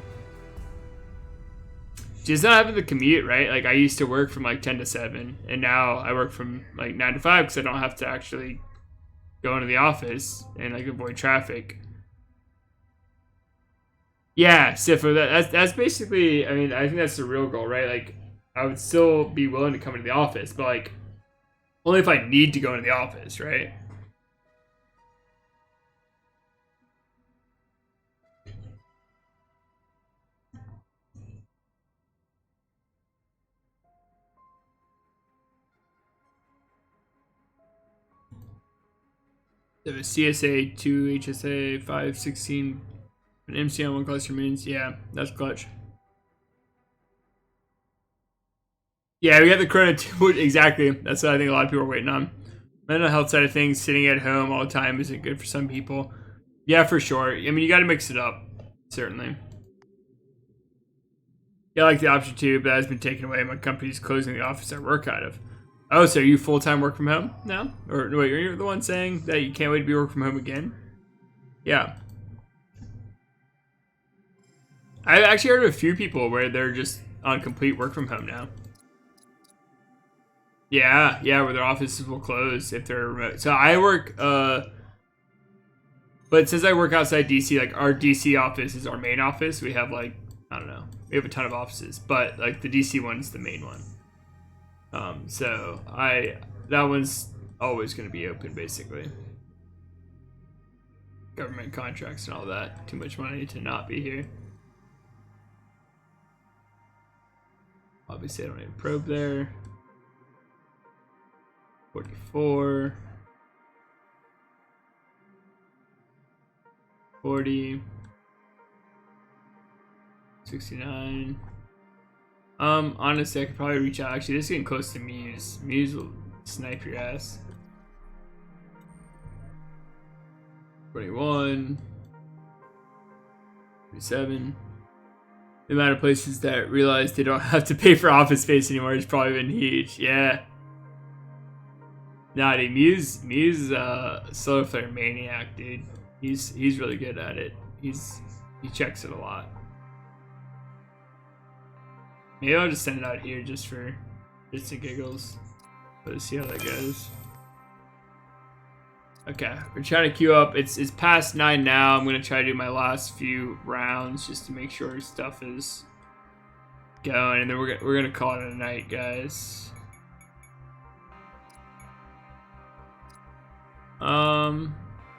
Just not having the commute, right? Like I used to work from like 10 to 7 and now I work from like 9 to 5 because I don't have to actually go into the office and like avoid traffic. Yeah, Sifo, that's basically, I mean, I think that's the real goal, right? Like I would still be willing to come into the office, but like only if I need to go into the office, right? So CSA, 2 HSA, 5, 16, an MC on 1 cluster means, yeah, that's clutch. Yeah, we got the Chrono 2, exactly. That's what I think a lot of people are waiting on. Mental health side of things, sitting at home all the time isn't good for some people. Yeah, for sure. I mean, you got to mix it up, certainly. Yeah, I like the option too, but that has been taken away. My company's closing the office I work out of. Oh, so are you full-time work from home now? Or wait, are you the one saying that you can't wait to be work from home again? Yeah. I've actually heard of a few people where they're just on complete work from home now. Yeah, where their offices will close if they're remote. So I work, but since I work outside DC, like our DC office is our main office. We have like, I don't know, we have a ton of offices, but like the DC one's the main one. So that one's always going to be open basically. Government contracts and all that. Too much money to not be here. Obviously I don't need a probe there. 44. 40. 69. Honestly, I could probably reach out. Actually, this is getting close to Muse. Muse will snipe your ass. 21. 37. The amount of places that realize they don't have to pay for office space anymore has probably been huge. Yeah. Nah, dude, Muse is a solar flare maniac, dude. He's really good at it. He checks it a lot. Maybe I'll just send it out here just for giggles. Let's see how that goes. Okay, we're trying to queue up. It's past 9 now. I'm gonna try to do my last few rounds just to make sure stuff is going, and then we're gonna call it a night, guys.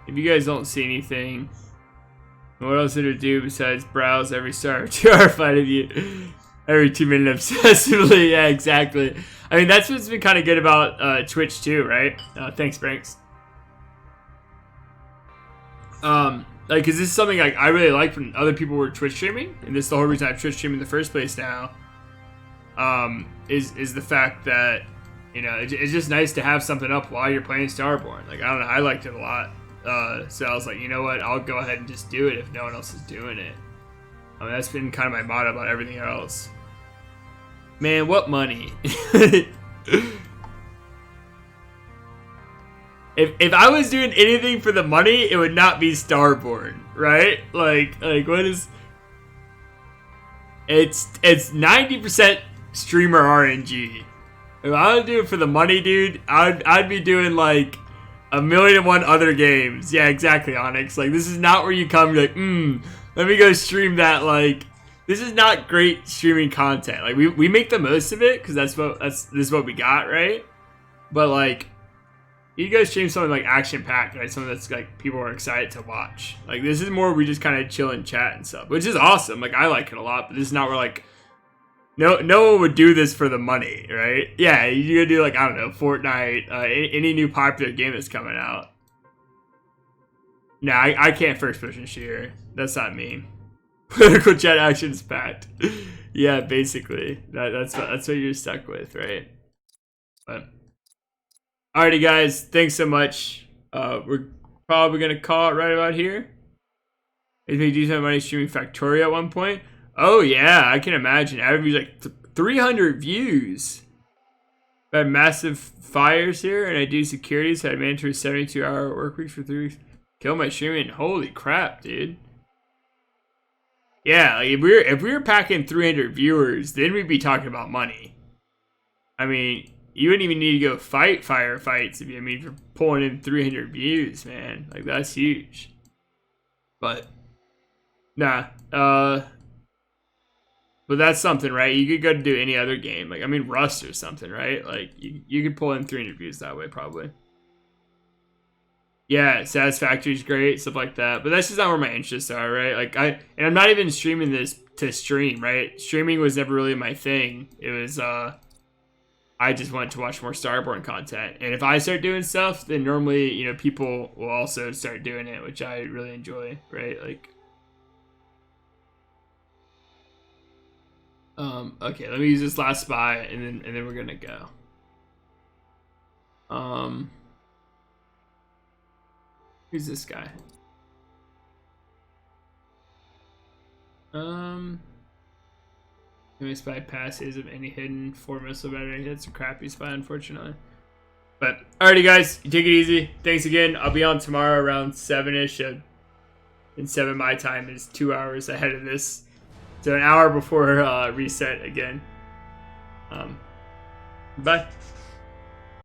If you guys don't see anything, what else did it do besides browse every star 2 hour fight of you every 2 minutes obsessively? Yeah, exactly. I mean, that's what's been kind of good about Twitch too, right? Thanks, Branks. Like, cause this is something like I really like when other people were Twitch streaming, and this is the whole reason I Twitch stream in the first place now. Is the fact that, you know, it's just nice to have something up while you're playing Starborne. Like, I don't know, I liked it a lot. So I was like, you know what, I'll go ahead and just do it if no one else is doing it. I mean, that's been kind of my motto about everything else. Man, what money? If I was doing anything for the money, it would not be Starborne, right? Like what is? It's 90% streamer RNG. If I was doing it for the money, dude, I'd be doing like 1,000,001 other games. Yeah, exactly, Onyx. Like, this is not where you come. You're like, let me go stream that. Like, this is not great streaming content. Like, we make the most of it because this is what we got, right? But like, you go stream something like action packed, right? Something that's like people are excited to watch. Like, this is more we just kind of chill and chat and stuff, which is awesome. Like, I like it a lot, but this is not where like no one would do this for the money, right? Yeah, you gotta do like, I don't know, Fortnite, any new popular game that's coming out. Nah, I can't first person shooter. That's not me. Political chat actions packed. Yeah, basically that's what you're stuck with, right? But alrighty, guys, thanks so much. We're probably gonna call it right about here. Is me do some money streaming Factorio at one point? Oh yeah, I can imagine. Average like 300 views. I have massive fires here, and I do security, so I manage a 72-hour work week for 3 weeks. Kill my streaming. Holy crap, dude. Yeah, like if we were packing 300 viewers, then we'd be talking about money. I mean, you wouldn't even need to go fight firefights if you, I mean, for pulling in 300 views, man. Like, that's huge. But nah, but that's something, right? You could go to do any other game, like, I mean, Rust or something, right? Like, you could pull in 300 views that way, probably. Yeah, Satisfactory's great, stuff like that. But that's just not where my interests are, right? Like, and I'm not even streaming this to stream, right? Streaming was never really my thing. It was, I just wanted to watch more Starborne content. And if I start doing stuff, then normally, you know, people will also start doing it, which I really enjoy, right? Like, okay, let me use this last spot, and then we're gonna go. Who's this guy? Any spy passes of any hidden 4 missile battery. That's a crappy spy, unfortunately. But alrighty, guys, you take it easy. Thanks again. I'll be on tomorrow around 7ish, and 7 my time is 2 hours ahead of this. So an hour before reset again. Bye.